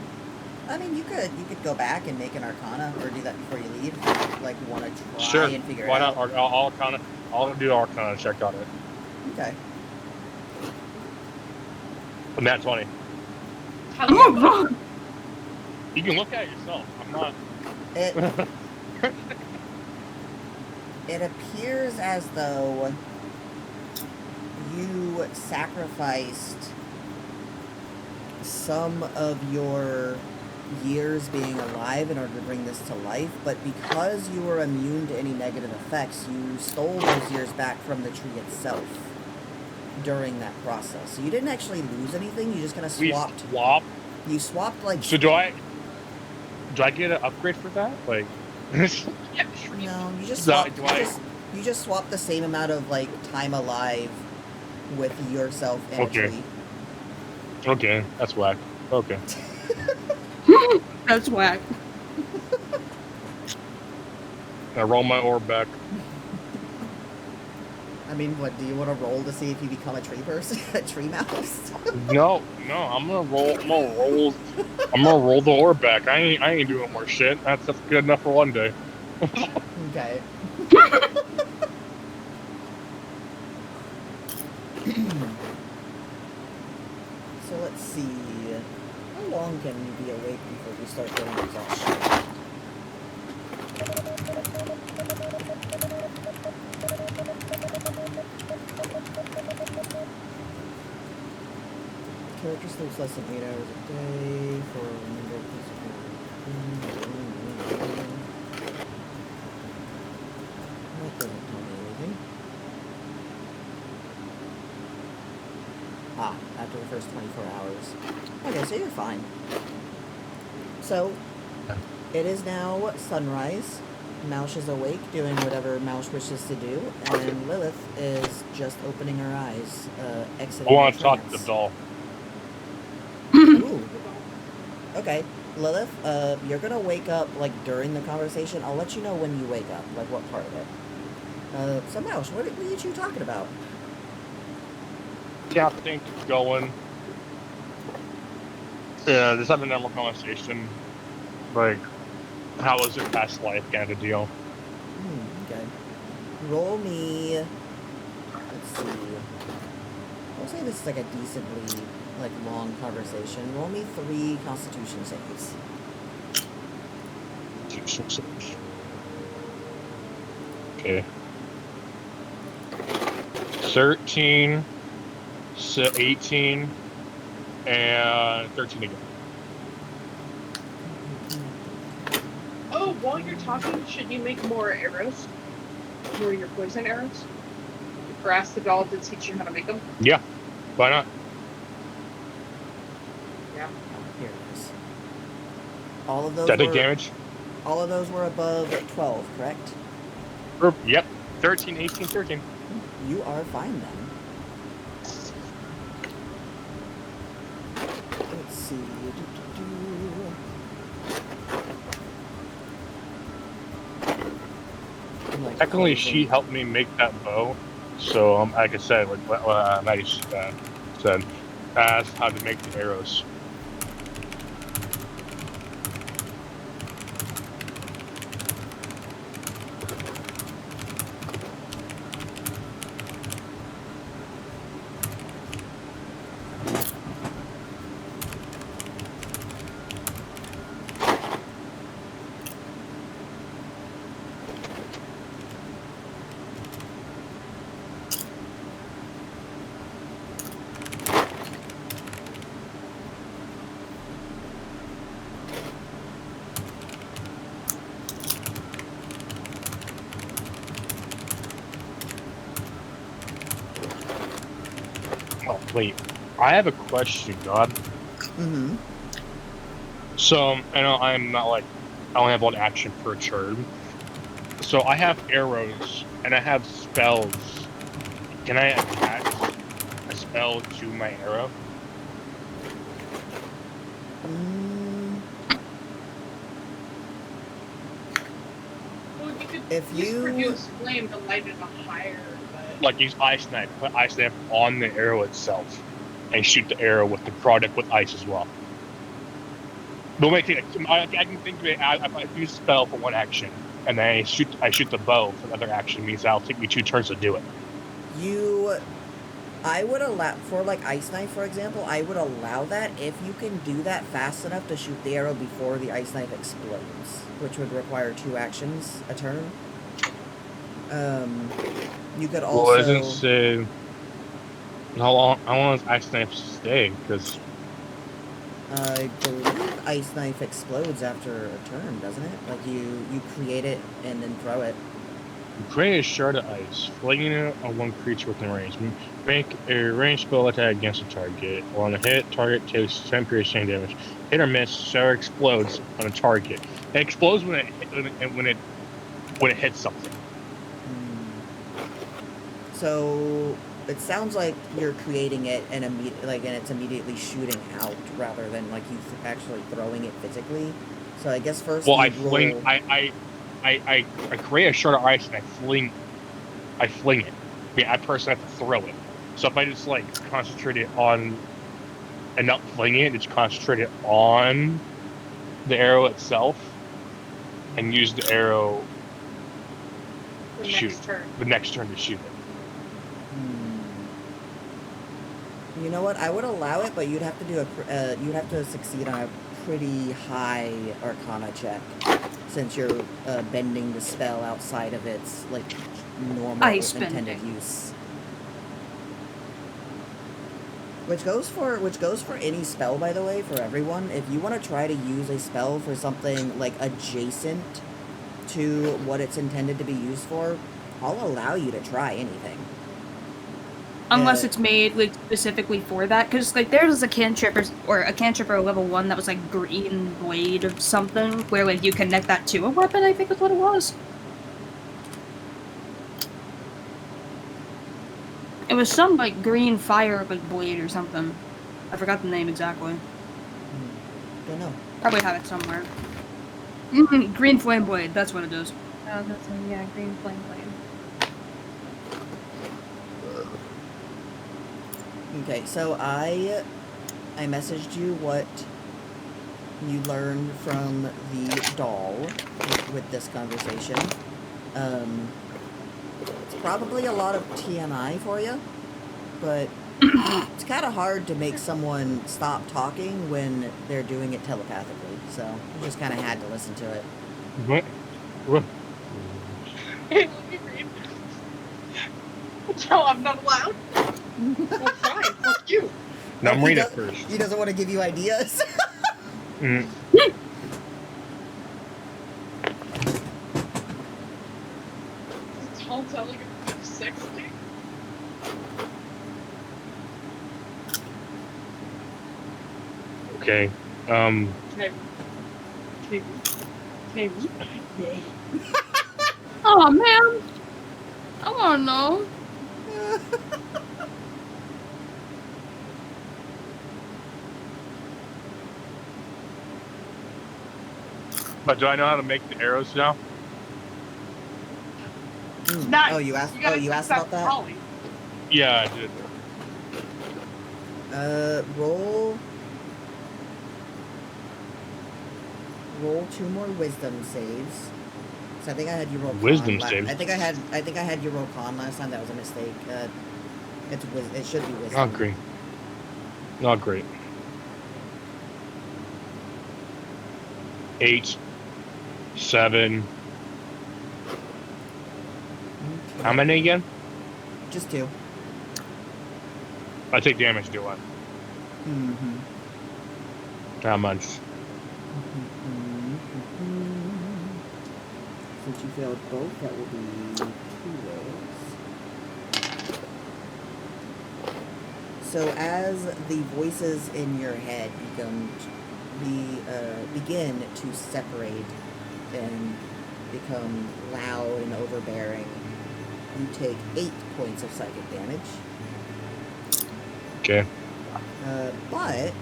I mean, you could go back and make an Arcana, or do that before you leave. Like, want to try Sure. and figure Why it out. not? I'll do Arcana check on it. Okay. And that's 20. Oh, You can look at it yourself. I'm not. It appears as though you sacrificed some of your years being alive in order to bring this to life, but because you were immune to any negative effects, you stole those years back from the tree itself during that process. So you didn't actually lose anything, you just kind of swapped. Swap. You swapped, like... So do I get an upgrade for that? Like... No, you just swapped, you just swapped the same amount of, like, time alive with yourself and a tree. Okay, that's whack. Okay. that's whack. I roll my orb back. I mean, what, do you want to roll to see if you become a tree person? A tree mouse? No, I'm gonna roll the orb back. I ain't doing more shit. That's good enough for one day. Okay. So let's see. How long can you be awake before you start getting exhaustion? Character sleeps less than 8 hours a day for a number of physical. That doesn't tell me anything. After the first 24 hours. Okay, so you're fine. So, it is now sunrise. Moush is awake, doing whatever Moush wishes to do, and Lilith is just opening her eyes, exiting I want the to talk to trance. the doll. Ooh. Okay, Lilith, you're gonna wake up, like, during the conversation. I'll let you know when you wake up, like, what part of it. So Moush, what are you two talking about? Yeah, I think going. Yeah, just having a normal conversation. Like, how was your past life kind of deal? Okay. Roll me... Let's see. I'll say this is like a decently, like, long conversation. Roll me 3 Constitution saves. Okay. 13, 18, and 13 again. Oh, while you're talking, should you make more arrows? More your poison arrows? Or ask the doll to teach you how to make them? Yeah, why not? Yeah. Here, All of those Static were damage? all of those were above 12, correct? Yep. 13, 18, 13. You are fine then. Let's see. I'm, like, Technically, closing. she helped me make that bow. So, like I said, like what Nice said, asked how to make the arrows. Oh, wait. I have a question, God. Mm-hmm. So, I know I'm not like, I only have one action per turn. So I have arrows, and I have spells. Can I attach a spell to my arrow? Well, you could If you- produce flame to light it on fire, but Like use ice knife, put ice knife on the arrow itself, and shoot the arrow with the product with ice as well. But wait, I can think of it. I use spell for one action, and then I shoot the bow for the other action. Means that'll take me 2 turns to do it. I would allow, for like ice knife, for example, I would allow that if you can do that fast enough to shoot the arrow before the ice knife explodes, which would require 2 actions a turn. You could also. Well, it doesn't say how long does ice knife stay? Because I believe ice knife explodes after a turn, doesn't it? Like you create it and then throw it. create a shard of ice, flinging it on one creature within range. Make a ranged spell attack against a target. On a hit, target takes 10 piercing damage. Hit or miss, shard explodes on a target. It explodes when it hits something. So it sounds like you're creating it and it's immediately shooting out rather than like you actually throwing it physically. So I guess first. Well, roll... I create a shard of ice and I fling it. I mean, I personally have to throw it. So if I just like concentrate it on and not flinging it, just concentrate it on the arrow itself and use the arrow the shoot next turn. the next turn to shoot it. You know what? I would allow it, but you'd have to do you'd have to succeed on a pretty high Arcana check, since you're bending the spell outside of its like normal intended use. Which goes for any spell, by the way, for everyone. If you want to try to use a spell for something like adjacent to what it's intended to be used for, I'll allow you to try anything. Unless it's made like specifically for that, because like there was a cantrip or level 1 that was like green blade of something, where like you connect that to a weapon. I think is what it was. It was some like green fire like blade or something. I forgot the name exactly. Don't know. Probably have it somewhere. Green flame blade. That's what it is. Oh, that's yeah, green flame blade. Okay, so I messaged you what you learned from the doll with this conversation. It's probably a lot of TMI for you, but it's kind of hard to make someone stop talking when they're doing it telepathically, so you just kind of had to listen to it. What? Hey, let me read. No, I'm not allowed. Well, fine, fuck you. No, I'm reading it first. He doesn't want to give you ideas. It's all telling him to 60. Okay. Okay. Maybe. Yay. Oh man, I want to know. But do I know how to make the arrows now? Nice. Oh, you asked. gotta Oh, you fix asked about that. Holly. Yeah, I did. Roll 2 more wisdom saves. So I think I had you roll Wisdom con saves? I think I had you roll con last time. That was a mistake. It should be wisdom. Not great. Not great. 8, 7. Okay. How many again? Just 2. I take damage, do I? Mm-hmm. How much? Since you failed both, that will be 2 rolls. So as the voices in your head begin to separate and become loud and overbearing, you take 8 points of psychic damage. Okay. But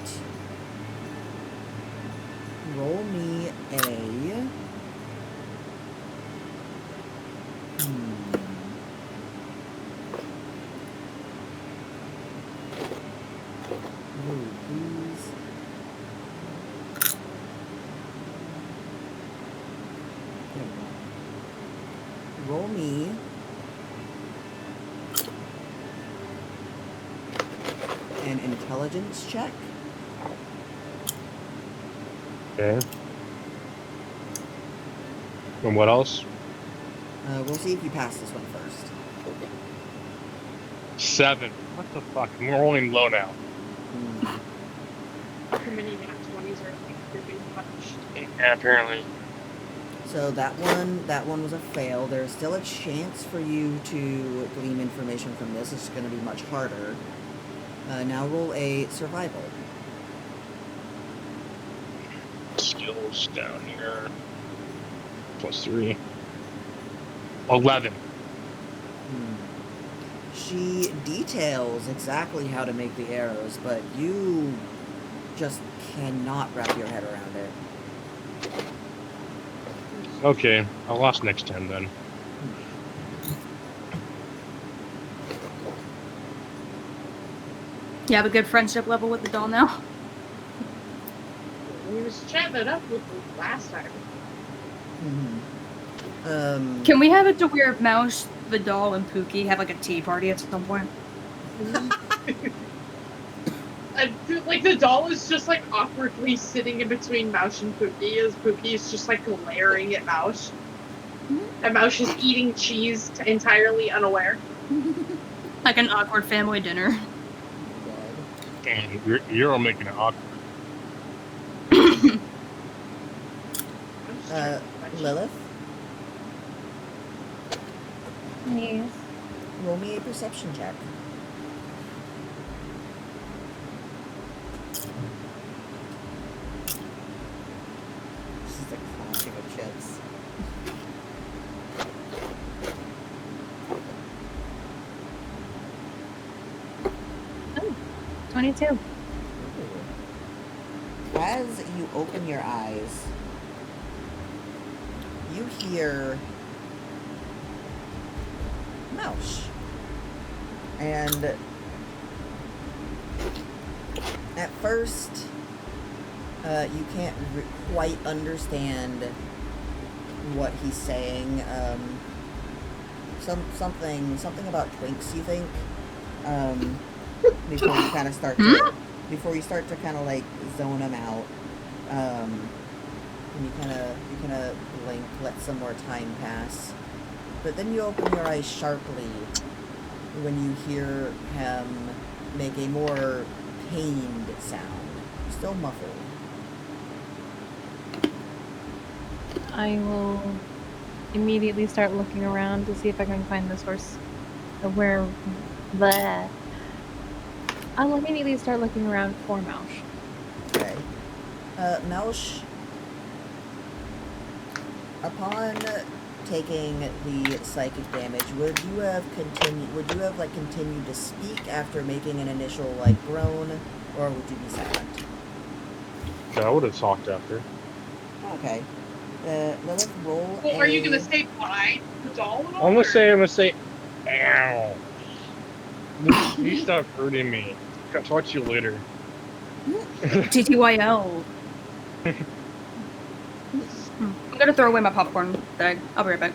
roll me a Ooh, please. There we go. Roll me an intelligence check. Okay. And what else? We'll see if you pass this one first. 7. What the fuck? I'm rolling low now. Too many nat 20s are being punished. Yeah, apparently. So that one was a fail. There's still a chance for you to glean information from this. It's going to be much harder. Now roll a survival. Skills down here. +3. 11. She details exactly how to make the arrows, but you just cannot wrap your head around it. Okay, I lost next time then. You have a good friendship level with the doll now? We was chatting it up with the last time. Can we have it to where Mouse, the doll, and Pookie have like a tea party at some point? Like the doll is just like awkwardly sitting in between Mouse and Pookie, as Pookie is just like glaring at Mouse. And Mouse is eating cheese entirely unaware. Like an awkward family dinner. Damn, you're all making it awkward. Lilith, Yes. roll me a perception check. This is the classic of chips. 22. As you open your eyes, you hear Mouse. And at first, you can't quite understand what he's saying. Something about Twinks, you think? Before you kind of start to, kind of like zone them out. And you kind of blink, let some more time pass. But then you open your eyes sharply when you hear him make a more pained sound, still muffled. I will immediately start looking around to see if I can find the source of where the... I'll immediately start looking around for Mausch. Okay. Mausch, Upon taking the psychic damage, would you have continued to speak after making an initial groan, or would you be silent? So I would have talked after. Okay. Lilith, roll Well, are you gonna stay by the doll at all? I'm gonna say, ow. You stop hurting me. I'll talk to you later. TTYL. I'm gonna throw away my popcorn bag. I'll be right back.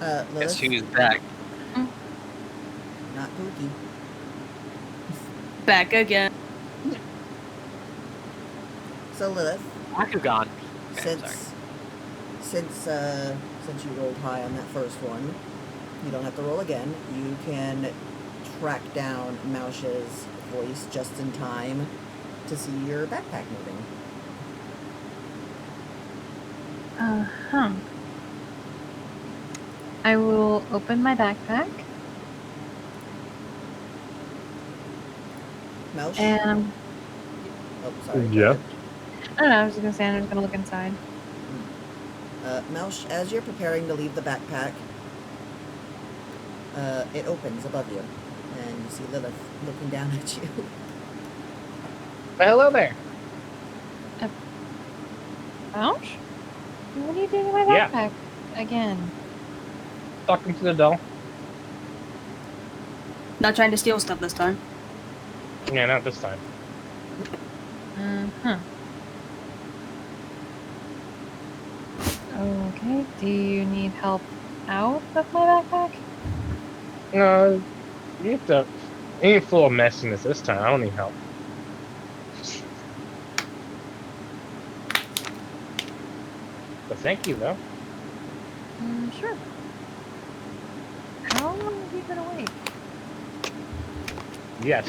Lilith, Guess who's back? not Pookie. Back again. So Lilith, Bakugan. Okay, since you rolled high on that first one, you don't have to roll again. You can track down Maush's voice just in time to see your backpack moving. I will open my backpack Maush? and Oh, sorry. go Yeah. ahead. I don't know. I was just gonna say I'm just gonna look inside. Maush, as you're preparing to leave the backpack, it opens above you, and you see Lilith looking down at you. Hello there. Ouch! What are you doing in my Yeah. backpack again? Talking to the doll. Not trying to steal stuff this time. Yeah, not this time. Okay. Do you need help out of my backpack? No, you have to. Ain't full of messiness this time. I don't need help. But thank you, though. Sure. How long have you been awake? Yes.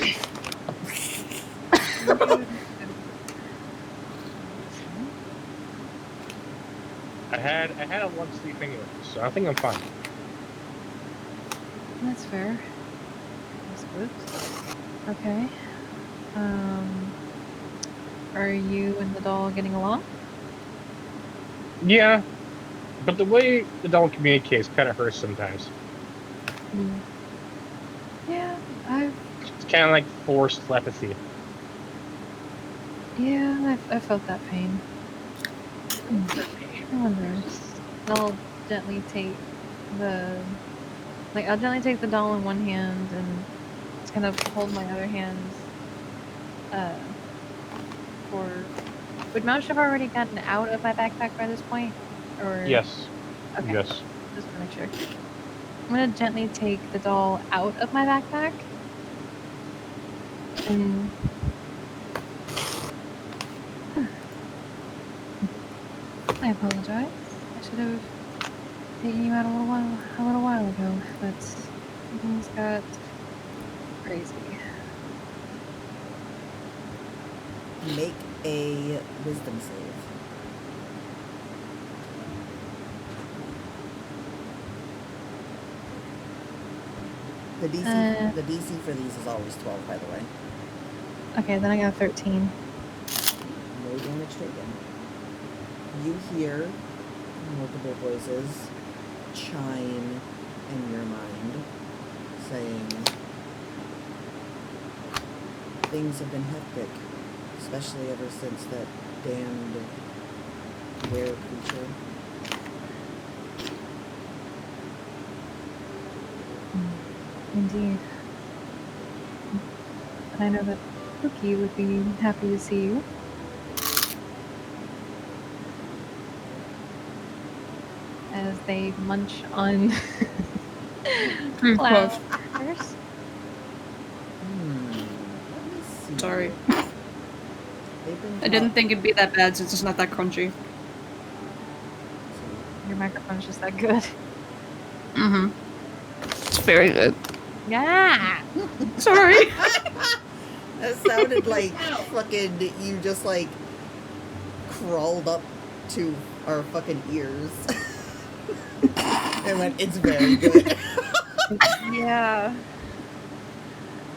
I had a long sleep anyway, so I think I'm fine. That's fair. That's good. Okay. Are you and the doll getting along? Yeah, but the way the doll communicates kind of hurts sometimes. Yeah, It's kind of like forced telepathy. I felt that pain. I wonder. I'll gently take the doll in one hand and just kind of hold my other hand. Would Moush have already gotten out of my backpack by this point? Or Yes. Okay. Yes. Just to make sure. I'm gonna gently take the doll out of my backpack. And I apologize. I should have taken you out a little while ago, but things got crazy. Make a wisdom save. The DC for these is always 12, by the way. Okay, then I got 13. No damage taken. You hear multiple voices chime in your mind, saying, things have been hectic, especially ever since that damned were creature. Indeed. And I know that Cookie would be happy to see you. As they munch on flowers. Let me see. Sorry. They've been I didn't think it'd be that bad since it's not that crunchy. Your microphone's just that good. Mm-hmm. It's very good. Yeah. Sorry. That sounded like fucking you just crawled up to our fucking ears and went, it's very good. Yeah.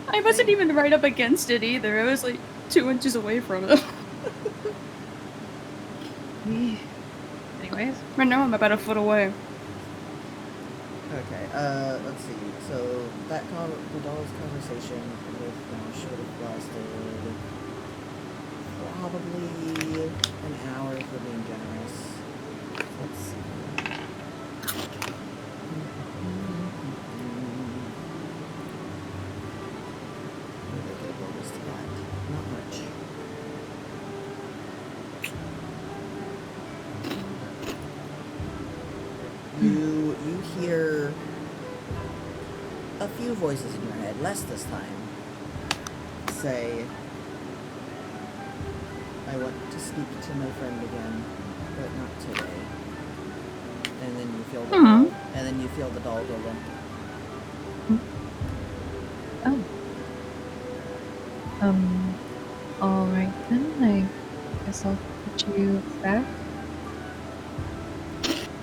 I wasn't even right up against it either. I was 2 inches away from it. Anyways. Right now, I'm about a foot away. Okay, let's see. So, the doll's conversation with should have lasted probably an hour for being generous. Let's see. What did I get a bonus to that? Not much. You hear a few voices in your head, less this time, say, I want to speak to my friend again, but not today. And then you feel the doll, and then you feel the doll go limp. Oh. Alright then, I guess I'll put you back.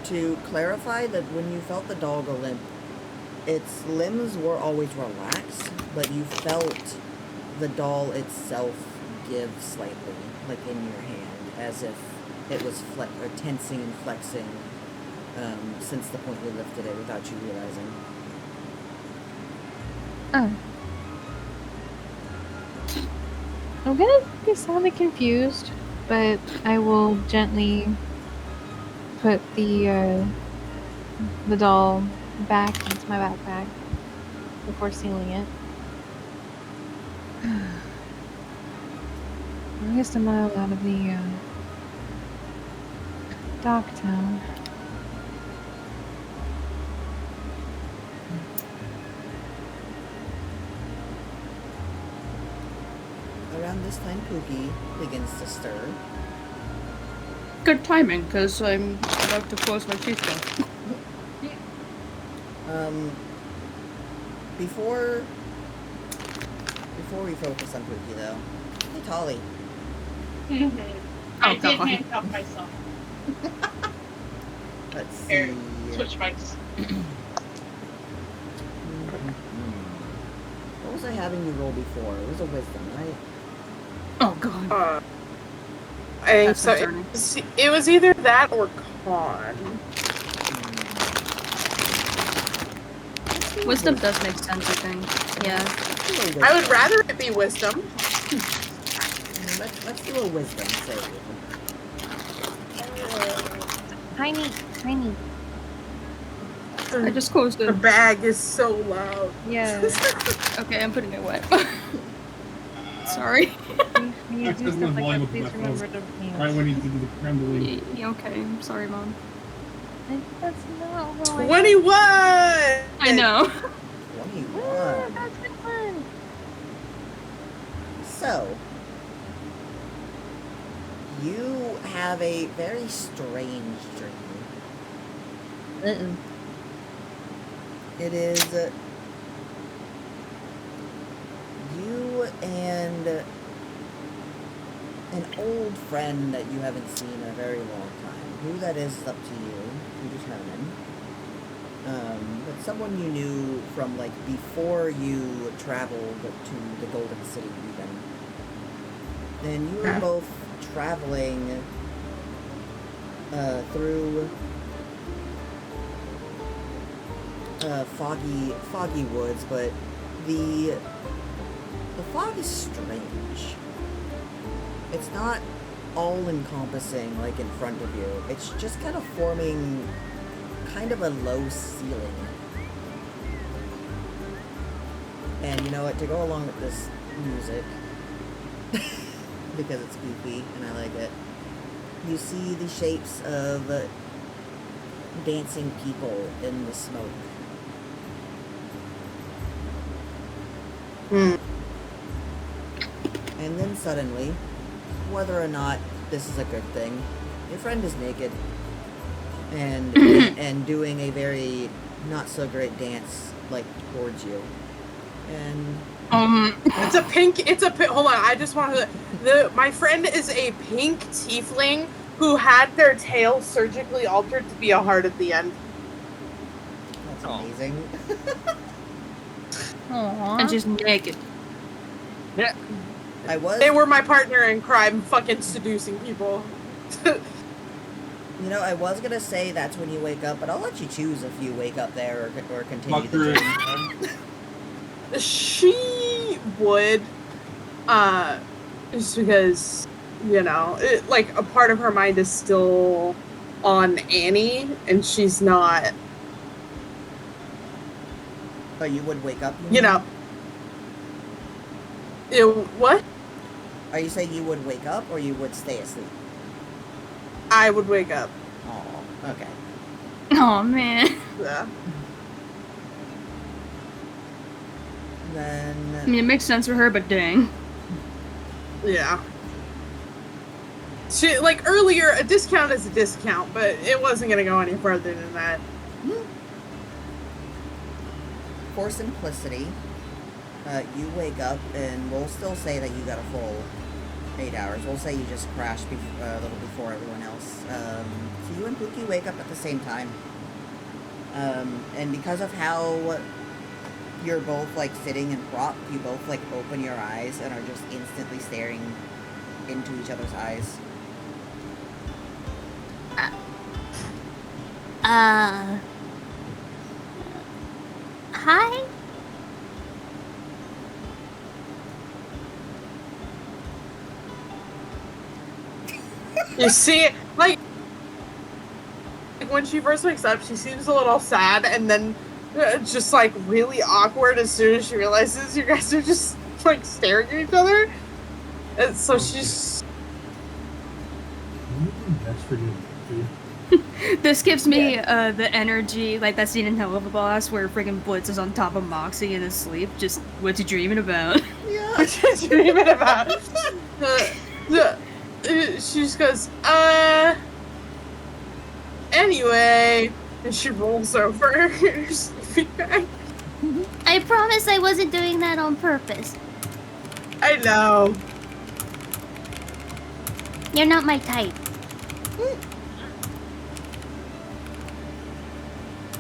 To clarify that when you felt the doll go limp, its limbs were always relaxed, but you felt the doll itself give slightly, like in your hand, as if it was tensing and flexing since the point you lifted it without you realizing. Oh. I'm gonna be slightly confused, but I will gently put the doll back into my backpack before sealing it. We're just a mile out of the dock town. Around this time, Pookie begins to stir. Good timing, because I'm about to close my teeth down. Before we focus on Pookie, though, hey, Tolly. I did handcuff myself. Let's see. Here, switch mics. What was I having you roll before? It was a wisdom, right? Oh, God. I think That's so. concerning. It was either that or con. Wisdom does make sense, I think. Yeah. I would rather it be wisdom. Let's do a wisdom save. Tiny. I just closed The it. bag is so loud. Yeah. Okay, I'm putting it away. Sorry. When you do stuff like that, please remember to mute. Right when he did the creme brulee. Yeah, okay, I'm sorry, Mom. That's not how I 21! I know. 21. That's been fun. So, you have a very strange dream. It is you and an old friend that you haven't seen in a very long time. Who that is up to you to determine. But someone you knew from like before you traveled to the Golden City even. And you were both traveling through foggy woods, but the fog is strange. It's not all-encompassing like in front of you. It's just kind of forming kind of a low ceiling. And you know what, to go along with this music, because it's goofy and I like it, you see the shapes of dancing people in the smoke. And then suddenly, whether or not this is a good thing, your friend is naked and and doing a very not so great dance like towards you. And It's a pink. Hold on. I just wanted to. My friend is a pink tiefling who had their tail surgically altered to be a heart at the end. that's amazing. Aww. And she's naked. I was. They were my partner in crime, fucking seducing people. You know, I was gonna say that's when you wake up, but I'll let you choose if you wake up there or continue Fuck the her. journey. She would, just because, you know, like a part of her mind is still on Annie, and she's not, But you would wake up, you know. What? Are you saying you would wake up or you would stay asleep? I would wake up. Oh, okay. Oh man. Yeah. I Then mean, it makes sense for her, but dang. Yeah. She, like, earlier, a discount is a discount, but it wasn't going to go any further than that. for simplicity, you wake up and we'll still say that you got a full 8 hours. We'll say you just crashed a little before everyone else. So you and Pookie wake up at the same time. And because of how you're both like sitting and propped, you both like open your eyes and are just instantly staring into each other's eyes. Hi? You see, like when she first wakes up, she seems a little sad, and then just like really awkward as soon as she realizes you guys are just like staring at each other. And so she's. That's pretty good. This gives me the energy, like that scene in Hell of a Boss where friggin' Blitz is on top of Moxie in his sleep. Just, what's he dreaming about? Yeah. What you dreaming about? She just goes, anyway, and she rolls over her sleeping bag. I promise I wasn't doing that on purpose. I know. You're not my type.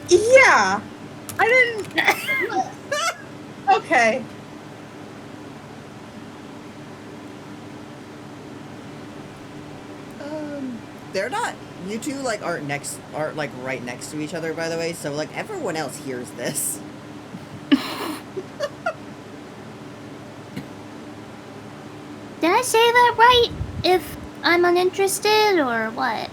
Yeah, I didn't. Okay. They're not. You two like aren't like right next to each other, by the way. So like everyone else hears this. Did I say that right? If I'm uninterested or what?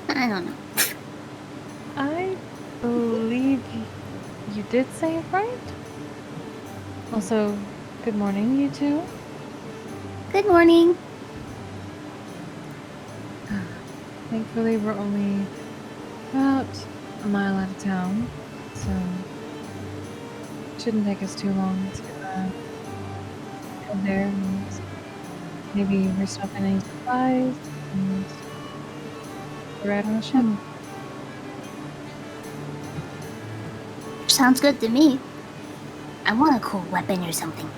I don't know. I believe you did say it right. Also, good morning, you two. Good morning. Thankfully, we're only about a mile out of town, so it shouldn't take us too long to head there and maybe restock any supplies and we're out on a ship. Sounds good to me. I want a cool weapon or something.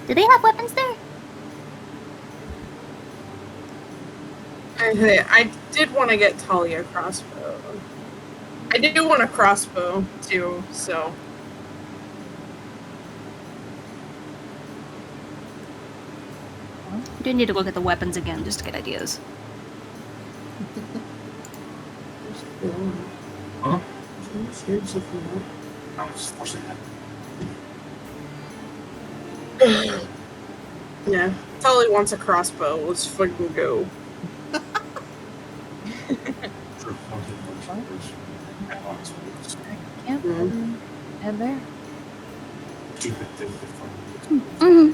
Do they have weapons there? I did want to get Talia a crossbow. I do want a crossbow too, so. I do need to look at the weapons again just to get ideas. Huh? I was forcing that. Yeah, Talia wants a crossbow. Let's fucking go. Yep. Head there. Mm-hmm.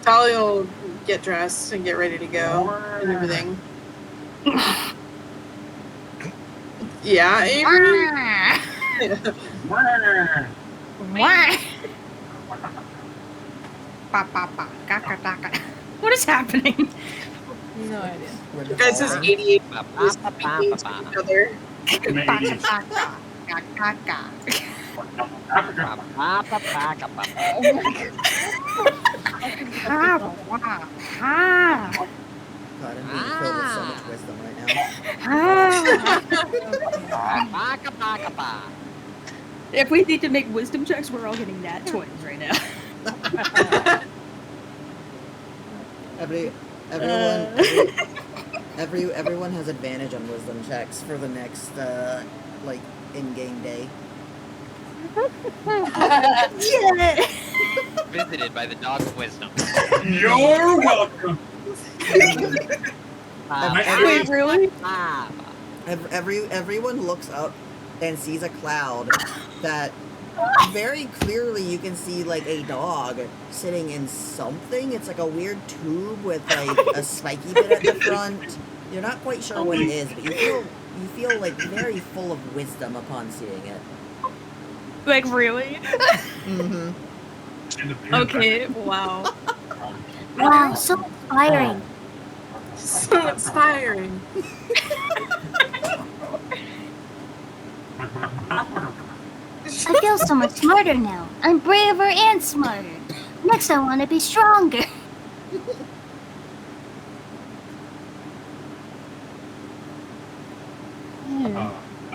Talia will get dressed and get ready to go and everything. Yeah, Avery? What is happening? No idea. You guys is 88 is speaking to each other. God, I'm being filled with so much wisdom right now. If we need to make wisdom checks, we're all getting nat 20s right now. Everyone has advantage on wisdom checks for the next like in-game day. Visited by the dog of wisdom. You're welcome. Wait, really? Everyone looks up and sees a cloud that very clearly you can see like a dog sitting in something. It's like a weird tube with like a spiky bit at the front. You're not quite sure what it is, but you feel like very full of wisdom upon seeing it. Like, really? Mm-hmm. Okay, wow. Wow, so inspiring. So inspiring. I feel so much smarter now. I'm braver and smarter. Next, I want to be stronger.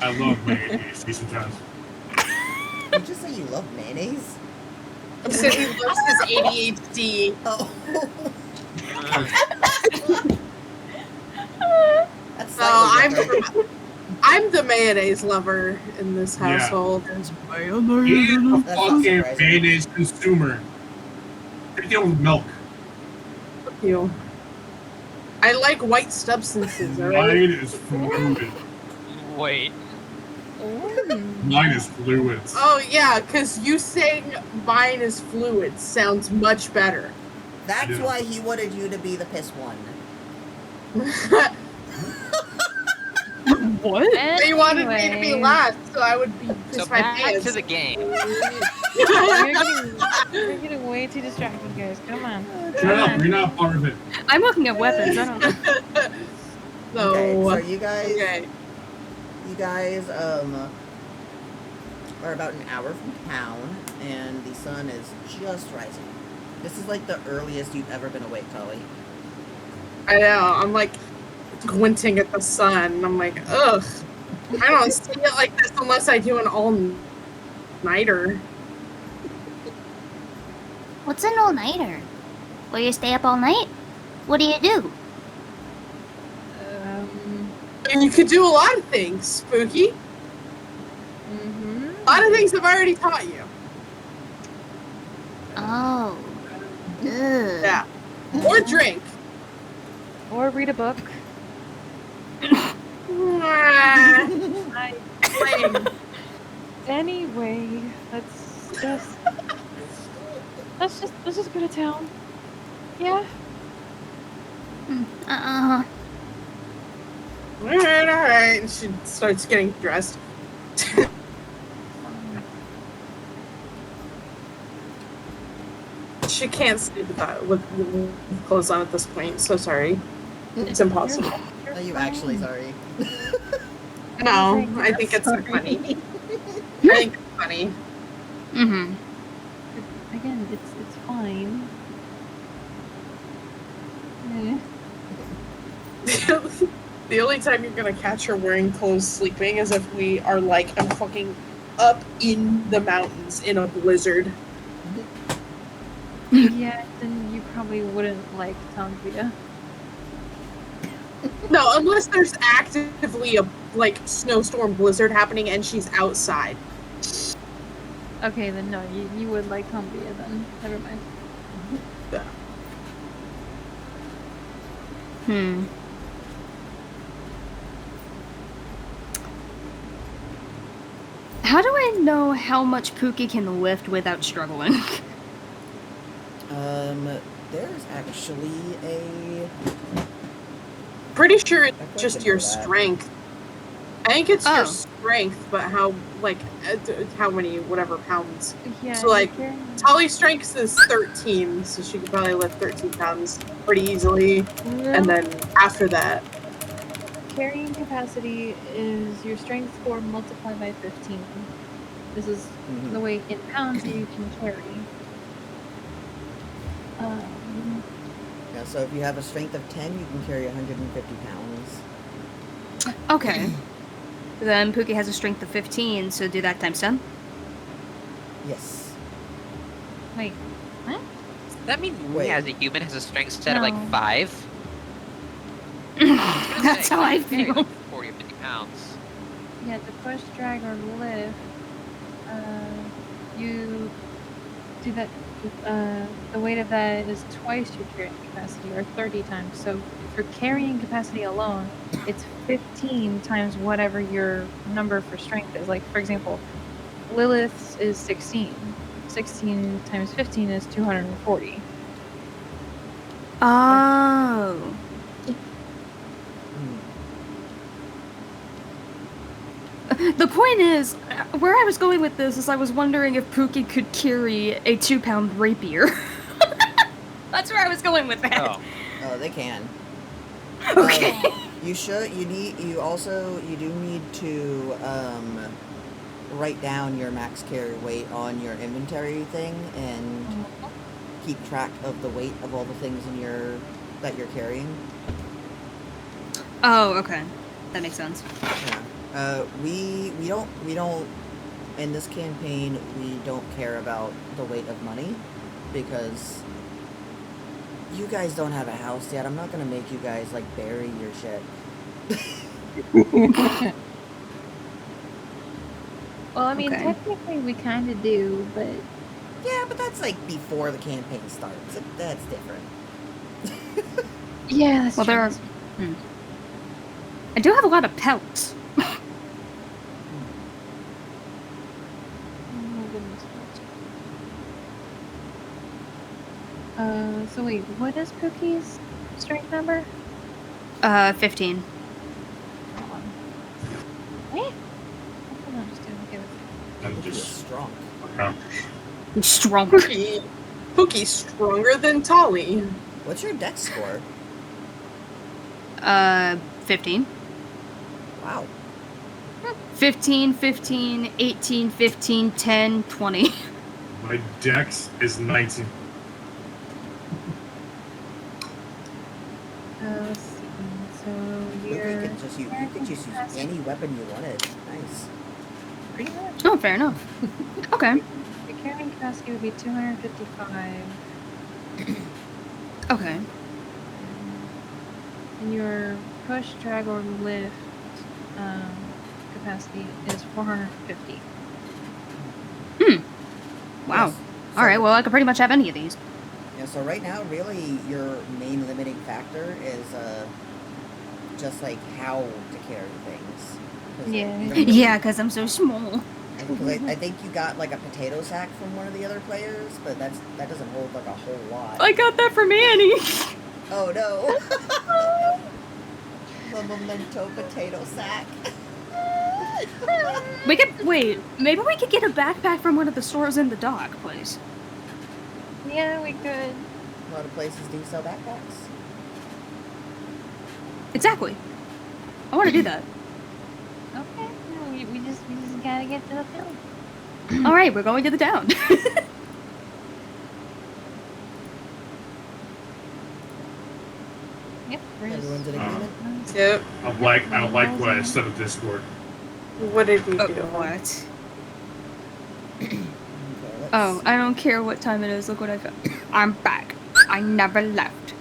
I love mayonnaise. Me sometimes. Did you just say you love mayonnaise? I said he loves his ADHD. Oh. That's I'm the mayonnaise lover in this household. He's a fucking mayonnaise consumer. What do you deal with milk? Fuck you. I like white substances, alright? Mine is fluid. Wait. Mine is fluids. Oh yeah, because you saying mine is fluid sounds much better. That's why he wanted you to be the piss one. What? They wanted me to be last, so I would be piss my back pants. to the game. You're getting way too distracted, guys. Come on. Shut up, you're not part of it. I'm looking at weapons, I don't know. No. Okay, so you guys are about an hour from town, and the sun is just rising. This is like the earliest you've ever been awake, Tully. I know, I'm like squinting at the sun, and I'm like, ugh. I don't see it like this unless I do an all-nighter. What's an all-nighter? Where you stay up all night? What do you do? And you could do a lot of things, Spooky. A lot of things I've already taught you. Oh. Ugh. Yeah. Or drink. Or read a book. Anyway, let's just go to town. Yeah. Alright. And she starts getting dressed. She can't sleep with clothes on at this point, so sorry. It's impossible. Are you actually sorry? No, I think it's funny. I think it's funny. Mm-hmm. Again, it's fine. The only time you're gonna catch her wearing clothes sleeping is if we are like I'm fucking up in the mountains in a blizzard. Yeah, then you probably wouldn't like Tanvia. No, unless there's actively a like snowstorm blizzard happening and she's outside. Okay, then no, you would like Tanvia then. Never mind. Hmm. How do I know how much Pookie can lift without struggling? There's actually a... Pretty sure it's just your strength. I think it's your strength, but how many whatever pounds. Yeah. So like Tully's strength is 13, so she could probably lift 13 pounds pretty easily. No. And then after that, Carrying capacity is your strength score multiplied by 15. This is Mhm. the weight in pounds that you can carry. Yeah, so if you have a strength of 10, you can carry 150 pounds. Okay. Then Pookie has a strength of 15, so do that times 10. Yes. Wait, what? Does that mean we Wait. as a human has a strength set of like No. 5? That's how I carry feel. 40 or 50 pounds. Yeah, to push, drag, or lift, you do that. The weight of that is twice your carrying capacity, or 30 times. So for carrying capacity alone, it's 15 times whatever your number for strength is. Like, for example, Lilith's is 16. 16 times 15 is 240. Oh. The point is, where I was going with this is I was wondering if Pookie could carry a 2-pound rapier. That's where I was going with that. Oh. Oh, they can. Okay. You do need to write down your max carry weight on your inventory thing and keep track of the weight of all the things that you're carrying. Oh, okay. That makes sense. Yeah. We don't in this campaign we don't care about the weight of money because you guys don't have a house yet. I'm not gonna make you guys like bury your shit. Well, I mean, Okay. technically we kind of do, but Yeah, but that's like before the campaign starts. That's different. yeah, that's Well, true. there are. I do have a lot of pelts. Oh my goodness. So wait, what is Pookie's strength number? 15. Hold on. What? Hold on, just okay with I'm It's just strong. Strong. Pookie's stronger than Tolly. What's your dex score? 15. Wow. 15, 15, 18, 15, 10, 20. My dex is 19. Let's see. So You you're could just use any weapon you wanted. Nice. pretty much. Oh, fair enough. Okay. Your carrying capacity would be 255, Okay. and your push, drag, or lift capacity is 450. Wow. Yes. All right. Well, I could pretty much have any of these. Yeah, so right now, really, your main limiting factor is just like how to carry things. 'Cause, like, Yeah. you don't really- Yeah, because I'm so small. I think you got like a potato sack from one of the other players, but that doesn't hold like a whole lot. I got that from Annie. Oh no! The memento potato sack. We could wait. Maybe we could get a backpack from one of the stores in the dock, please. Yeah, we could. A lot of places do sell backpacks. Exactly. I want to do that. Okay. No, we just gotta get to the film. All right, we're going to the town. Yep. We're just- Everyone's in agreement. Yep. I like what I said at Discord. What did we do? What? Okay, let's Oh, see. I don't care what time it is. Look what I got. I'm back. I never left.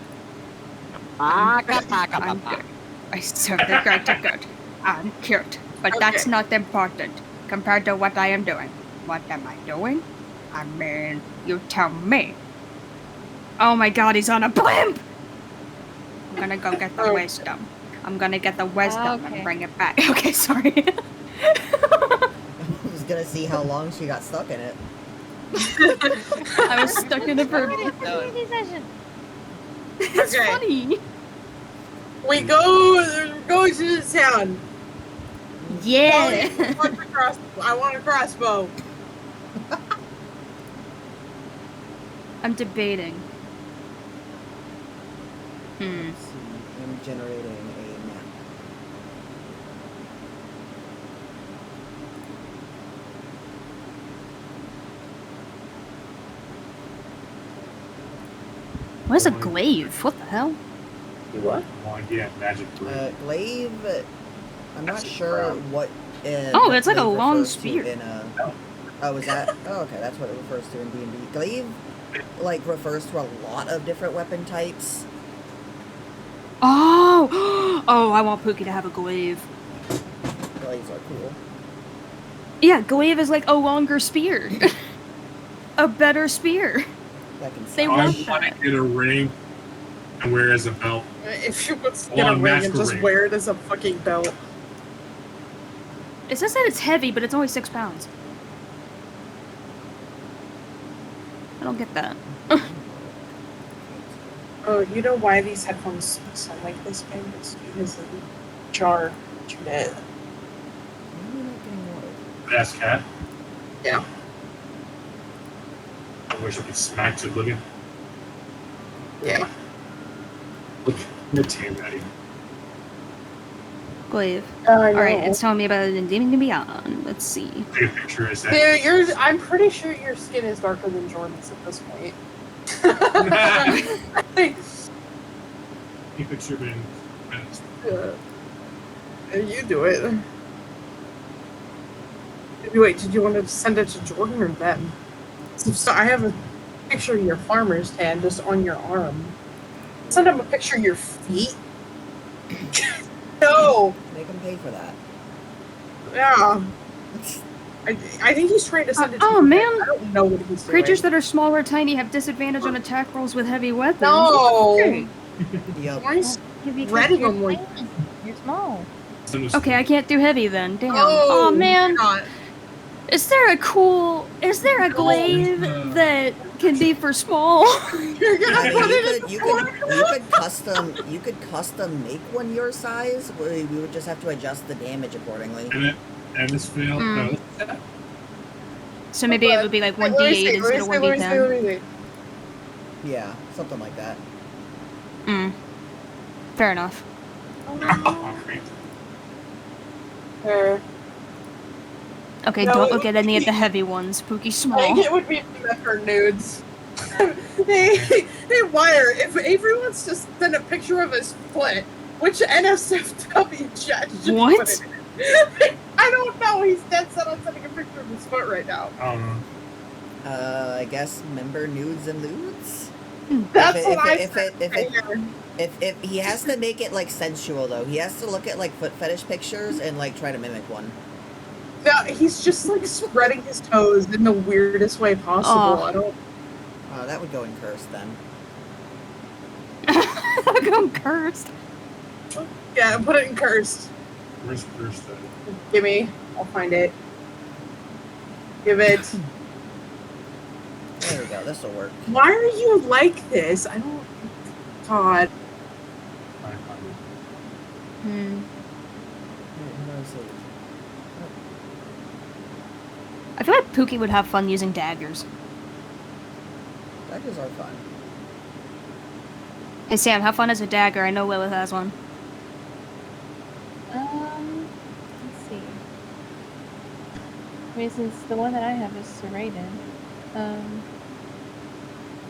I'm good. I serve the greater good. I'm cute, but that's Okay. not important compared to what I am doing. What am I doing? I mean, you tell me. Oh my god, he's on a blimp! I'm gonna go get the Oh. wisdom. I'm gonna get the wisdom Okay. and bring it back. Okay, sorry. I was gonna see how long she got stuck in it. I was stuck in a bird. Community session. It's Okay. funny. We go to the town. Yeah. I want a crossbow. I'm debating. Let's see. I'm generating a map. What is a glaive? What the hell? You what? Oh, yeah, magic. Glaive. I'm not That's sure brown. what. Oh, it's like a glaive long refers to spear. In oh, is that? Oh, okay, that's what it refers to in D&D. Glaive, like, refers to a lot of different weapon types. Oh! Oh, I want Pookie to have a glaive. Glaives are cool. Yeah, glaive is like a longer spear. A better spear. That can They sound I want want that. to get a ring and wear it as a belt. If you would get Oh, a a ring and just masquerade. wear it as a fucking belt. It says that it's heavy, but it's only 6 pounds. I don't get that. Oh, you know why these headphones sound like this, babe? It's because of the jar that you did. Ass cat. Yeah. I wish I could smack to look at. Yeah. Look, you're tame daddy. Glaive. I know. Alright, it's telling me about it in D&D Beyond. Let's see. Take a picture as that. Dude, I'm pretty sure your skin is darker than Jordan's at this point. Take a picture of it in You do it. Wait, did you want to send it to Jordan or them? So I have a picture of your farmer's tan just on your arm. Send him a picture of your feet. No. Make them pay for that. Yeah. I think he's trying to send it to Oh, you, man. I don't know what he's doing. Creatures that are small or tiny have disadvantage on attack rolls with heavy weapons. No. Okay. Yep. Why is Because Reading you're them like tiny. You're small. Okay, I can't do heavy then. Damn. Oh, Oh man. not. Is there a glaive that can be for small? You're gonna I put it mean, in you could custom make one your size. We would just have to adjust the damage accordingly. And this failed. Mm. No. So maybe it would be like 1d8 instead of 1d10. Yeah, something like that. Fair enough. Okay, No, don't it look at would any of be- the heavy ones. Pookie's I small. think it would be for nudes. hey, Wire, if Avery wants to send a picture of his foot, which NSFW chat should What? put it in? I don't know. He's dead set on sending a picture of his foot right now. I don't know. I guess member nudes and lewds? That's what I said. If he has to make it like sensual though, he has to look at like foot fetish pictures and like try to mimic one. No, he's just like spreading his toes in the weirdest way possible. Oh. I don't. Oh, that would go in cursed then. I'm cursed. Yeah, put it in cursed. Where's first? Gimme. I'll find it. Give it. There we go. This will work. Why are you like this? I don't. God. I feel like Pookie would have fun using daggers. Daggers are fun. Hey Sam, have fun as a dagger. I know Lilith has one. Let's see. I mean, since the one that I have is serrated,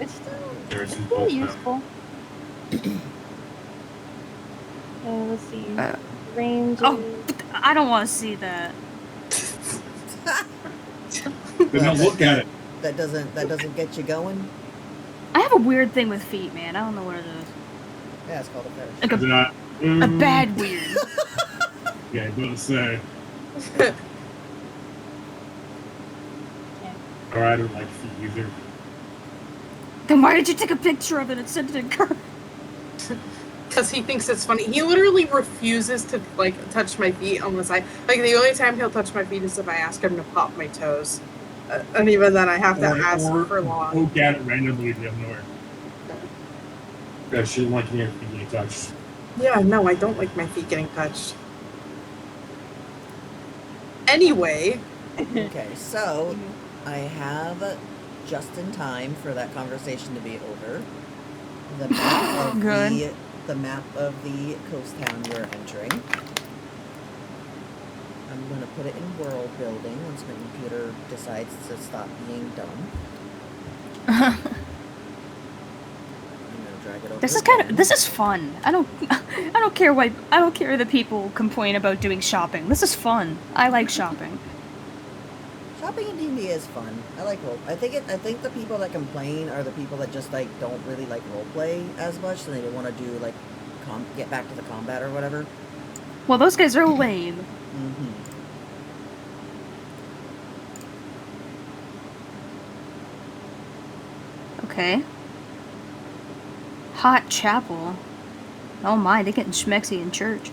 it's still pretty useful. Let's see. Range. Oh, I don't want to see that. Then I'll look at it. That doesn't get you going. I have a weird thing with feet, man. I don't know what it is. Yeah, it's called a fetish. Like Is it not? a bad weird. Yeah, I don't say. Or I don't like feet either. Then why did you take a picture of it and send it in Kurt? Because he thinks it's funny. He literally refuses to like touch my feet unless I like. The only time he'll touch my feet is if I ask him to pop my toes, and even then I have to ask for long. Poke at it randomly if you have nowhere. Because she didn't like your feet getting touched. Yeah, no, I don't like my feet getting touched. Anyway. Okay, so I have just in time for that conversation to be over. The map of the map of the coast town you're entering. I'm gonna put it in world building once my computer decides to stop being dumb. I'm gonna drag it over. This is fun. I don't care that people complain about doing shopping. This is fun. I like shopping. Shopping in D&D is fun. I like role. I think the people that complain are the people that just like don't really like roleplay as much, and they want to do like get back to the combat or whatever. Well, those guys are lame. Mm-hmm. Okay. Hot chapel. Oh my, they're getting schmexy in church.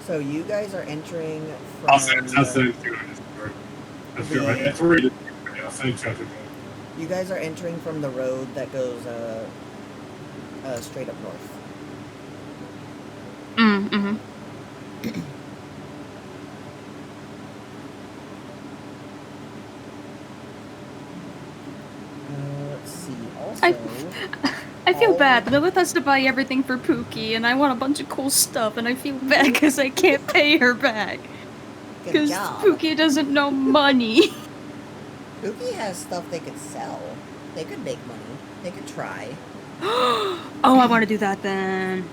So you guys are entering from... I'll send it to you. That's where I'll send it to you. You guys are entering from the road that goes straight up north. Mm-hmm. Let's see. Also, I feel bad. Lilith has to buy everything for Pookie, and I want a bunch of cool stuff, and I feel bad because I can't pay her back. Because Pookie doesn't know money. Pookie has stuff they could sell. They could make money. They could try. Oh, I want to do that then.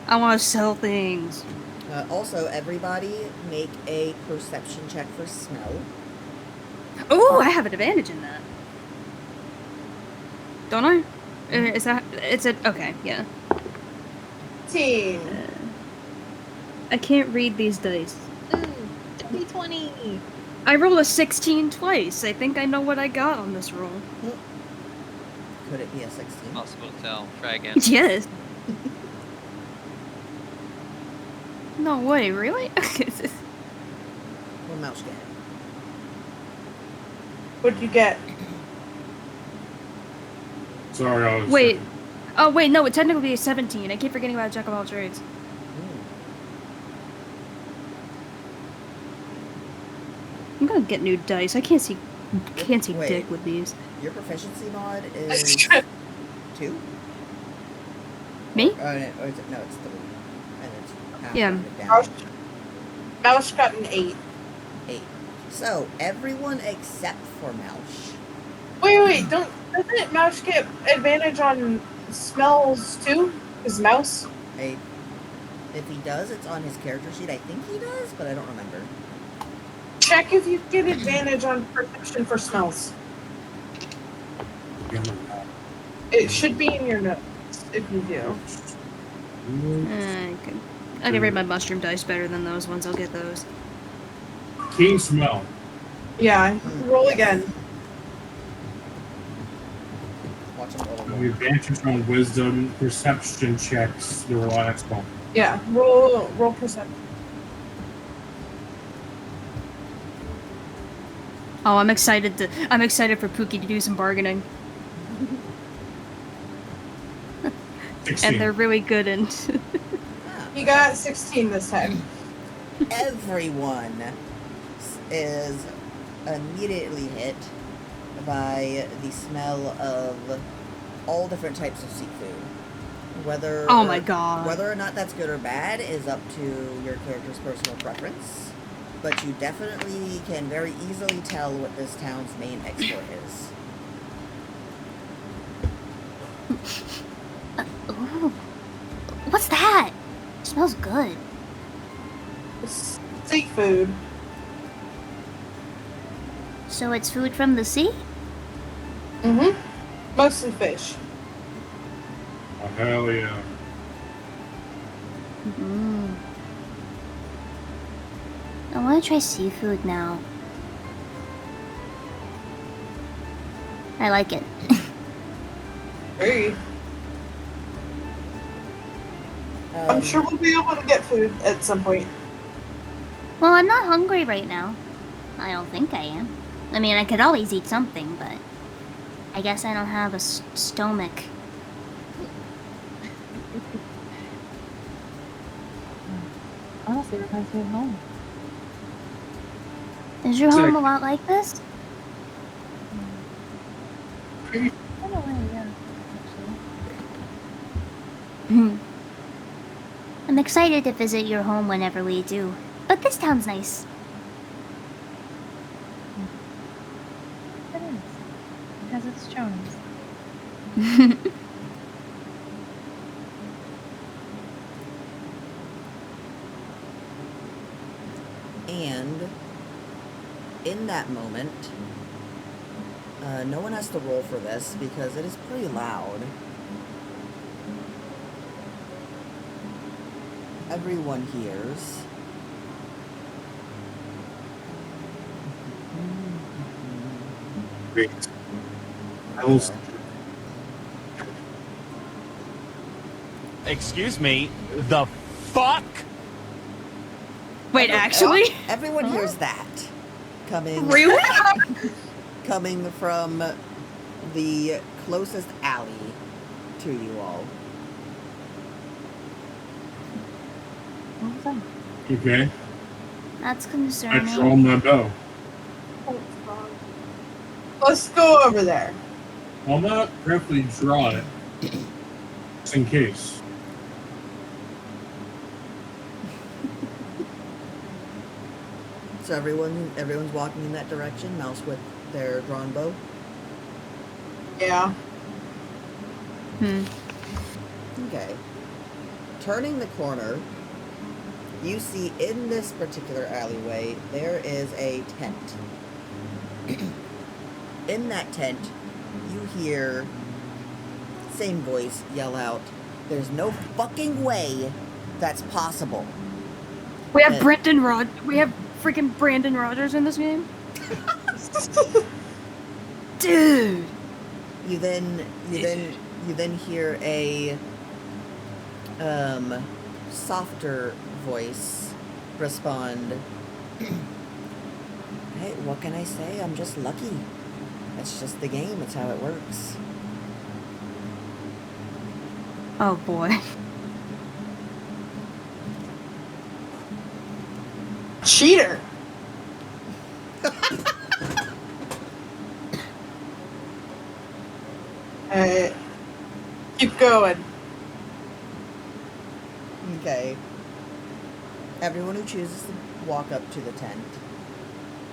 I want to sell things. Also, everybody make a perception check for smell. Oh, I have an advantage in that. Don't I? Is that... Okay, yeah. 15. I can't read these dice. 20. I rolled a 16 twice. I think I know what I got on this roll. Could it be a 16? Possible to tell. Try again. Yes. No way, really? Well, mouse get. What'd you get? Sorry, I was... Wait. Oh, wait, no, it technically is 17. I keep forgetting about Jack of all trades. I'm gonna get new dice. I can't see Wait. dick with these. Your proficiency mod is 2? Me? Or is it, no, it's 3. And it's half Yeah. rounded down. Mouse got an 8. 8. So, everyone except for Mouse. Wait, doesn't Mouse get advantage on smells too? Is Mouse? If he does, it's on his character sheet. I think he does, but I don't remember. Check if you get advantage on perception for smells. It should be in your notes if you do. I can read my mushroom dice better than those ones. I'll get those. Keen smell. Yeah, roll again. Watch him roll. The advantage on wisdom perception checks the last one. Yeah, roll perception. Oh, I'm excited for Pookie to do some bargaining. 16. And they're really good in... You got 16 this time. Everyone is immediately hit by the smell of all different types of seafood. Oh my god. Whether or not that's good or bad is up to your character's personal preference. But you definitely can very easily tell what this town's main export is. Ooh. What's that? It smells good. It's seafood. So it's food from the sea? Mm-hmm. Mostly fish. Oh, hell yeah. Mm. I want to try seafood now. I like it. Hey. I'm sure we'll be able to get food at some point. Well, I'm not hungry right now. I don't think I am. I mean, I could always eat something, but I guess I don't have a stomach. Honestly, it reminds me of home. Is your home a lot like this? In a way, yeah, actually. I I'm excited to visit your home whenever we do. But this town's nice. It is. It has its charms. And in that moment, no one has to roll for this because it is pretty loud. Everyone hears. Great. I will. Excuse me, the fuck? Wait, actually? Everyone hears that coming. Really? Coming from the closest alley to you all. What was that? Okay. That's I concerning. draw my bow. Let's go over there. I'll not directly draw it, just in case. So everyone's walking in that direction. Mouse with their drawn bow. Yeah. Okay. Turning the corner, you see in this particular alleyway there is a tent. In that tent, you hear same voice yell out, "There's no fucking way that's possible." We have And- We have freaking Brandon Rogers in this game? Dude! You then hear a softer voice respond, "Hey, what can I say? I'm just lucky. That's just the game. It's how it works." Oh boy. Cheater. Keep going. Okay. Everyone who chooses to walk up to the tent,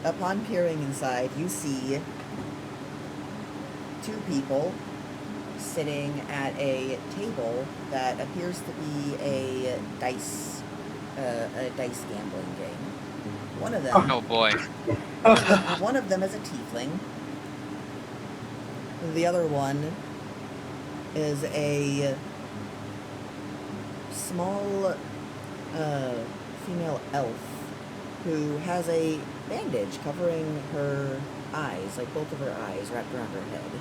upon peering inside, you see two people sitting at a table that appears to be a dice gambling game. One of them, Oh boy. one of them is a tiefling. The other one is a small female elf who has a bandage covering her eyes, like both of her eyes wrapped around her head.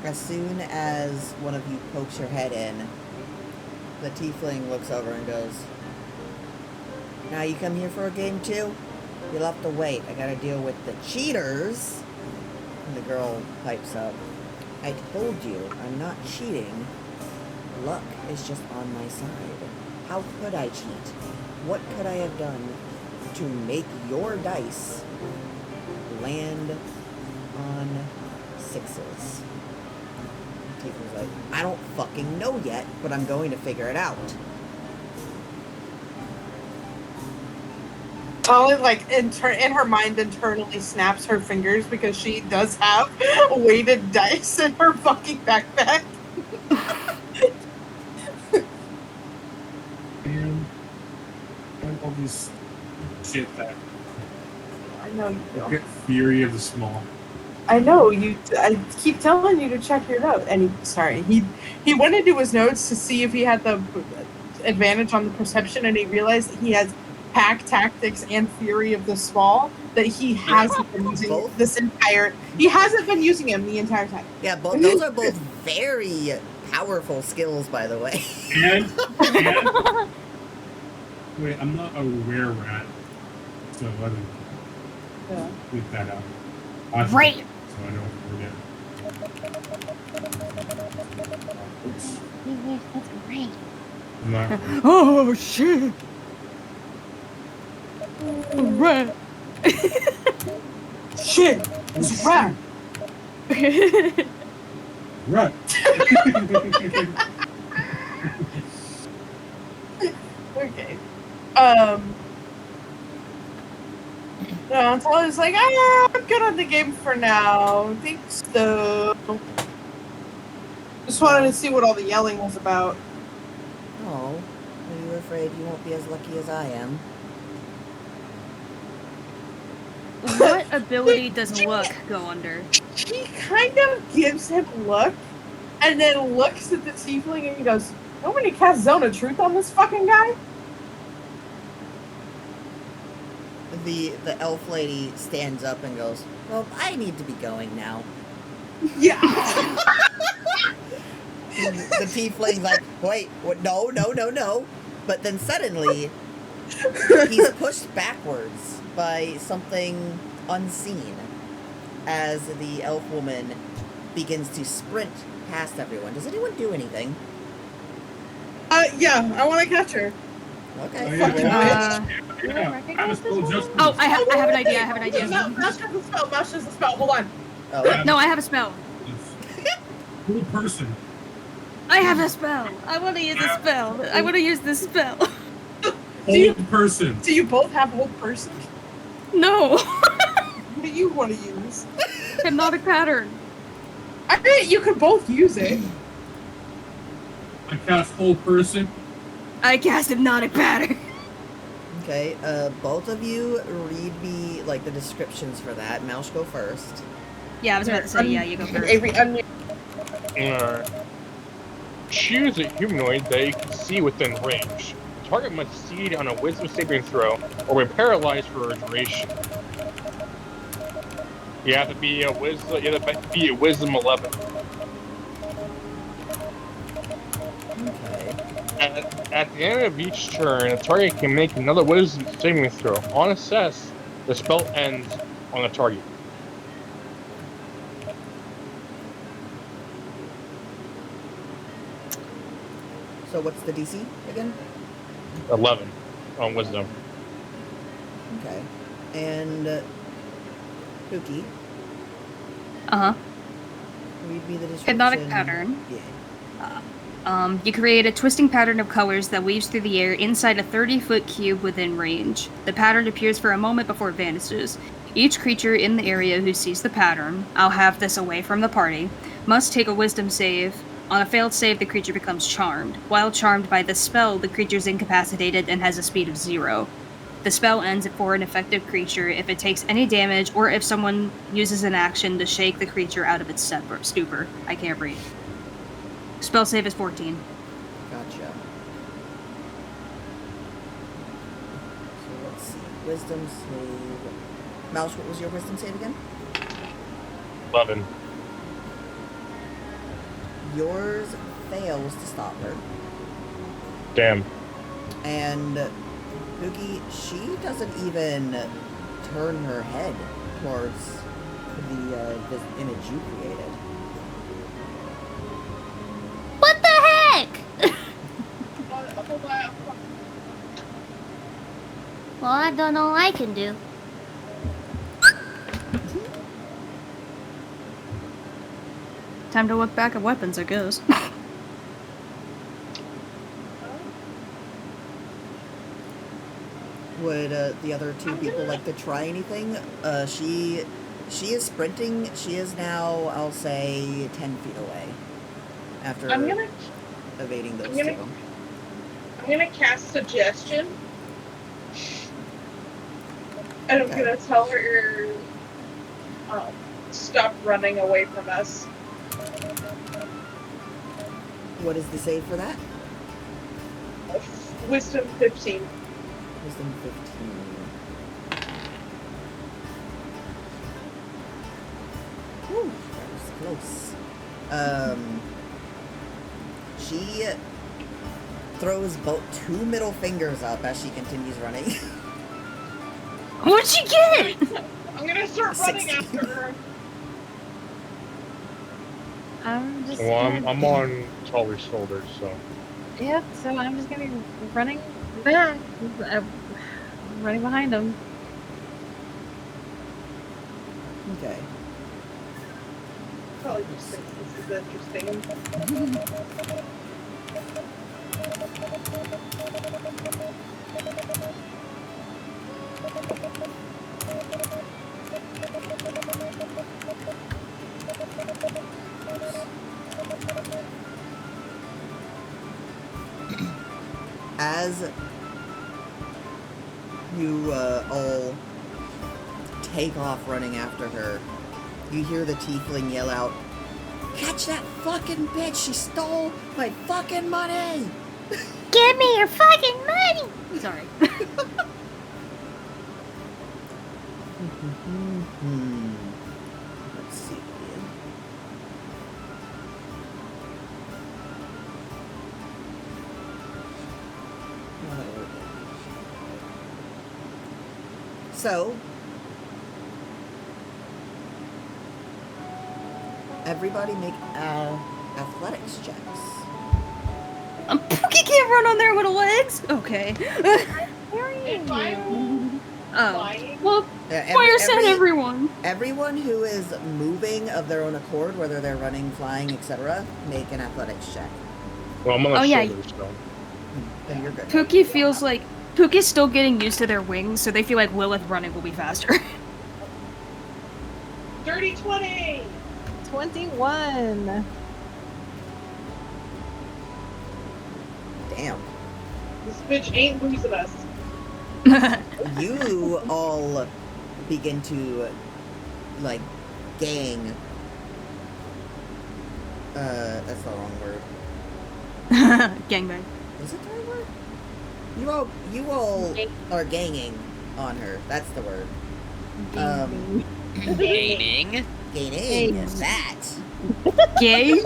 As soon as one of you pokes your head in, the tiefling looks over and goes, "Now you come here for a game too? You'll have to wait. I gotta deal with the cheaters." And the girl pipes up, "I told you, I'm not cheating. Luck is just on my side. How could I cheat? What could I have done to make your dice land on sixes?" Tiefling's like, "I don't fucking know yet, but I'm going to figure it out." Tali, like, in her mind internally snaps her fingers because she does have weighted dice in her fucking backpack. And all these shit that I know you do. get Fury of the Small. I know you. I keep telling you to check your notes. And he went into his notes to see if he had the advantage on the perception, and he realized that he has Pack Tactics and Fury of the Small that he hasn't been using Both? this entire. He hasn't been using them the entire time. Yeah, those are both very powerful skills, by the way. And wait, I'm not a rare rat, so let me Yeah. leave that out. I Right. So I don't forget. Oops. That's great. I'm not. Oh shit! Right. Shit, it's a rat. Right. Okay. Talia's like, I'm good on the game for now. Thanks, though. Just wanted to see what all the yelling was about. Oh, are you afraid you won't be as lucky as I am? What ability does look go under? She kind of gives him a look, and then looks at the tiefling and he goes, nobody cast Zone of Truth on this fucking guy? The elf lady stands up and goes, well, I need to be going now. Yeah. The tiefling's like, wait, what? No. But then suddenly, he's pushed backwards by something unseen as the elf woman begins to sprint past everyone. Does anyone do anything? Yeah, I want to catch her. Okay. Oh, I have an idea. Mouse has a spell. Hold on. Oh. No, I have a spell. Cool person. I have a spell. I want to use a spell. I want to use this spell. Old person. Do you both have old person? No. What do you want to use? Hypnotic pattern. I bet you could both use it. I cast whole person. I cast hypnotic pattern. Okay, both of you read me, like, the descriptions for that. Mouse, go first. Yeah, I was about to say, yeah, you go first. Avery, Choose a humanoid that you can see within range. The target must succeed on a wisdom saving throw or be paralyzed for a duration. You have to be a wisdom 11. Okay. At the end of each turn, the target can make another wisdom saving throw. On assess, the spell ends on the target. So what's the DC again? 11 on wisdom. Okay. And Pookie, Uh-huh. read me the description. Hypnotic pattern. Yeah. You create a twisting pattern of colors that weaves through the air inside a 30-foot cube within range. The pattern appears for a moment before it vanishes. Each creature in the area who sees the pattern, I'll have this away from the party, must take a wisdom save. On a failed save, the creature becomes charmed. While charmed by this spell, the creature is incapacitated and has a speed of 0. The spell ends for an effective creature if it takes any damage or if someone uses an action to shake the creature out of its stupor. I can't read. Spell save is 14. Gotcha. So let's see. Wisdom save. Mouse, what was your wisdom save again? 11. Yours fails to stop her. Damn. And Pookie, she doesn't even turn her head towards this image you created. What the heck? Well, I don't know what I can do. Time to look back at weapons, I guess. Would the other two people like to try anything? She is sprinting. She is now, I'll say, 10 feet away. After evading those two. I'm gonna cast suggestion. And I'm gonna tell her stop running away from us. What is the save for that? Wisdom 15. Wisdom 15. Whew, that was close. She throws both 2 middle fingers up as she continues running. What'd she get? I'm gonna start running after her. I'm just. Well, I'm on Tully's shoulders, so. Yeah, so I'm just gonna be running back. Running behind him. Okay. Probably just thinks this is interesting. As you all take off running after her, you hear the tiefling yell out, "Catch that fucking bitch! She stole my fucking money!" Give me your fucking money! Sorry. Let's see. So, everybody make athletics checks. Pookie can't run on there with legs? Okay. If I'm flying, Well, Fire said everyone. Everyone who is moving of their own accord, whether they're running, flying, etc., make an athletics check. Well, I'm on the Oh, yeah. shoulders, so. Then you're good. Pookie feels like Pookie's still getting used to their wings, so they feel like Lilith running will be faster. dirty 20! 21. Damn. This bitch ain't losing us. You all begin to, like, gang. That's the wrong word. Gangbang. Is it the right word? You all are ganging on her. That's the word. Gaining. Gaining. That. Gay?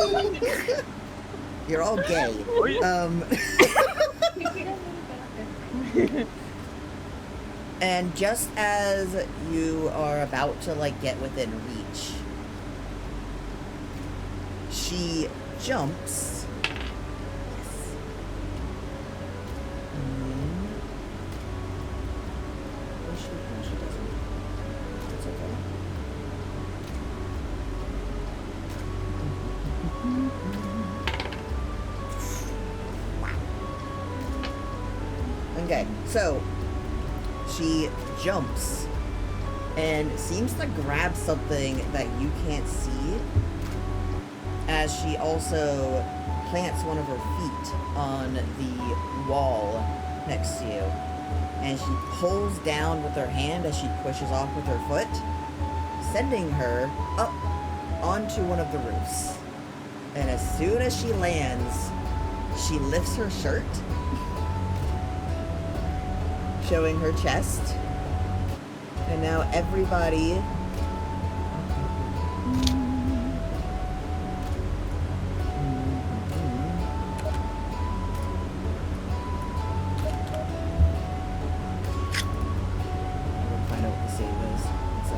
You're all gay. And just as you are about to, like, get within reach, she jumps. Yes. Does she? No, she doesn't. That's okay. Okay, so she jumps and seems to grab something that you can't see, as she also plants one of her feet on the wall next to you, and she pulls down with her hand as she pushes off with her foot, sending her up onto one of the roofs. And as soon as she lands, she lifts her shirt, showing her chest. And now everybody I'll find out what the save is. One sec.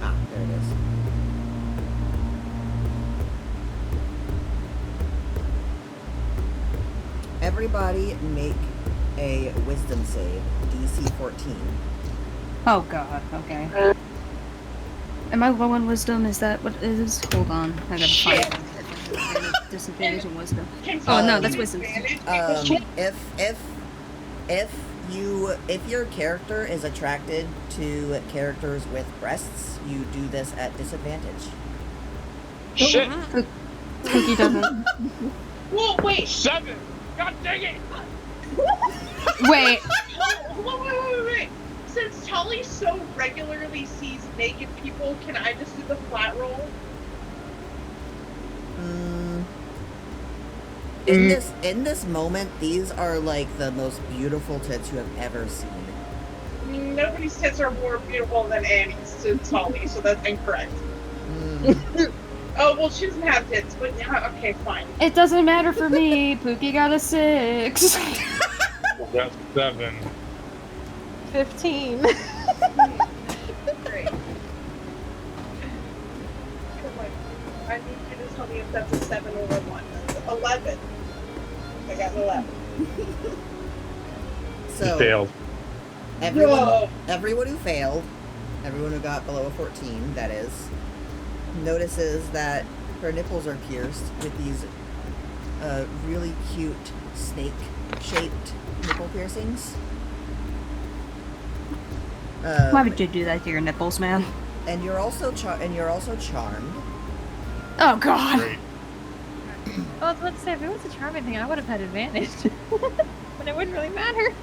Ah, there it is. Everybody make a wisdom save, DC 14. Oh god, okay. Am I low on wisdom? Is that what it is? Hold on. I gotta find disadvantage in wisdom. Oh no, that's wisdom. If your character is attracted to characters with breasts, you do this at disadvantage. Shit! Cookie doesn't. Whoa, wait! 7! God dang it! Wait. Wait. Since Tully so regularly sees naked people, can I just do the flat roll? In this moment, these are like the most beautiful tits you have ever seen. Nobody's tits are more beautiful than Annie's to Tolly, so that's incorrect. Oh, well, she doesn't have tits, but yeah, okay, fine. It doesn't matter for me. Pookie got a 6. That's 7. 15. Great. I need you to tell me if that's a 7 or a 1. 11. I got an 11. So He failed. Everyone who failed, everyone who got below a 14, that is, notices that her nipples are pierced with these really cute snake-shaped nipple piercings. Why would you do that to your nipples, man? And you're also charmed. Oh God! Great. Well, I was about to say, if it was a charming thing, I would have had advantage. But it wouldn't really matter.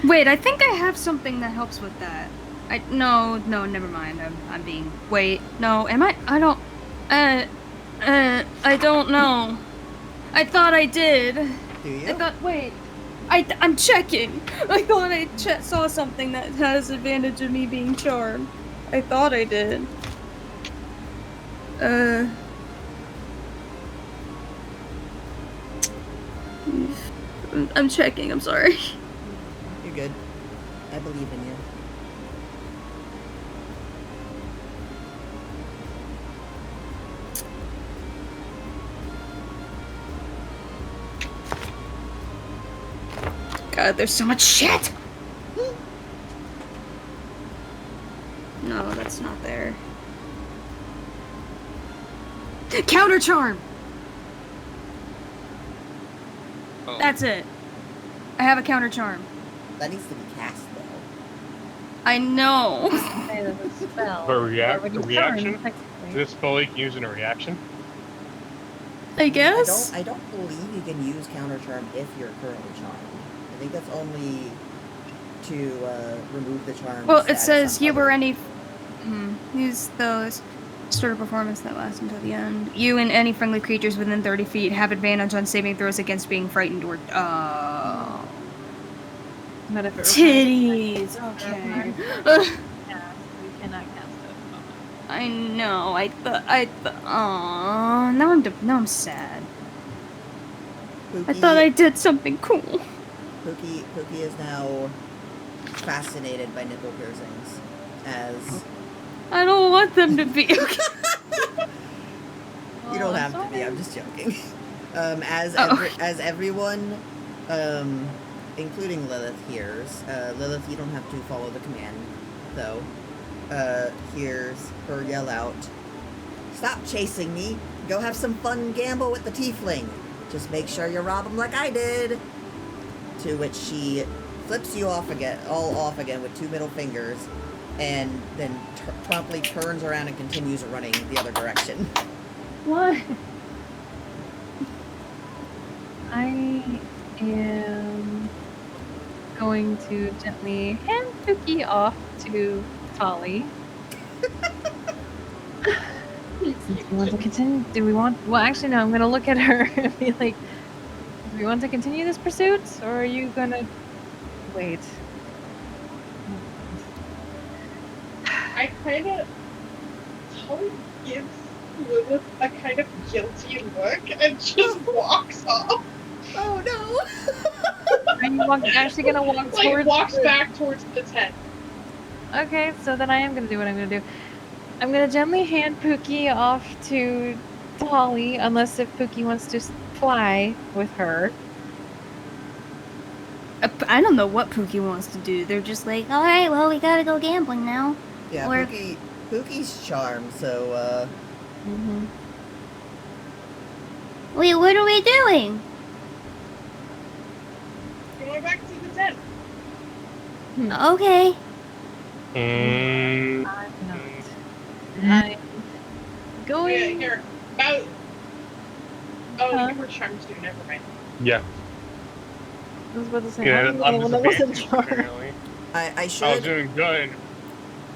Wait, I think I have something that helps with that. No, never mind. I'm being. Wait, no, am I? I don't. I don't know. I thought I did. Do you? I thought. Wait. I'm checking. I thought I saw something that has advantage of me being charmed. I thought I did. I'm checking. I'm sorry. You're good. I believe in you. God, there's so much shit! No, that's not there. Counter charm! Oh. That's it. I have a counter charm. That needs to be cast, though. I know. Say that the spell. For a or when you reaction? turn, technically. This spell you can use in a reaction? I guess? I don't believe you can use counter charm if you're currently charmed. I think that's only to remove the charm. Well, it says you or any. Use those. Start a performance that lasts until the end. You and any friendly creatures within 30 feet have advantage on saving throws against being frightened or. But if it Titties! Okay. cast, we cannot cast it. I know. I thought. Aww. Now I'm sad. I thought I did something cool. Pookie is now fascinated by nipple piercings, as I don't want them to be. you don't have to be. I'm just joking. As everyone, including Lilith, hears. Lilith, you don't have to follow the command, though. Hears her yell out, "Stop chasing me! Go have some fun and gamble with the tiefling. Just make sure you rob him like I did." To which she flips you off again with 2 middle fingers, and then promptly turns around and continues running the other direction. What? I am going to gently hand Pookie off to Tolly. Do we want to continue? Well, actually, no. I'm going to look at her and be like, "Do we want to continue this pursuit, or are you going to wait?" I kind of. Tolly gives Lilith a kind of guilty look and just walks off. Oh no! Are you actually going to walk Like, towards walks the- back towards the tent. Okay, so then I am going to do what I'm going to do. I'm going to gently hand Pookie off to Tolly, unless if Pookie wants to fly with her. I don't know what Pookie wants to do. They're just like, alright, well, we gotta go gambling now. Yeah, Or- Pookie's charmed, so, Wait, what are we doing? Going back to the tent. Okay. I'm not. I'm going. Yeah, here. About. Oh, Huh? you were charmed too. Never mind. Yeah. I was about to say, Yeah, I'm the only one that wasn't disadvantage, charmed. apparently. I I was should doing good.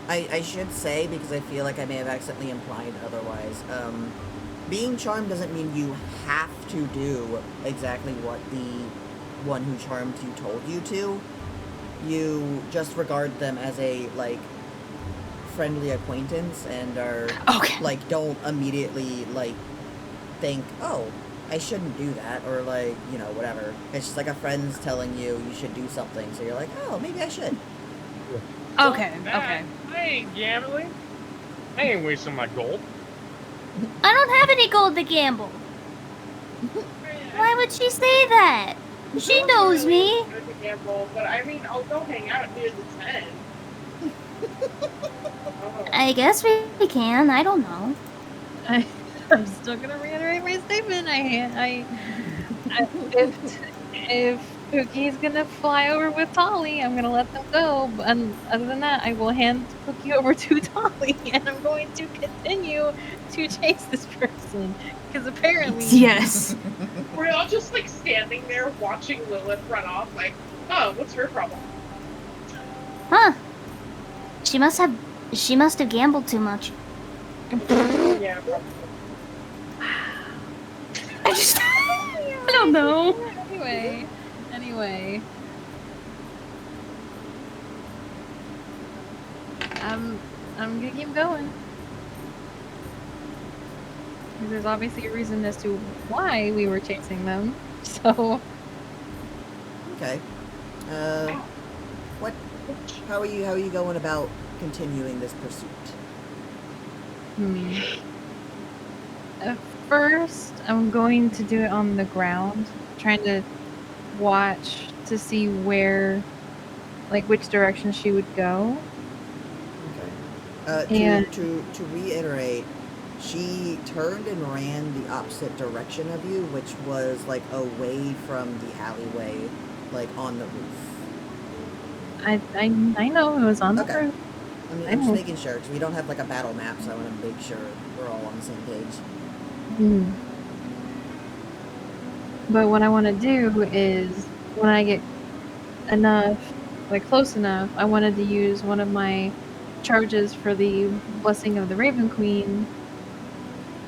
I should say, because I feel like I may have accidentally implied otherwise, being charmed doesn't mean you have to do exactly what the one who charmed you told you to. You just regard them as a, like, friendly acquaintance and are, like, don't immediately, like, think, oh, I shouldn't do that, or, like, you know, whatever. It's just like a friend's telling you should do something, so you're like, oh, maybe I should. Okay, Nah, okay. I ain't gambling. I ain't wasting my gold. I don't have any gold to gamble. Why would she say that? She knows me. Good to gamble, but I mean, I'll go hang out near the tent. I guess we can. I don't know. I'm still gonna reiterate my statement. If Pookie's gonna fly over with Tolly, I'm gonna let them go. And other than that, I will hand Pookie over to Tolly, and I'm going to continue to chase this person because apparently, yes, We're all just like standing there watching Lilith run off. Like, oh, what's her problem? Huh? She must have gambled too much. Yeah, probably. I don't know. Anyway. I'm gonna keep going. There's obviously a reason as to why we were chasing them, so... Okay. How are you going about continuing this pursuit? First, I'm going to do it on the ground, trying to watch to see where, like, which direction she would go. Okay. To reiterate, she turned and ran the opposite direction of you, which was, like, away from the alleyway, like, on the roof. I know it was on the roof. I'm just making sure, because we don't have, like, a battle map, so I want to make sure we're all on the same page. But what I want to do is, when I get enough, like close enough, I wanted to use one of my charges for the Blessing of the Raven Queen,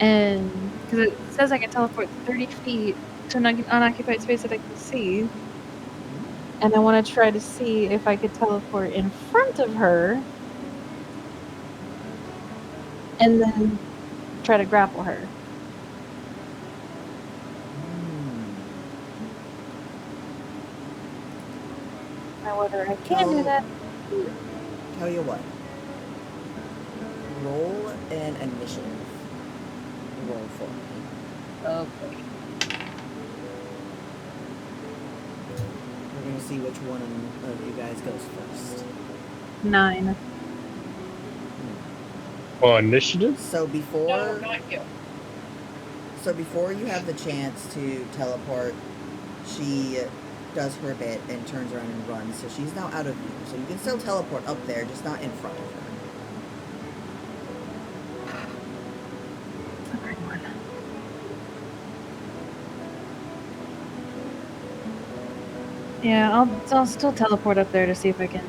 and because it says I can teleport 30 feet to an unoccupied space that I can see, and I want to try to see if I could teleport in front of her, and then try to grapple her. Now whether I can do that... Tell you what. Roll an initiative. Roll for me. Okay. We're going to see which one of you guys goes first. 9. Initiative? So before... No, not you. So before you have the chance to teleport, she does her bit and turns around and runs, so she's now out of view. So you can still teleport up there, just not in front of her. Yeah, I'll still teleport up there to see if I can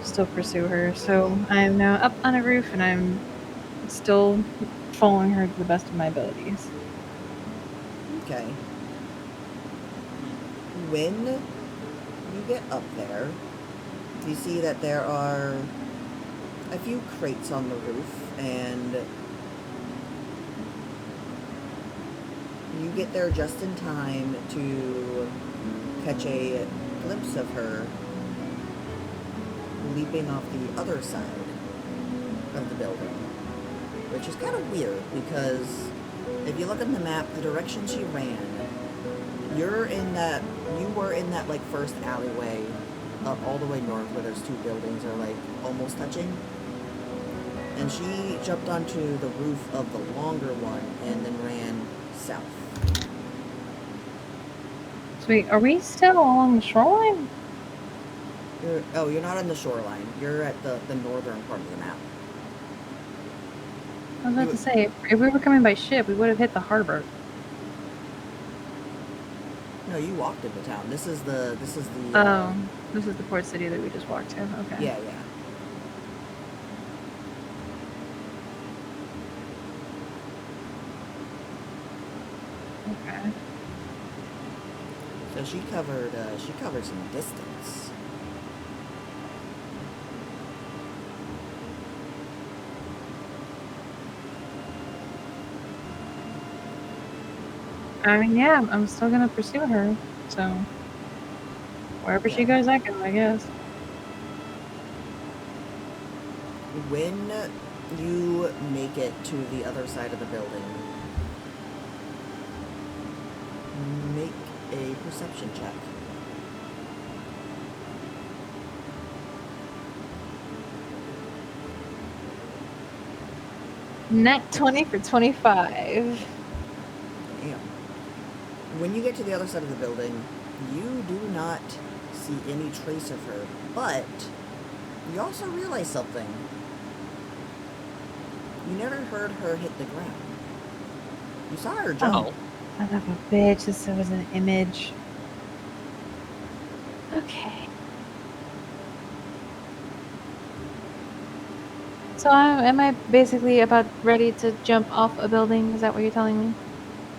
still pursue her. So I'm now up on a roof and I'm still following her to the best of my abilities. Okay. When you get up there, you see that there are a few crates on the roof, and you get there just in time to catch a glimpse of her leaping off the other side of the building, which is kind of weird because if you look at the map, the direction she ran, you were in that like first alleyway up all the way north where those two buildings are like almost touching, and she jumped onto the roof of the longer one and then ran south. Sweet. Are we still along the shoreline? You're not on the shoreline. You're at the northern part of the map. I was about to say, if we were coming by ship, we would have hit the harbor. No, you walked into town. This is the. This is the port city that we just walked to. Okay. Yeah. Okay. So she covered some distance. I mean, yeah, I'm still gonna pursue her. So wherever she goes, I go, I guess. When you make it to the other side of the building, make a perception check. Net 20 for 25. Damn. When you get to the other side of the building, you do not see any trace of her, but you also realize something. You never heard her hit the ground. You saw her jump. Son of a bitch, this was an image. Okay. So am I basically about ready to jump off a building? Is that what you're telling me?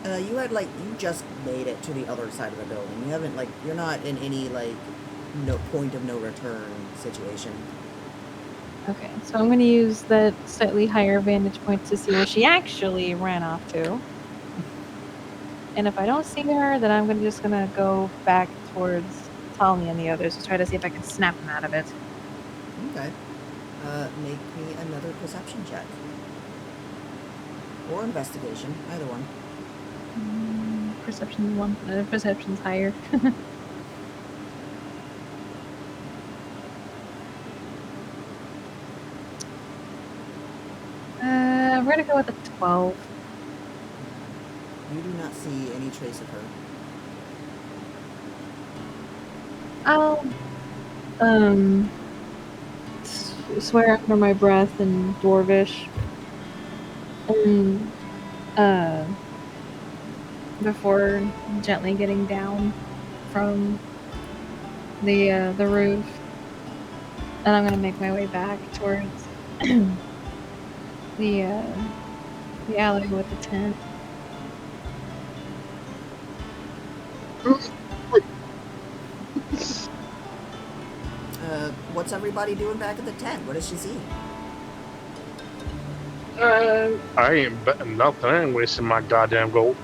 You just made it to the other side of the building. You haven't, you're not in any, no point of no return situation. Okay, so I'm going to use that slightly higher vantage point to see where she actually ran off to. And if I don't see her, then I'm just going to go back towards Tali and the others to try to see if I can snap them out of it. Okay. Make me another perception check. Or investigation, either one. Perception's 1. Perception's higher. We're going to go with a 12. You do not see any trace of her. I'll swear under my breath in Dwarvish, and before gently getting down from the roof, and I'm gonna make my way back towards the alley with the tent. What's everybody doing back at the tent? What does she see? I ain't betting nothing. I ain't wasting my goddamn gold.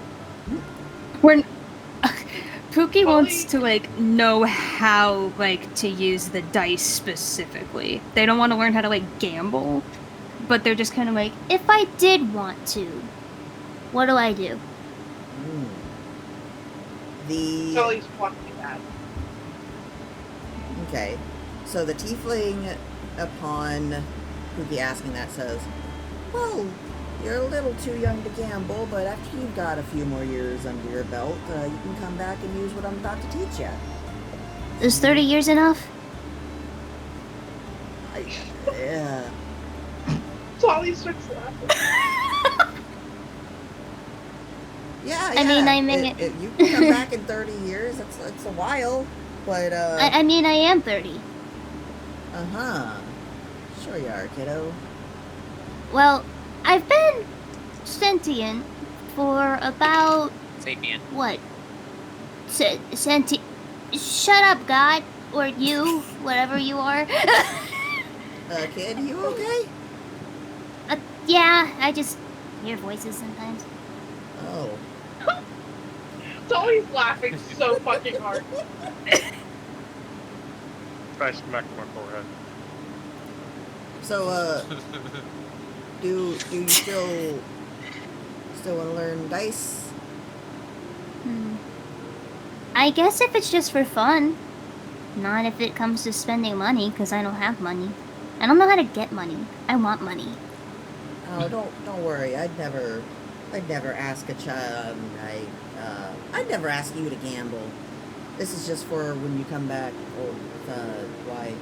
Pookie wants to know how to use the dice specifically. They don't want to learn how to gamble, but they're just kind of if I did want to, what do I do? Sully's watching that. Okay. So the tiefling, upon Pookie asking that, says, well, you're a little too young to gamble, but after you've got a few more years under your belt, you can come back and use what I'm about to teach you. Is 30 years enough? Yeah. Sully starts laughing. Yeah, I mean, you can come back in 30 years. It's a while, but I mean, I am 30. Uh-huh. Sure you are, kiddo. Well, I've been sentient for about... Sapient. What? Sentient... Shut up, God. Or you, whatever you are. Kid, you okay? Yeah, I just hear voices sometimes. Oh. Sully's laughing so fucking hard. I smacked my forehead. So, do you still want to learn dice? I guess if it's just for fun. Not if it comes to spending money, because I don't have money. I don't know how to get money. I want money. Oh, don't worry. I'd never ask a child. I'd never ask you to gamble. This is just for when you come back, or why?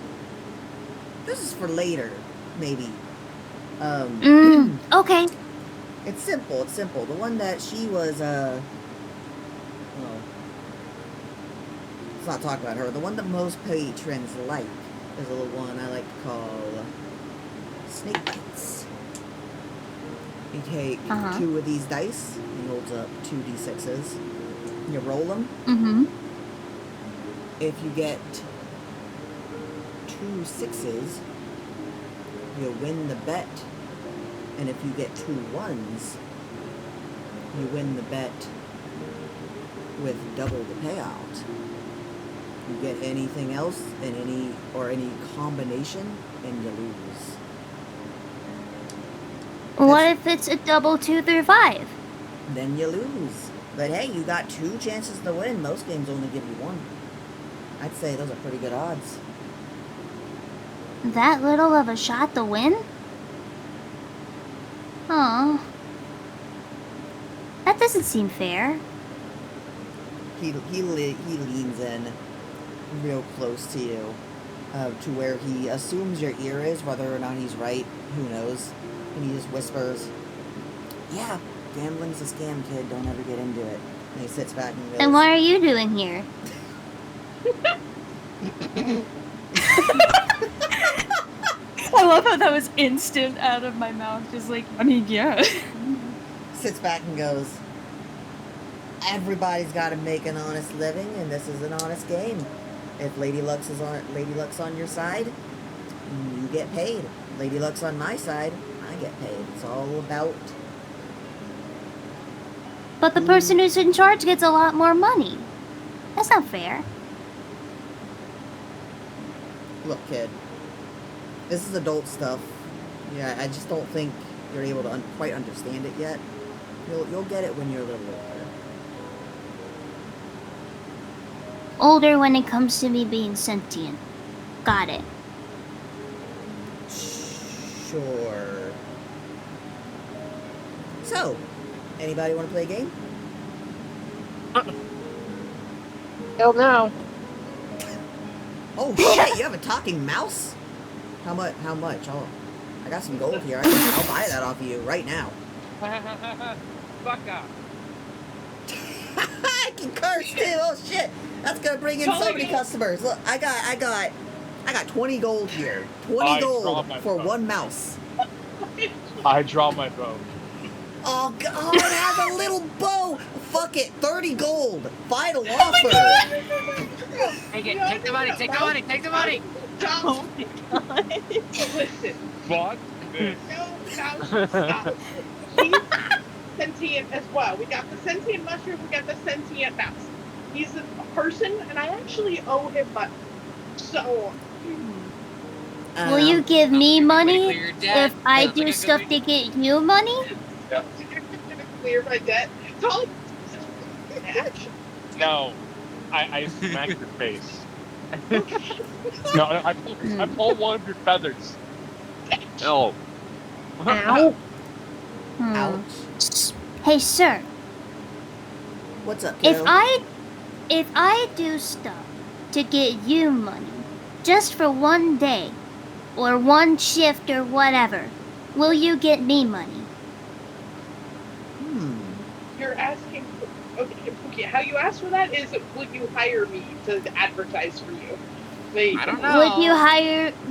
This is for later, maybe. Okay. It's simple. The one that she was, well, let's not talk about her. The one that most patrons like is a little one I like to call snake bites. You take Uh-huh. 2 of these dice. He holds up 2 d6s. You roll them. Mm-hmm. If you get 2 6s, you win the bet. And if you get 2 1s, you win the bet with double the payout. You get anything else and any combination, and you lose. What if it's a double 2 through 5? Then you lose. But hey, you got 2 chances to win. Most games only give you 1. I'd say those are pretty good odds. That little of a shot to win? Aw. That doesn't seem fair. He leans in real close to you, to where he assumes your ear is. Whether or not he's right, who knows? And he just whispers, "Yeah, gambling's a scam, kid. Don't ever get into it." And he sits back and goes, And what are you doing here? I love how that was instant out of my mouth. Just like, I mean, yeah. Sits back and goes, "Everybody's got to make an honest living, and this is an honest game. If Lady Luck's on your side, you get paid. Lady Luck's on my side, I get paid. It's all about." But the person who's in charge gets a lot more money. That's not fair. Look, kid, this is adult stuff. Yeah, I just don't think you're able to quite understand it yet. You'll get it when you're a little older. Older when it comes to me being sentient. Got it. Sure. So, anybody want to play a game? Hell no. Oh shit! You have a talking mouse? How much? I got some gold here. I'll buy that off of you right now. Fuck off. I can curse too. Oh shit! That's gonna bring in so many customers. Look, I got 20 gold here. 20 gold for one mouse. I draw my bow. Oh god! It has a little bow. Fuck it. 30 gold. Final offer. Take it. Take the money. Take the money. Take the money. Oh my god. Listen. Fuck this. No, stop. He's sentient as well. We got the sentient mushroom, we got the sentient mouse. He's a person, and I actually owe him money. So... Will you give me money if I Sounds do like a stuff to get you money? You're gonna clear my debt. Tolly... No. I smack your face. No, I pull one of your feathers. Oh. Ow. Ouch. Hey, sir. What's up, kiddo? If I do stuff to get you money, just for one day, or one shift or whatever, will you get me money? You're asking... Okay, how you ask for that is, would you hire me to advertise for you? Wait. I don't know.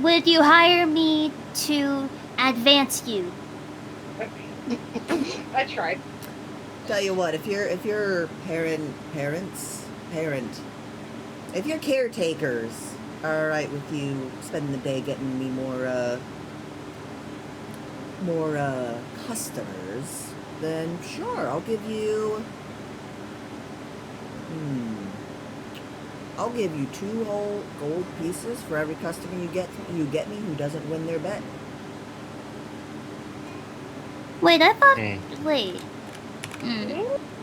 Would you hire me to advance you? I tried. Tell you what, if your if your caretakers are alright with you spending the day getting me more customers, then sure, I'll give you I'll give you 2 whole gold pieces for every customer you get me who doesn't win their bet. Wait, I thought. Wait.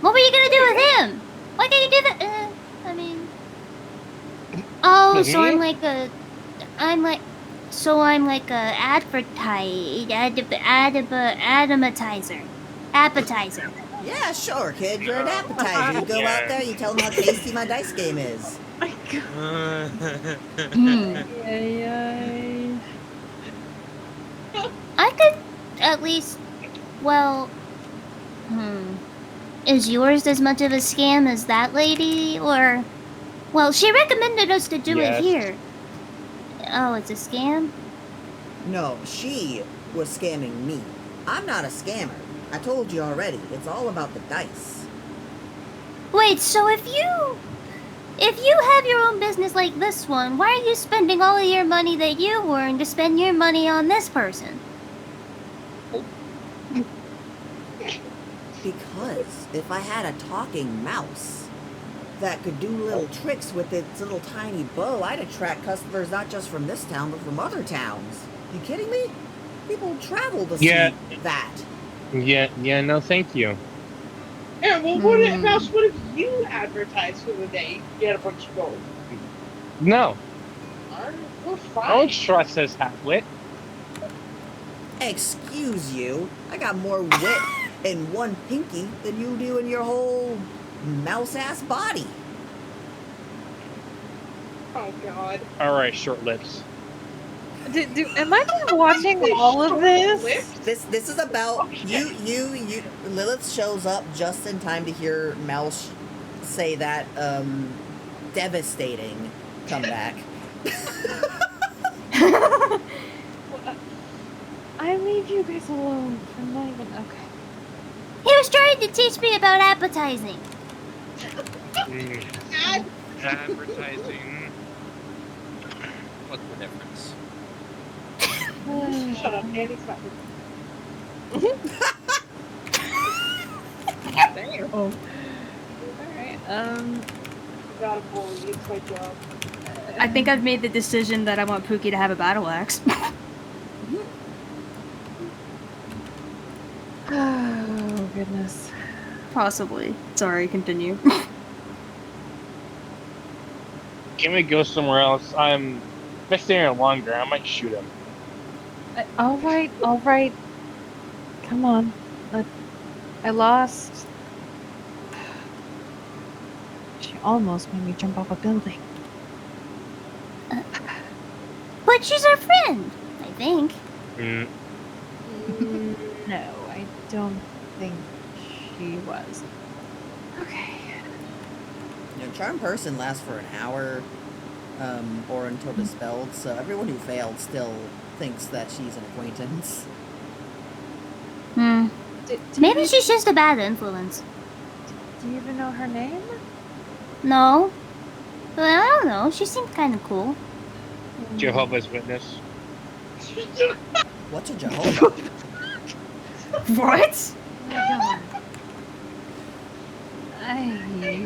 What were you gonna do with him? Why can't you do that? I mean. Oh, so I'm like a appetizer. Yeah, sure, kid. You're an appetizer. You go out there, you tell them how tasty my dice game is. My god. Yay. I could at least. Well. Is yours as much of a scam as that lady, or? Well, she recommended us to do it here. Oh, it's a scam? No, she was scamming me. I'm not a scammer. I told you already. It's all about the dice. Wait, so if you have your own business like this one, why are you spending all of your money that you earned to spend your money on this person? Because if I had a talking mouse that could do little tricks with its little tiny bow, I'd attract customers not just from this town, but from other towns. You kidding me? People travel to see that. Yeah, no, thank you. Yeah, well, what if you advertise for the day? You had a bunch of gold. No. We're fine. I don't trust this half-wit. Excuse you? I got more wit in one pinky than you do in your whole mouse-ass body. Oh, God. Alright, short lips. Am I just watching all of this? This is about you. Lilith shows up just in time to hear Mouse say that devastating comeback. I leave you guys alone. I'm not even okay. He was trying to teach me about appetizing. Advertising. What's the difference? Shut up, Danny's not. Damn. Alright, Gotta bully, it's my job. I think I've made the decision that I want Pookie to have a battle axe. Oh, goodness. Possibly. Sorry, continue. Can we go somewhere else? If I stay here longer, I might shoot him. Alright. Come on. I lost. She almost made me jump off a building. But she's our friend, I think. No, I don't think she was. Okay. Charm Person lasts for an hour, or until dispelled, so everyone who failed still thinks that she's an acquaintance. Maybe she's just a bad influence. Do you even know her name? No. But I don't know. She seemed kind of cool. Jehovah's Witness. What's a Jehovah? What? Oh my God.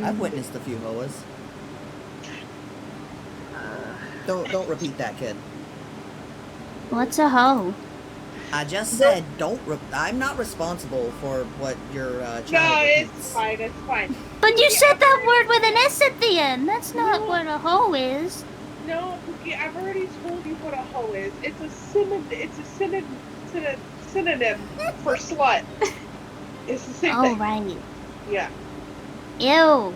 I've witnessed a few Hoas. Don't repeat that, kid. What's a hoe? I just said I'm not responsible for what your child No, repeats. it's fine. But you said that word with an S at the end. That's not what a hoe is. No, Pookie, I've already told you what a hoe is. It's a synonym for slut. It's the same thing. Oh, right. Yeah. Ew.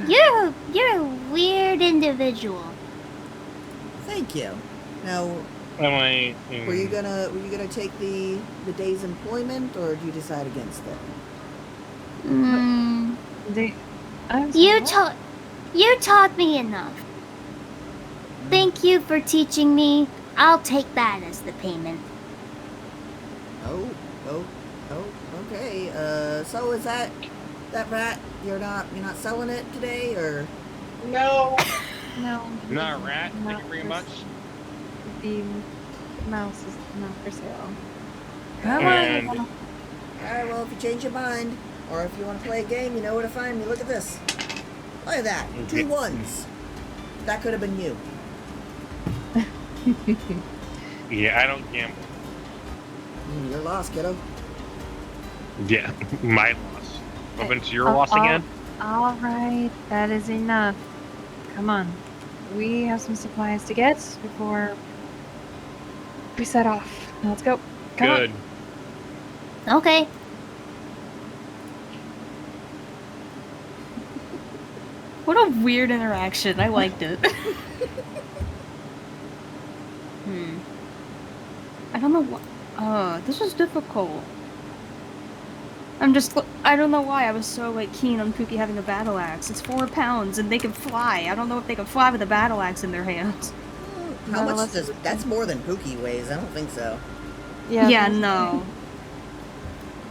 You're a weird individual. Thank you. Now, Were were you gonna take the day's employment, or did you decide against it? You taught me enough. Thank you for teaching me. I'll take that as the payment. Oh, okay. So is that rat? You're not selling it today, or? No. No. Not a rat. Thank you very much. The mouse is not for sale. Come on. All right. Well, if you change your mind, or if you want to play a game, you know where to find me. Look at this. Look at that. 2 1s. That could have been you. Yeah, I don't gamble. You're lost, kiddo. Yeah, my loss. Open to your loss again? Alright, that is enough. Come on. We have some supplies to get before we set off. Now let's go. Come Good. On. Okay. What a weird interaction. I liked it. I don't know what. This was difficult. I don't know why I was so keen on Pookie having a battle axe. It's 4 pounds and they can fly. I don't know if they can fly with a battle axe in their hands. How much does that's more than Pookie weighs? I don't think so. Yeah, no.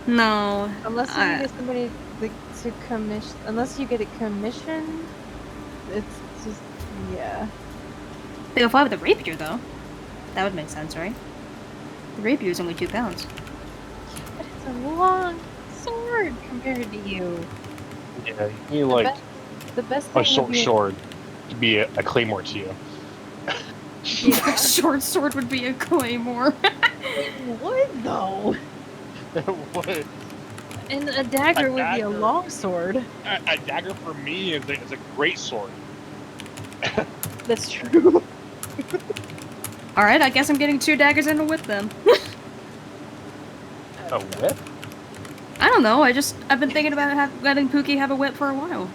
No. Unless you get somebody to commission, unless you get it commissioned, it's just yeah. They'll fly with the rapier though. That would make sense, right? The rapier is only 2 pounds. But it's a long sword compared to you. Yeah, you like The best thing a short would be sword to be a claymore to you. A short sword would be a claymore. Would though. What? And a dagger would be a long sword. A dagger for me is a great sword. That's true. Alright, I guess I'm getting 2 daggers and a whip then. A whip? I don't know, I've been thinking about letting Pookie have a whip for a while.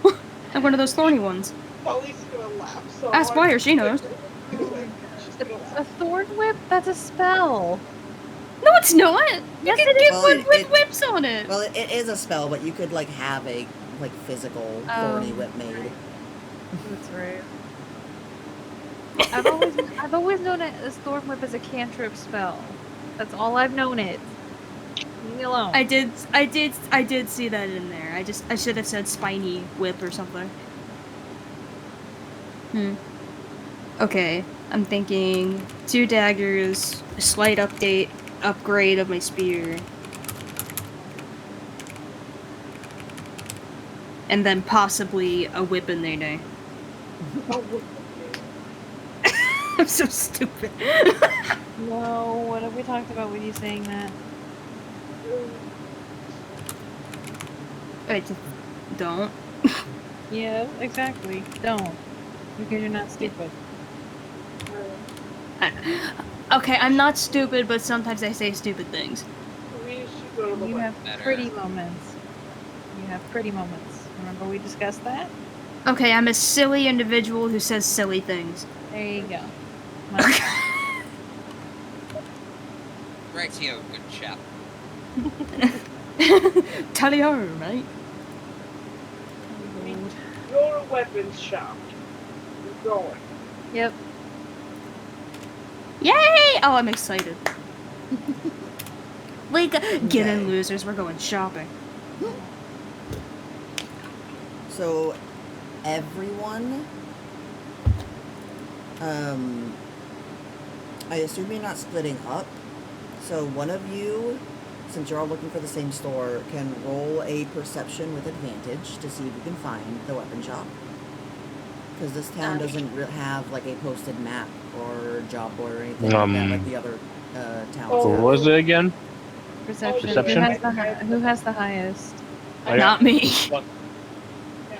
Like one of those thorny ones. Polly's gonna laugh so Ask hard. Wire, she knows. A thorn whip? That's a spell. No, it's not! Yes, you can it get is. one with whips on it! Well, it is a spell, but you could like have a like physical thorny whip made. That's right. I've always known a storm whip as a cantrip spell. That's all I've known it. Leave me alone. I did see that in there. I should have said spiny whip or something. Okay, I'm thinking 2 daggers, a slight upgrade of my spear. And then possibly a whip in there. I'm so stupid. No, what have we talked about with you saying that? I just don't. Yeah, exactly. Don't. Because you're not stupid. Okay, I'm not stupid, but sometimes I say stupid things. You have pretty moments. You have pretty moments. Remember we discussed that? Okay, I'm a silly individual who says silly things. There you go. Rightio, good chap. Tally-ho, mate. You're a weapons shop. You're going. Yep. Yay! Oh, I'm excited. Get in, losers. We're going shopping. So, everyone, I assume you're not splitting up. So one of you, since you're all looking for the same store, can roll a perception with advantage to see if you can find the weapon shop. Because this town doesn't have like a posted map or job board or anything like that, like the other towns. What was it again? Perception. Perception? Who has the highest? Not me. Yeah,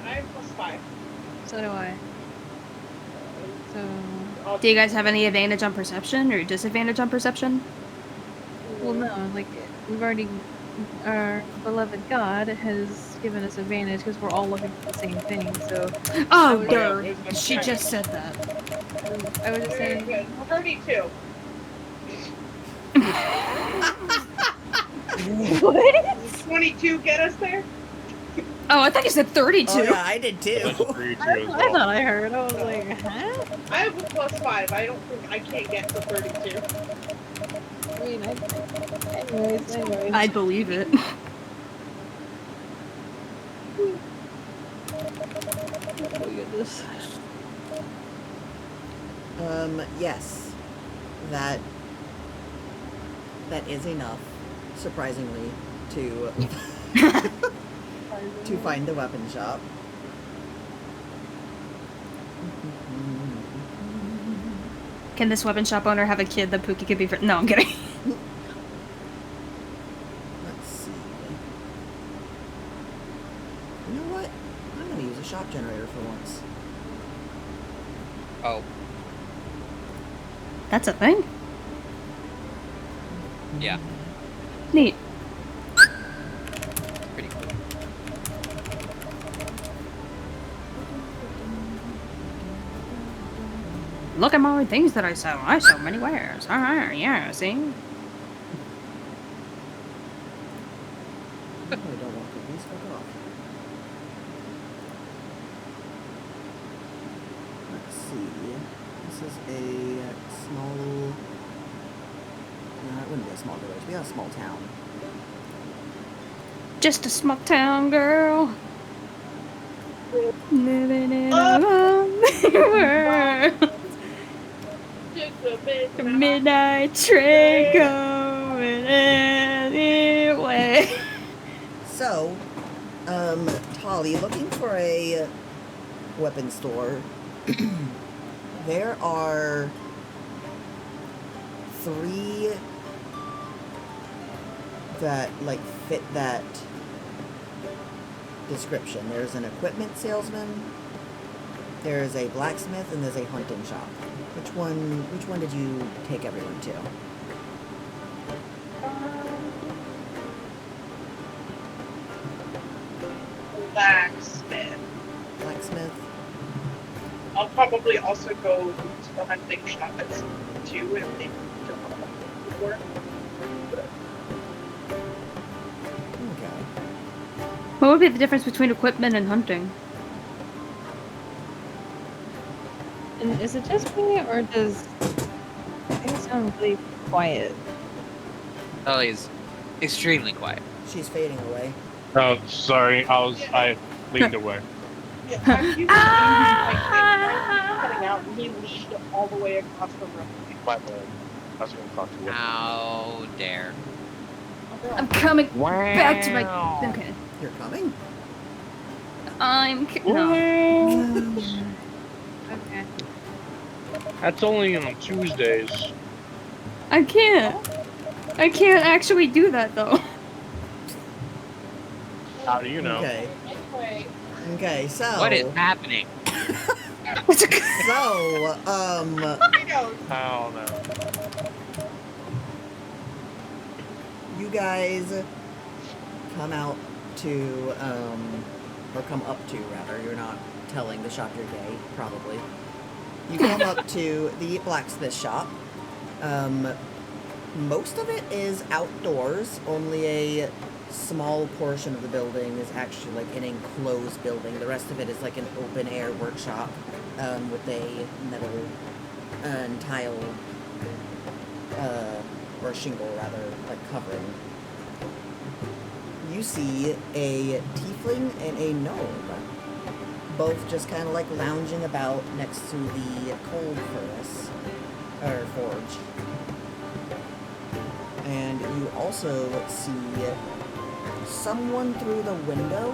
I have +5. So do I. So. Do you guys have any advantage on perception or disadvantage on perception? Well, no. Like we've already, our beloved God has given us advantage because we're all looking for the same thing. So. Oh, she just said that. I was just saying. Good. 32. What? 22 get us there? Oh, I thought you said 32. Oh, yeah, I did too. I thought I heard. I was like, huh? I have a +5. I don't think I can't get to 32. I mean, anyways. I believe it. Oh, goodness. Yes. That is enough, surprisingly, to to find the weapon shop. Can this weapon shop owner have a kid that Pookie could be for? No, I'm kidding. Let's see. You know what? I'm gonna use a shop generator for once. Oh, That's a thing? yeah. Neat. Pretty cool. Look at my things that I sell. I sell many wares. Yeah, see? I really don't want cookies. Fuck off. Let's see. This is a small. No, it wouldn't be a small village. It'd be a small town. Just a small town girl. Living in a lonely world. Just a Midnight train going anyway. So, Tolly, looking for a weapon store. There are 3 that like fit that description. There's an equipment salesman, there's a blacksmith, and there's a hunting shop. Which one did you take everyone to? Blacksmith. Blacksmith. I'll probably also go to the hunting shop at too if they work. Okay. What would be the difference between equipment and hunting? And is it just me, or does things sound really quiet? Ellie is extremely quiet. She's fading away. Oh, sorry. I leaned away. Yeah, I'm using cutting out, and he leaned all the way across the room. My bad. I was going to talk to you. How dare. I'm coming back to my. Okay. You're coming? No. Okay. That's only on Tuesdays. I can't actually do that though. How do you know? Okay. Anyway, Okay, so What is happening? so, I know. How no? you guys come out to, or come up to, rather. You're not telling the shop you're gay, probably. You come up to the blacksmith shop. Most of it is outdoors. Only a small portion of the building is actually like an enclosed building. The rest of it is like an open air workshop with a metal and tile or shingle rather, like covering. You see a tiefling and a gnome, both just kind of like lounging about next to the coal furnace or forge. And you also see someone through the window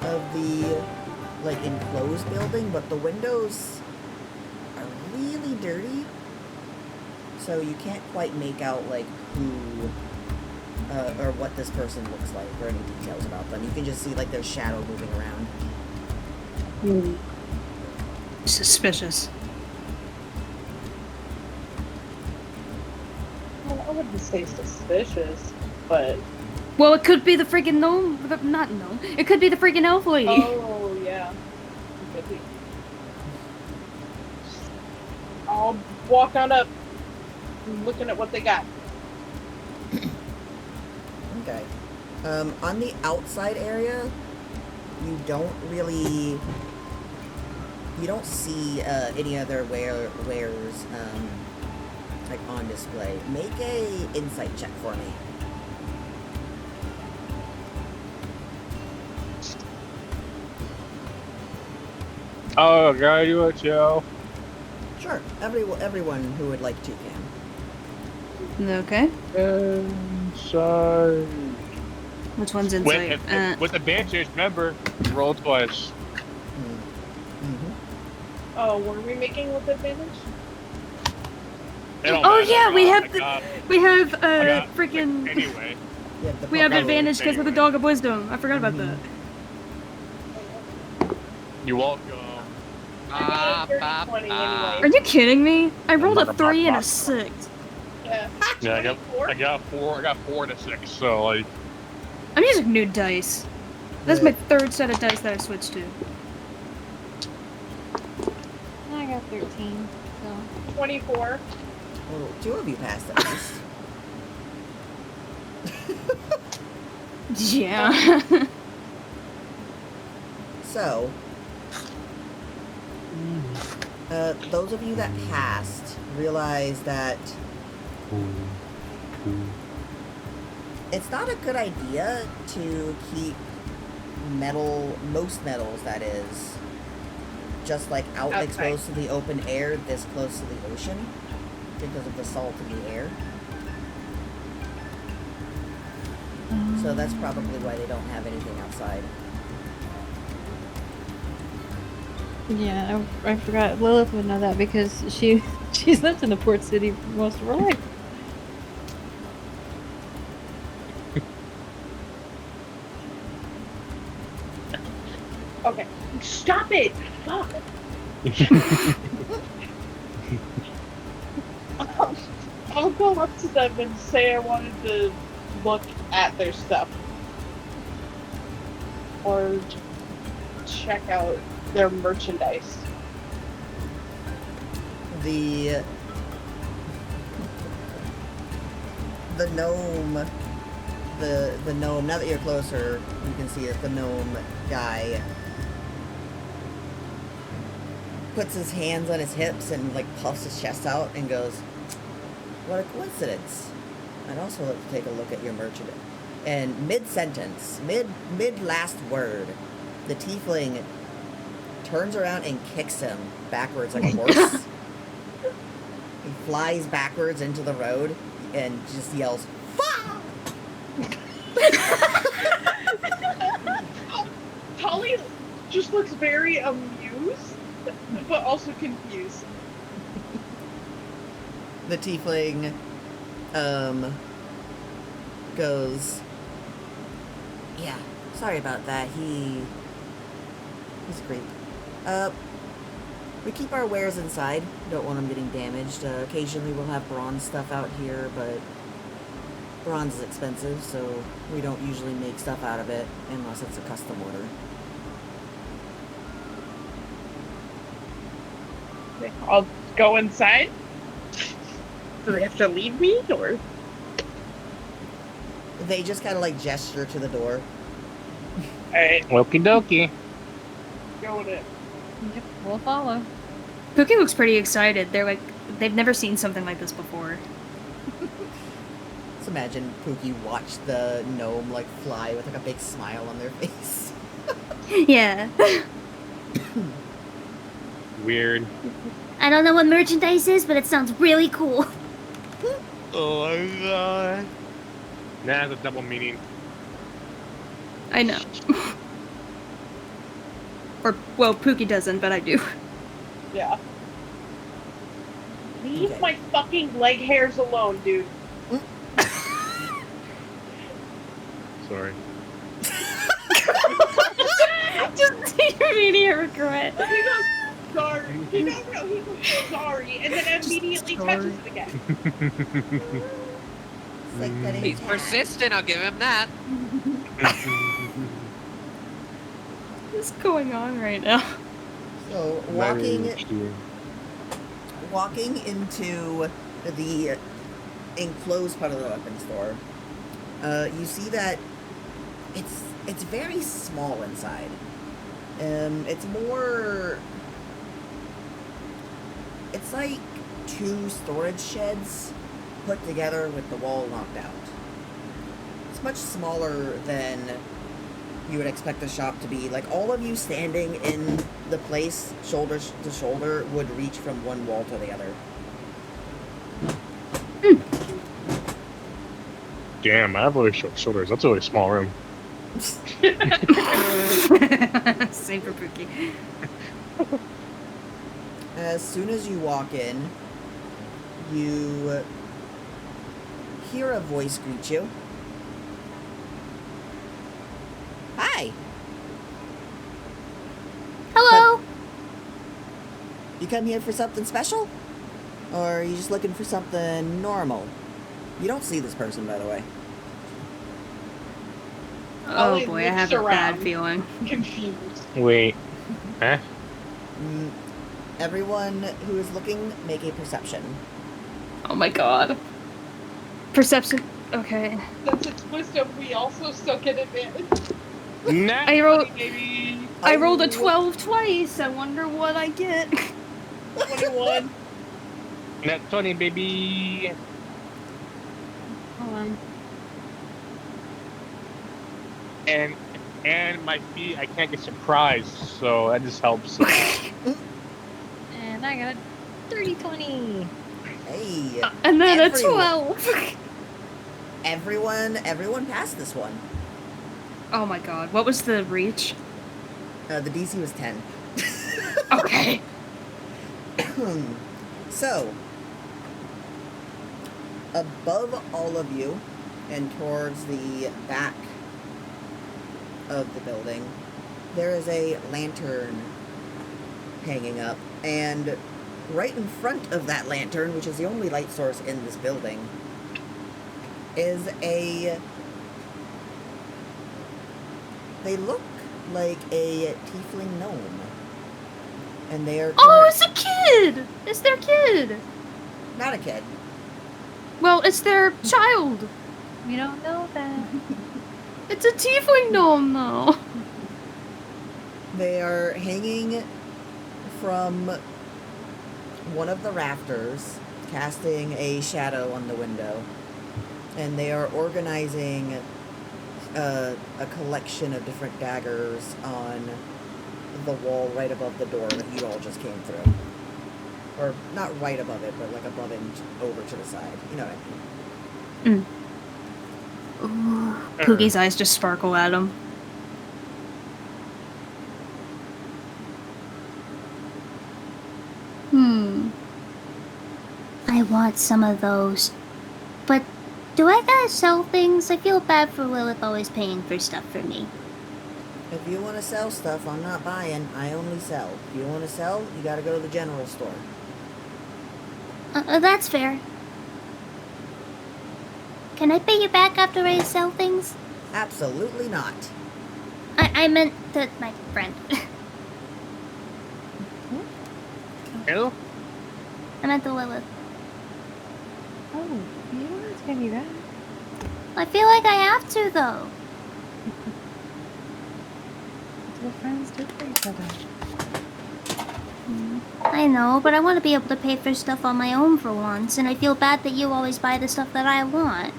of the like enclosed building, but the windows are really dirty, so you can't quite make out like who or what this person looks like or any details about them. You can just see like their shadow moving around. Suspicious. Well, I wouldn't say suspicious, but Well, it could be the freaking gnome. Not gnome. It could be the freaking elf lady. oh yeah. Could be. I'll walk on up, looking at what they got. Okay. On the outside area, you don't see any other wares like on display. Make a insight check for me. Oh, gotta do it, Joe. Sure. Everyone who would like to can. Okay. Inside. Which one's inside? With advantage, remember, roll twice. Mm-hmm. Oh, were we making with advantage? It don't Oh matter. yeah, we have got- freaking. Anyway, We have Okay. advantage because of the dog of wisdom. I forgot about that. you're welcome. I got a 30, 20 Are anyway. you kidding me? I rolled a 3 and a 6. Yeah. Yeah, I got 24? 4 and a 6, so like I'm using new dice. That's my third set of dice that I switched to. I got 13, so. 24. Well, 2 of you passed at least. Yeah. So, those of you that passed realize that It's not a good idea to keep most metals, that is, just like out Outside. exposed to the open air this close to the ocean because of the salt in the air. So that's probably why they don't have anything outside. Yeah, I forgot. Lilith would know that because she's lived in the port city for most of her life. Okay. Stop it! Fuck! I'll go up to them and say I wanted to look at their stuff. Or check out their merchandise. The gnome, the gnome, now that you're closer, you can see that the gnome guy puts his hands on his hips and like puffs his chest out and goes, "What a coincidence. I'd also like to take a look at your merchandise." And mid-sentence, mid-last word, the tiefling turns around and kicks him backwards like a horse. He flies backwards into the road and just yells, "Fuck!" Holly just looks very amused, but also confused. The tiefling, goes, "Yeah, sorry about that. He's a creep. We keep our wares inside. Don't want them getting damaged. Occasionally we'll have bronze stuff out here, but bronze is expensive, so we don't usually make stuff out of it unless it's a custom order." I'll go inside. Do they have to lead me, or? They just kind of like gesture to the door. Alright, Okie dokie. go with it. Yep, we'll follow. Pookie looks pretty excited. They've never seen something like this before. Just imagine Pookie watch the gnome like fly with like a big smile on their face. Yeah. Weird. I don't know what merchandise is, but it sounds really cool. Oh my god. Nah, it's a double meaning. I know. Or, well, Pookie doesn't, but I do. Yeah. Leave Okay. my fucking leg hairs alone, dude. Sorry. Just immediate regret. He goes, sorry. He goes, no, he goes, sorry, and then immediately touches it again. It's like that He's persistent, I'll give him that. What's going on right now? So walking into the enclosed part of the weapon store, you see that it's very small inside. It's like 2 storage sheds put together with the wall knocked out. It's much smaller than you would expect the shop to be. Like, all of you standing in the place, shoulder to shoulder, would reach from one wall to the other. Damn, I have really short shoulders. That's a really small room. Same for Pookie. As soon as you walk in, you hear a voice greet you. Hi! Hello. You come here for something special? Or are you just looking for something normal? You don't see this person, by the way. Oh Holly boy, I looks have a bad around. feeling. Confused. Wait. Huh? Everyone who is looking, make a perception. Oh my god. Perception. Okay. Since it's wisdom, we also still get advantage. Nah. I rolled. Maybe I rolled a 12 twice. I wonder what I get. 21. Nat 20, baby. Hold on. And my feet, I can't get surprised, so that just helps. And I got a dirty 20. Hey, And then a everyone- 12. Everyone passed this one. Oh my god, what was the reach? The DC was 10. Okay. So, above all of you, and towards the back of the building, there is a lantern hanging up, and right in front of that lantern, which is the only light source in this building, is they look like a tiefling gnome. And they are... Oh, it's a kid! It's their kid! Not a kid. Well, it's their child. We don't know that. It's a tiefling gnome, though. They are hanging from one of the rafters, casting a shadow on the window. And they are organizing a collection of different daggers on the wall right above the door that you all just came through. Or not right above it, but like above it and over to the side. You know what I mean? Ooh, Poogie's eyes just sparkle at him. I want some of those. But do I gotta sell things? I feel bad for Lilith always paying for stuff for me. If you want to sell stuff, I'm not buying. I only sell. If you want to sell, you gotta go to the general store. That's fair. Can I pay you back after I sell things? Absolutely not. I meant to my friend. Hello? I meant to Lilith. Oh, you don't have to pay me back. I feel like I have to, though. That's what friends do for each other. I know, but I want to be able to pay for stuff on my own for once, and I feel bad that you always buy the stuff that I want.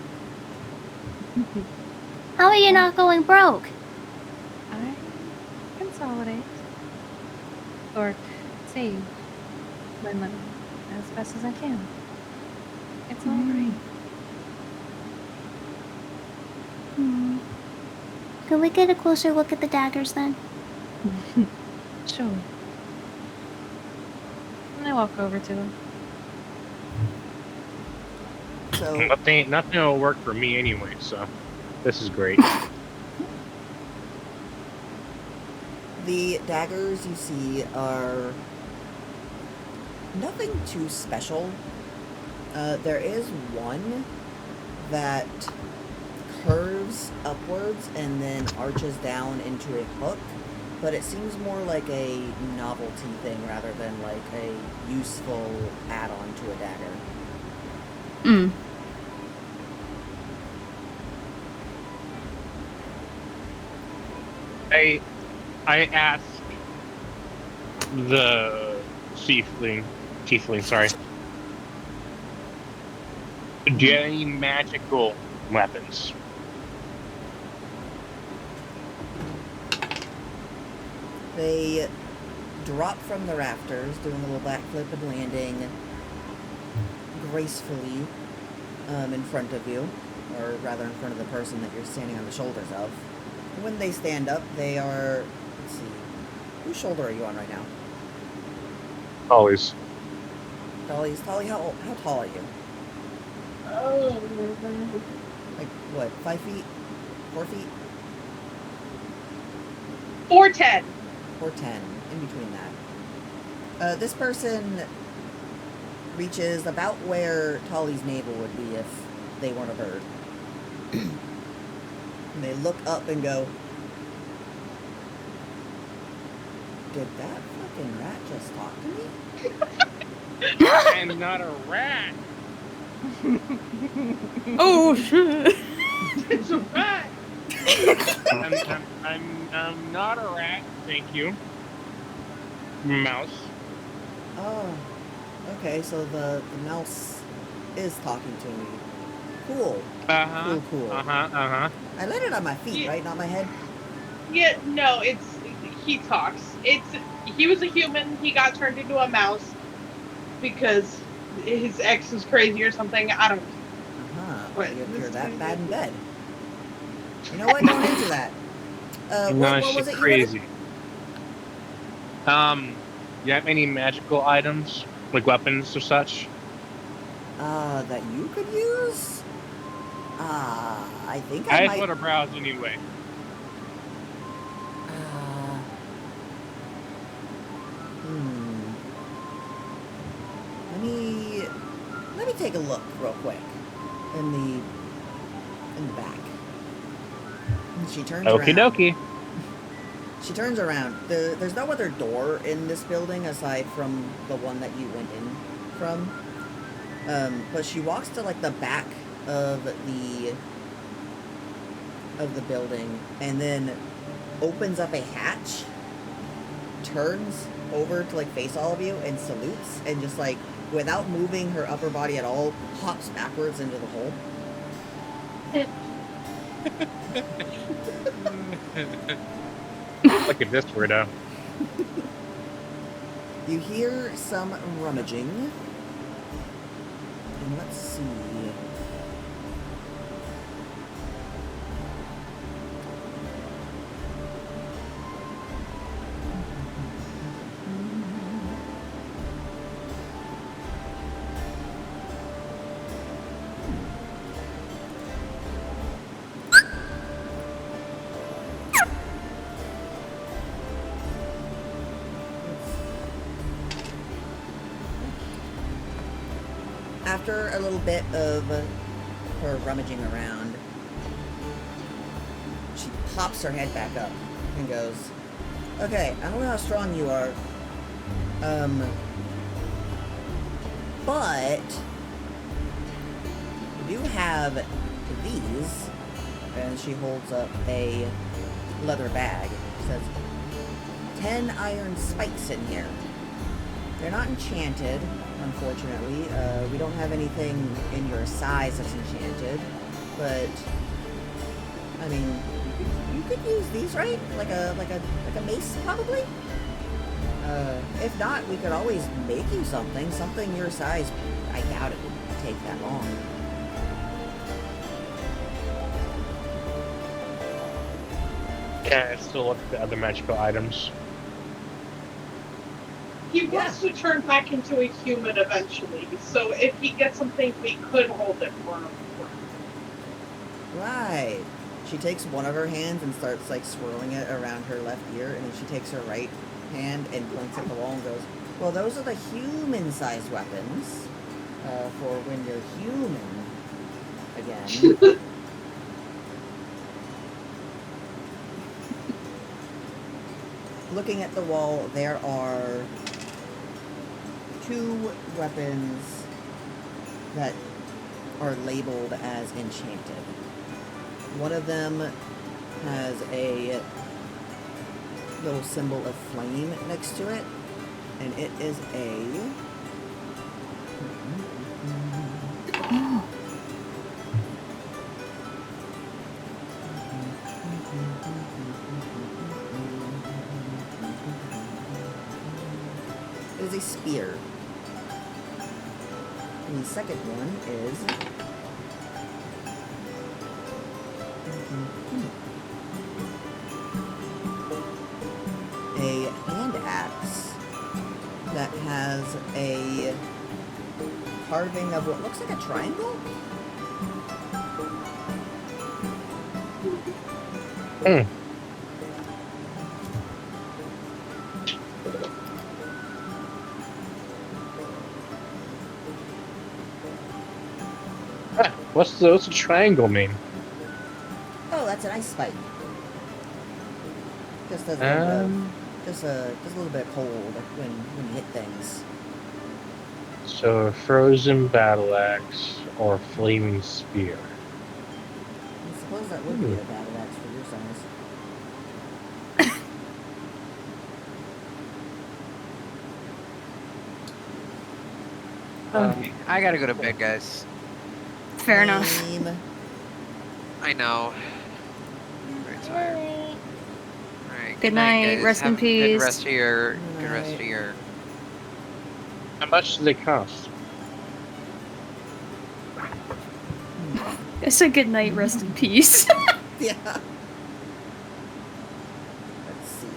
How are you not going broke? I consolidate. Or save my money as best as I can. It's alright. Can we get a closer look at the daggers then? Sure. And I walk over to them. So Nothing will work for me anyway, so this is great. the daggers you see are nothing too special. There is one that curves upwards and then arches down into a hook, but it seems more like a novelty thing rather than like a useful add-on to a dagger. I asked the tiefling, sorry. Do you have any magical weapons? They drop from the rafters, doing a little backflip and landing gracefully in front of you, or rather in front of the person that you're standing on the shoulders of. When they stand up, they are, let's see, whose shoulder are you on right now? Always. Tolly, how tall are you? Oh, Like, what, 5 feet? 4 feet? 4'10". 4'10", in between that. This person reaches about where Tolly's navel would be if they weren't a bird. And they look up and go, did that fucking rat just talk to me? I'm not a rat. Oh shit! It's a rat. I'm not a rat, thank you. Mouse. Oh, okay, so the mouse is talking to me. Cool. Uh-huh. Cool. Uh-huh. I landed on my feet, right? Not my head? Yeah, no, he talks. He was a human, he got turned into a mouse because his ex is crazy or something. I don't know. Well, you're that bad in bed. You know what? Don't answer that. What was it crazy. You have any magical items, like weapons or such? That you could use? I think I I just might... want to browse anyway. Let me take a look real quick in the back. And she turns around. Okie dokie. She turns around. There's no other door in this building aside from the one that you went in from. But she walks to like the back of the building and then opens up a hatch, turns over to like face all of you and salutes, and just like without moving her upper body at all, hops backwards into the hole. Look at this weirdo. You hear some rummaging. And let's see. After a little bit of her rummaging around, she pops her head back up and goes, "Okay, I don't know how strong you are, but you do have these," and she holds up a leather bag. It says, 10 iron spikes in here. They're not enchanted, unfortunately. We don't have anything in your size that's enchanted, but I mean, you could use these, right? Like a mace, probably. If not, we could always make you something your size. I doubt it would take that long. Yeah, I still look at the other magical items. He wants to turn back into a human eventually, so if he gets something, we could hold it for him. Right. She takes one of her hands and starts like swirling it around her left ear, and then she takes her right hand and points at the wall and goes, "Well, those are the human-sized weapons for when you're human again." Looking at the wall, there are 2 weapons that are labeled as enchanted. One of them has a little symbol of flame next to it, and it is a... It is a spear. And the second one is... a hand axe that has a carving of what looks like a triangle? What's the triangle mean? Oh, that's an ice spike. Just does a little bit, just a little bit cold when you hit things. So, a frozen battle axe or flaming spear. I suppose that would be a battle axe for your size. I gotta go to bed, guys. Fair enough. Lame. I know. Very tired. All right. Good night. guys. Rest in Have a good peace. rest of your. Good Good rest of night. your. How much do they cost? I said good night. Rest in peace. Yeah. Let's see.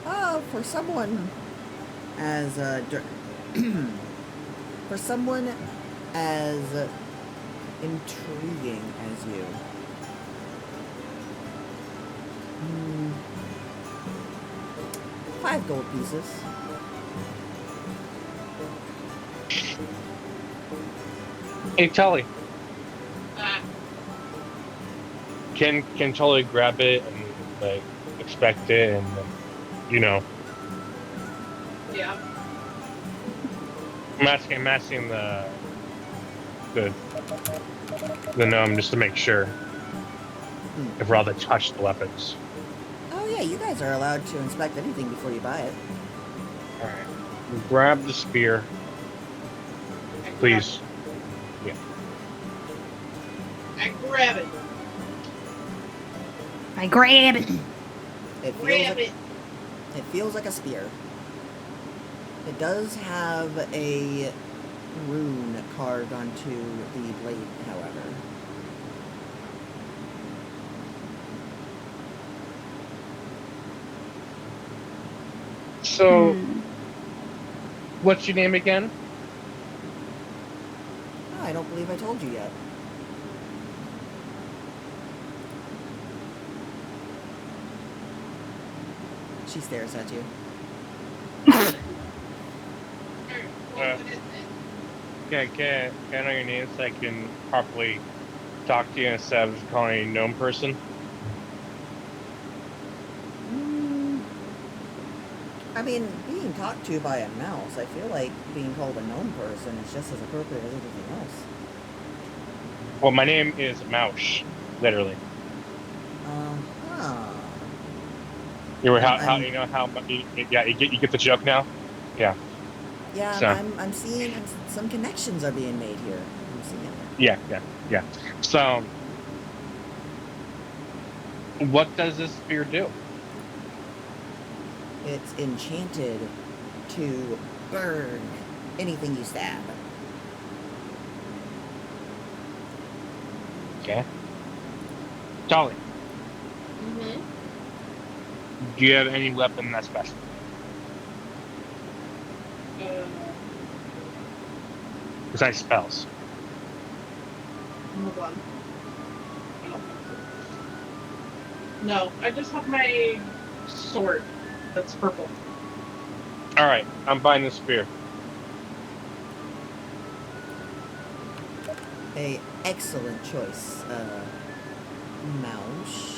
Oh, for someone as for someone as intriguing as you. 5 gold pieces. Hey, Tully. Can Tully grab it and like expect it and you know? Yeah. I'm asking the gnome just to make sure if we're allowed to touch the weapons. Oh yeah, you guys are allowed to inspect anything before you buy it. All right. Grab the spear, please. Yeah. I grab it. I grab it. It feels like a spear. It does have a rune carved onto the blade, however. So, what's your name again? Oh, I don't believe I told you yet. She stares at you. Can I know your name so I can properly talk to you instead of calling you a gnome person? I mean, being talked to by a mouse, I feel like being called a gnome person is just as appropriate as anything else. Well, my name is Mouse, literally. Uh-huh. You get the joke now? Yeah. Yeah, So. I'm seeing some connections are being made here. I'm seeing it. Yeah. So, what does this spear do? It's enchanted to burn anything you stab. Okay. Dolly, Mm-hmm. do you have any weapon that's special? Besides spells. Hold on. No, I just have my sword. That's purple. All right, I'm buying this spear. A excellent choice, Mouse.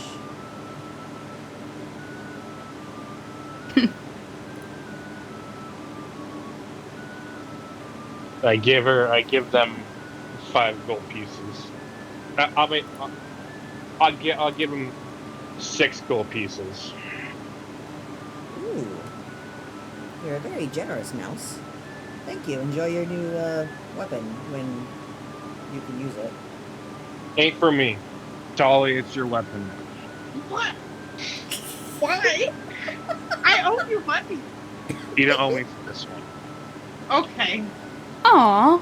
I give them 5 gold pieces. I'll give them 6 gold pieces. Ooh. You're a very generous mouse. Thank you. Enjoy your new weapon when you can use it. Ain't for me. Dolly, it's your weapon. What? Why? I owe you money. You don't owe me for this one. Okay. Aw.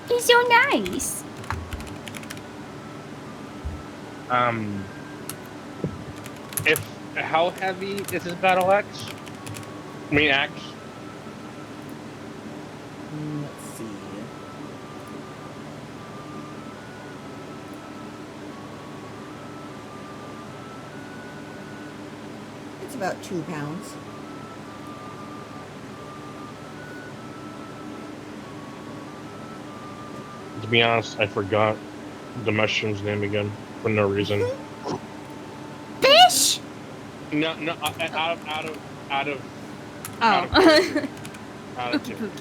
He's so nice. How heavy is his battle axe? I mean axe? Let's see. It's about 2 pounds. To be honest, I forgot the mushroom's name again for no reason. Fish. No, out of Oh. out of 2.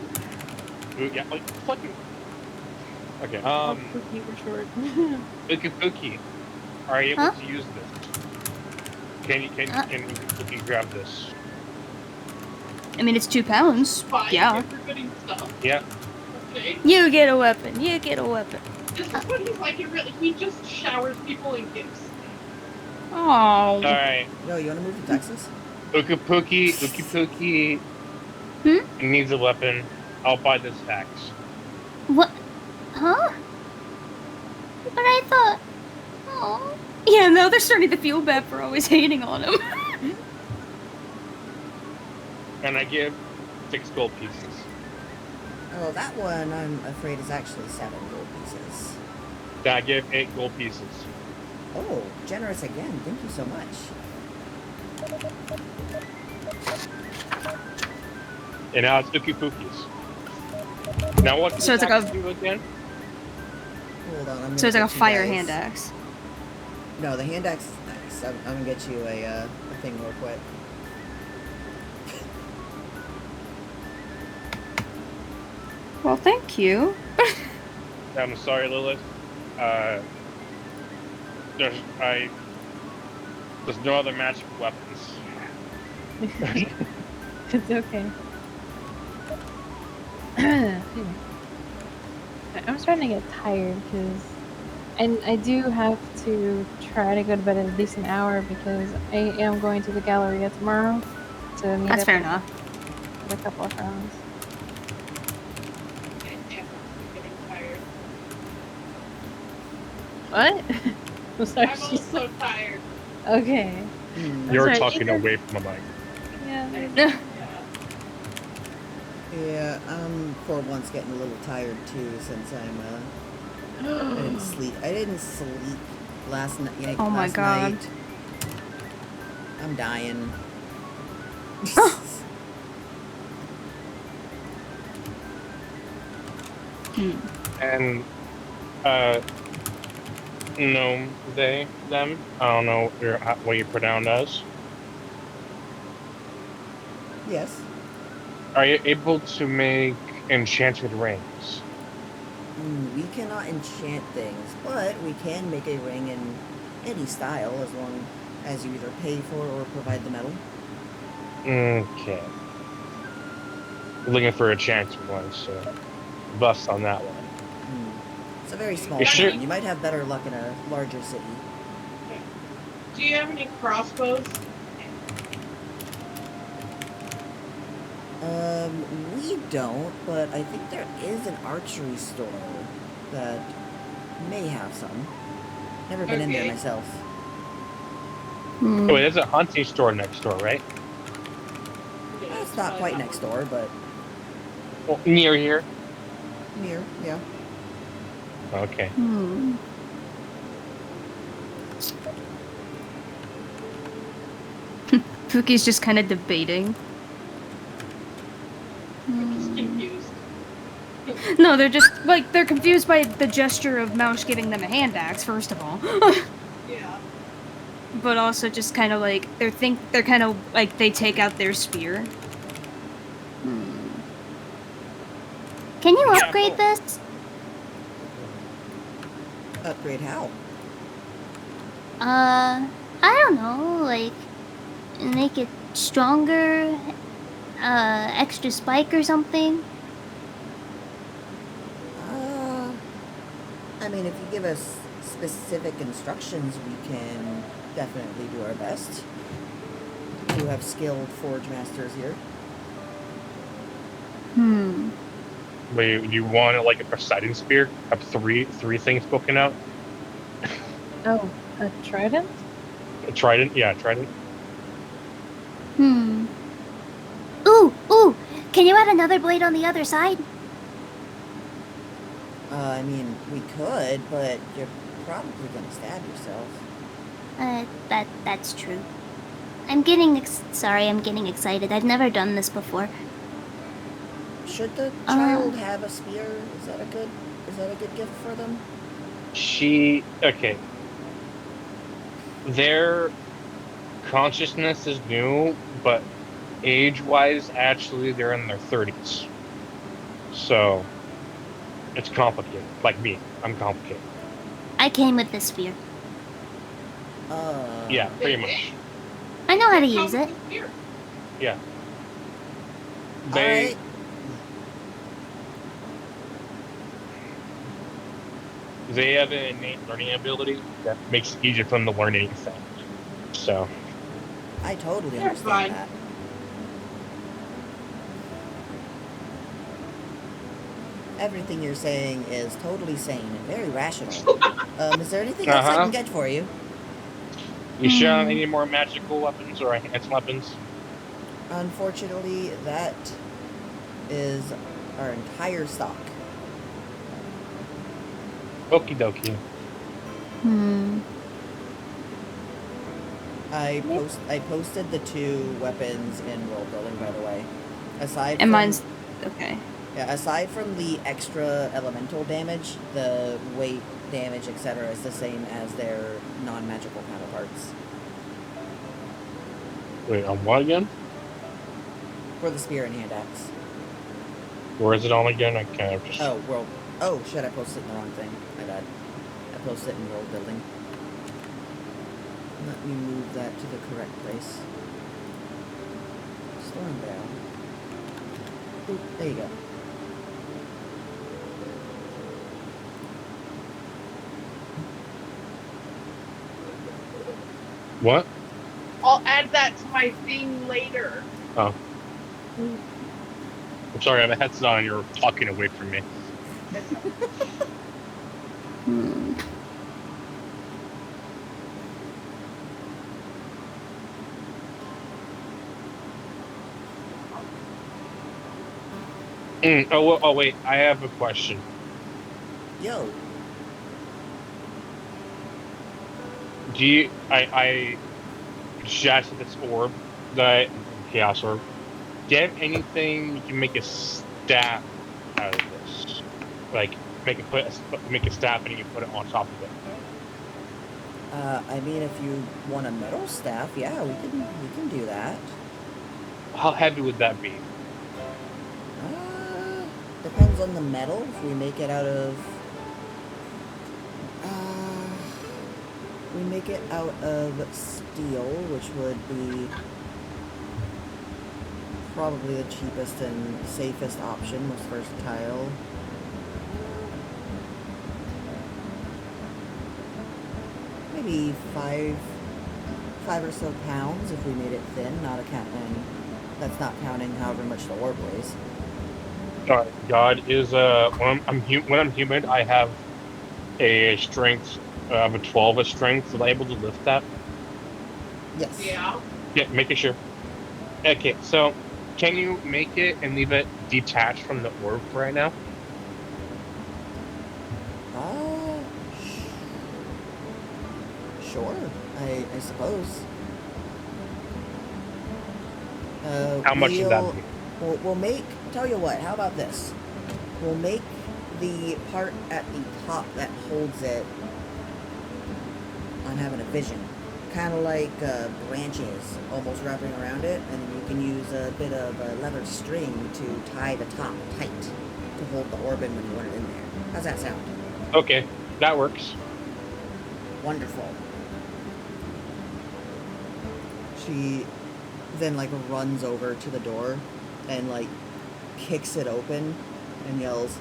Ooh, yeah, like fucking. Okay. Pookie for short. Pookie, are you able to use this? Can you grab this? I mean, it's 2 pounds. Fine, Yeah. everybody stuff. Yeah. Okay. You get a weapon. You get a weapon. This is what he's like. He just showers people in gifts. Oh. Alright. Yo, you want to move to Texas? Ookie needs a weapon. I'll buy this tax. What? Huh? But I thought. Oh. Yeah, now they're starting to feel bad for always hating on him. And I give 6 gold pieces. Oh, that one I'm afraid is actually 7 gold pieces. Then I give 8 gold pieces. Oh, generous again. Thank you so much. And now it's Ookie Pookies. Now what? So it's like a do again? Hold on, I'm So it's like a get you fire guys- hand axe. No, the hand axe is nice. I'm gonna get you a thing real quick. Well, thank you. I'm sorry, Lilith. There's no other magic weapons. It's okay. I'm starting to get tired because I do have to try to go to bed at a decent hour because I am going to the Galleria tomorrow to meet That's up fair enough. with a couple of friends. What? I'm sorry. I'm also tired. Okay. You're sorry, talking either- away from the mic. Yeah. Yeah, I'm for once getting a little tired too since I didn't sleep. I didn't sleep last night. Oh my God. Night. I'm dying. And no, they, them. I don't know what you pronounce as. Yes. Are you able to make enchanted rings? We cannot enchant things, but we can make a ring in any style as long as you either pay for or provide the metal. Okay. Looking for enchanted ones, so bust on that one. It's a very small You sure? town. You might have better luck in a larger city. Do you have any crossbows? We don't, but I think there is an archery store that may have some. Never been in there Okay. myself. Oh, wait, there's a hunting store next door, right? It's not quite next door, but Well, near here. near, yeah. Okay. Pookie's just kind of debating. I'm just confused. No, they're just like they're confused by the gesture of Mouse giving them a hand axe, first of all. Yeah. But also just kind of like they're kind of like they take out their spear. Can you Yeah, upgrade cool. this? Upgrade how? I don't know, like make it stronger, extra spike or something. I mean, if you give us specific instructions, we can definitely do our best. We have skilled forge masters here. Wait, you want like a Poseidon spear? Have three things poking out? Oh, a trident? A trident? Yeah, a trident. Ooh! Can you add another blade on the other side? I mean, we could, but you're probably gonna stab yourself. That's true. I'm getting excited. I've never done this before. Should the child have a spear? Is that a good gift for them? Okay. Their consciousness is new, but age-wise, actually, they're in their 30s. So, it's complicated. Like me, I'm complicated. I came with this spear. Yeah, pretty much. I know how to use it. Yeah. They Alright. they have an innate learning ability that makes it easier for them to learn anything. So I totally They're fine. understand that. Everything you're saying is totally sane and very rational. Is there anything else I can get for you? you sure on any more magical weapons or enhanced weapons? Unfortunately, that is our entire stock. Okie dokie. I posted the 2 weapons in roll building, by the way. Aside And from, mine's okay. Yeah, aside from the extra elemental damage, the weight damage, etc., is the same as their non-magical counterparts. Wait, on what again? For the spear and hand axe. Where is it on again? I can't just. Oh, roll. Oh shit! I posted it in the wrong thing. My bad. I posted it in roll building. Let me move that to the correct place. Stormvale. Oop, there you go. What? I'll add that to my thing later. Oh. I'm sorry, I have a headset on and you're talking away from me. Oh, wait, I have a question. Yo. Do you, I suggested this orb, the chaos orb. Do you have anything you can make a staff out of this? Like, make a staff and you can put it on top of it. I mean, if you want a metal staff, yeah, we can do that. How heavy would that be? Depends on the metal. If we make it out of, steel, which would be probably the cheapest and safest option, most versatile. Maybe five or so pounds if we made it thin, that's not counting however much the orb weighs. God is when I'm human, I have a strength of a 12 of strength. Am I able to lift that? Yes. Yeah. Yeah, making sure. Okay, so can you make it and leave it detached from the orb for right now? Sure. I suppose. How much would that be? We'll make. Tell you what. How about this? We'll make the part at the top that holds it. I'm having a vision. Kind of like branches almost wrapping around it, and you can use a bit of leather string to tie the top tight to hold the orb in when you want it in there. How's that sound? Okay, that works. Wonderful. She then like runs over to the door and like kicks it open and yells,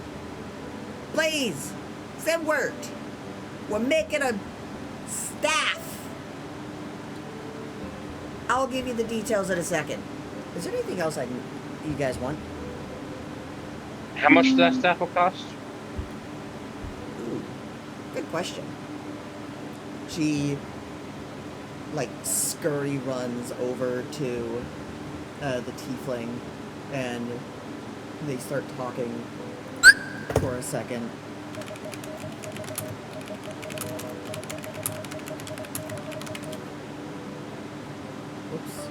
"Please, say word. We're making a staff. I'll give you the details in a second. Is there anything else you guys want?" How much does that staff will cost? Ooh, good question. She like scurry runs over to the tiefling and they start talking for a second. Oops.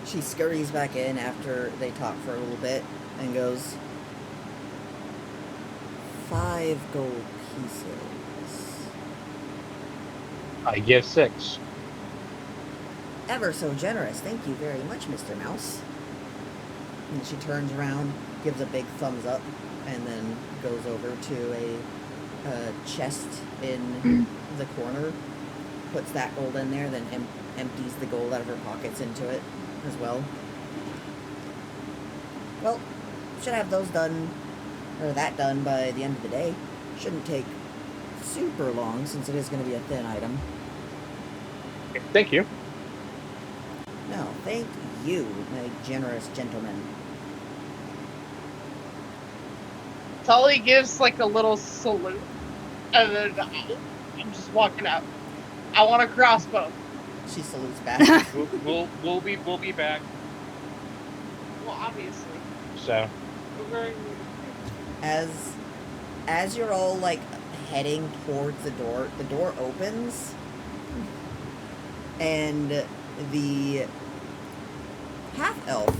She scurries back in after they talk for a little bit and goes, 5 gold pieces. I give 6. Ever so generous. Thank you very much, Mr. Mouse. And she turns around, gives a big thumbs up, and then goes over to a chest in the corner, puts that gold in there, then empties the gold out of her pockets into it as well. Well, should have those done, or that done by the end of the day. Shouldn't take super long since it is going to be a thin item. Thank you. No, thank you, my generous gentleman. Tully gives like a little salute, and then I'm just walking out. I want a crossbow. She salutes back. we'll be back. Well, obviously. So. As you're all like heading towards the door opens, and the half-elf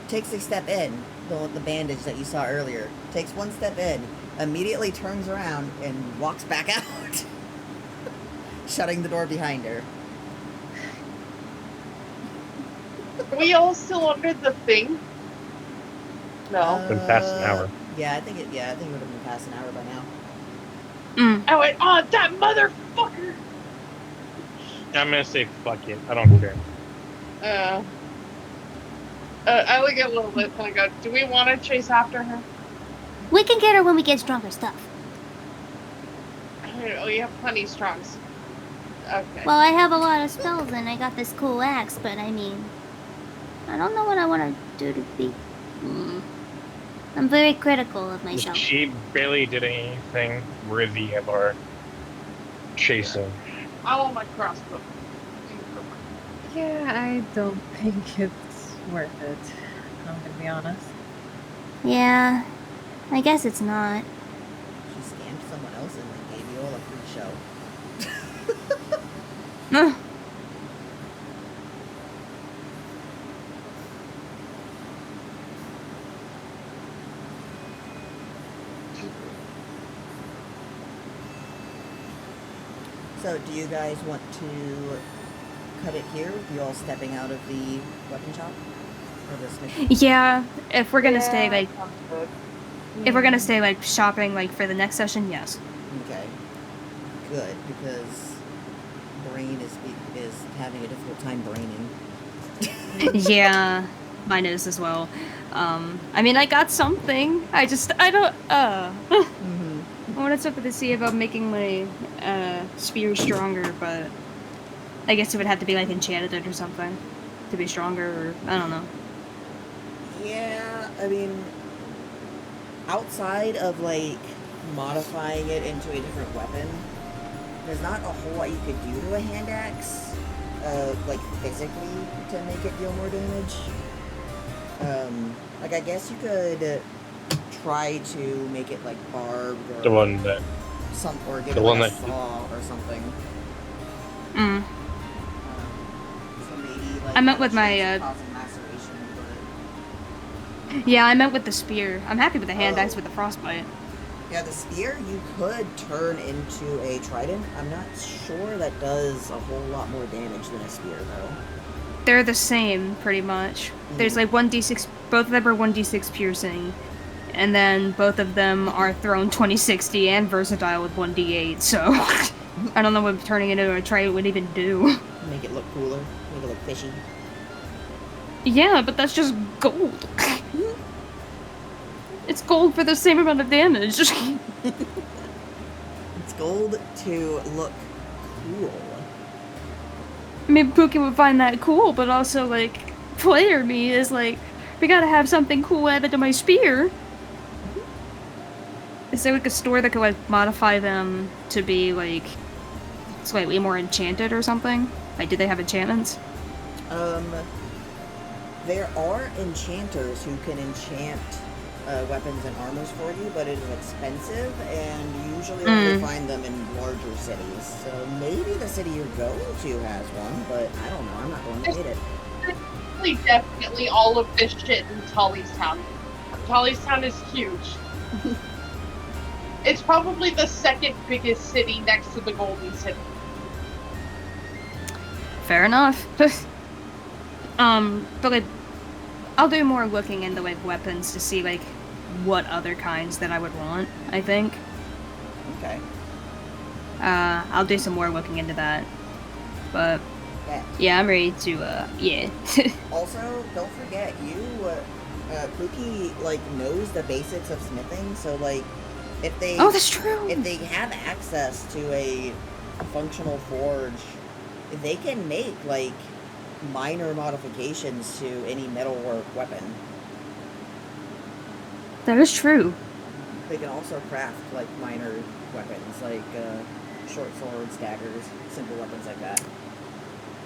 takes a step in, the bandage that you saw earlier, takes one step in, immediately turns around and walks back out, shutting the door behind her. Are we all still under the thing? No. Been past an hour. Yeah, I think it would have been past an hour by now. I went, oh, that motherfucker! I'm gonna say fuck it. I don't care. I look at Lilith and I go, do we want to chase after her? We can get her when we get stronger stuff. Oh, you have plenty of strongs. Okay. Well, I have a lot of spells and I got this cool axe, but I mean, I don't know what I want to do to be. I'm very critical of myself. She barely did anything worthy of our chasing. I want my crossbow. Yeah, I don't think it's worth it. I'm gonna be honest. Yeah, I guess it's not. She scammed someone else and they gave you all a free show. So, do you guys want to cut it here? You all stepping out of the weapon shop? Or the smith? Yeah, if we're gonna stay like, if we're gonna stay like shopping like for the next session, yes. Okay. Good, because brain is having a difficult time braining. Yeah, mine is as well. I mean, I got something. I don't. I wanted something to see about making my spear stronger, but I guess it would have to be like enchanted or something to be stronger. Or I don't know. Yeah, I mean, outside of like modifying it into a different weapon, there's not a whole lot you could do to a hand axe, like physically, to make it deal more damage. Like I guess you could try to make it like barbed or The one that. or give The it one like a that- saw or something. So maybe like I meant with my causing laceration, yeah, I meant with the spear. I'm happy with the hand axe with the frostbite. yeah, the spear you could turn into a trident. I'm not sure that does a whole lot more damage than a spear though. They're the same, pretty much. There's like 1d6, both of them are 1d6 piercing, and then both of them are thrown 2060 and versatile with 1d8, so I don't know what turning it into a trident would even do. Make it look cooler, make it look fishy. Yeah, but that's just gold. It's gold for the same amount of damage. It's gold to look cool. Maybe Pookie would find that cool, but also, like, player me is like, we gotta have something cool added to my spear. Is there, like, a store that could, like, modify them to be, like, slightly more enchanted or something? Like, do they have enchantments? There are enchanters who can enchant weapons and armors for you, but it is expensive, and you usually only find them in larger cities. So maybe the city you're going to has one, but I don't know. I'm not going to get it. Definitely all of this shit in Tully's Town. Tully's Town is huge. It's probably the second biggest city next to the Golden City. Fair enough. But like, I'll do more looking into like weapons to see like what other kinds that I would want. I think. Okay. I'll do some more looking into that. But Yeah. yeah, I'm ready to. Yeah. Also, don't forget Pookie like knows the basics of smithing, so like if they Oh, that's true. If they have access to a functional forge, they can make like minor modifications to any metalwork weapon. That is true. They can also craft like minor weapons, like short swords, daggers, simple weapons like that.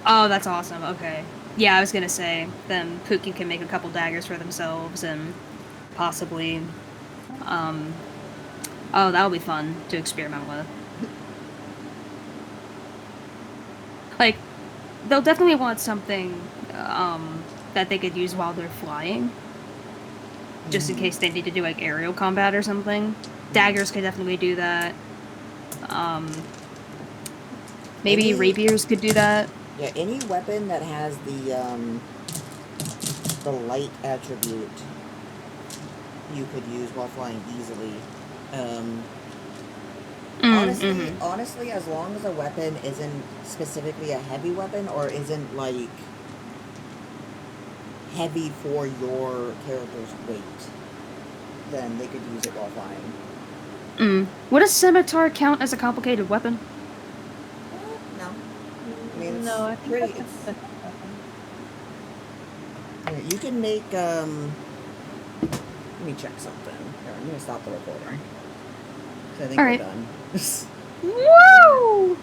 Oh, that's awesome. Okay. Yeah, I was gonna say, then Pookie can make a couple daggers for themselves and possibly, oh, that'll be fun to experiment with. Like, they'll definitely want something, that they could use while they're flying. Just in case they need to do, like, aerial combat or something. Daggers could definitely do that. Maybe rapiers could do that. Yeah, any weapon that has the light attribute you could use while flying easily. Honestly, as long as a weapon isn't specifically a heavy weapon or isn't like heavy for your character's weight, then they could use it while flying. Would a scimitar count as a complicated weapon? No. I mean, it's No, I think pretty. that's You can make. Let me check something. Here, I'm gonna stop the recording. 'Cause I think All we're right. done. Woo!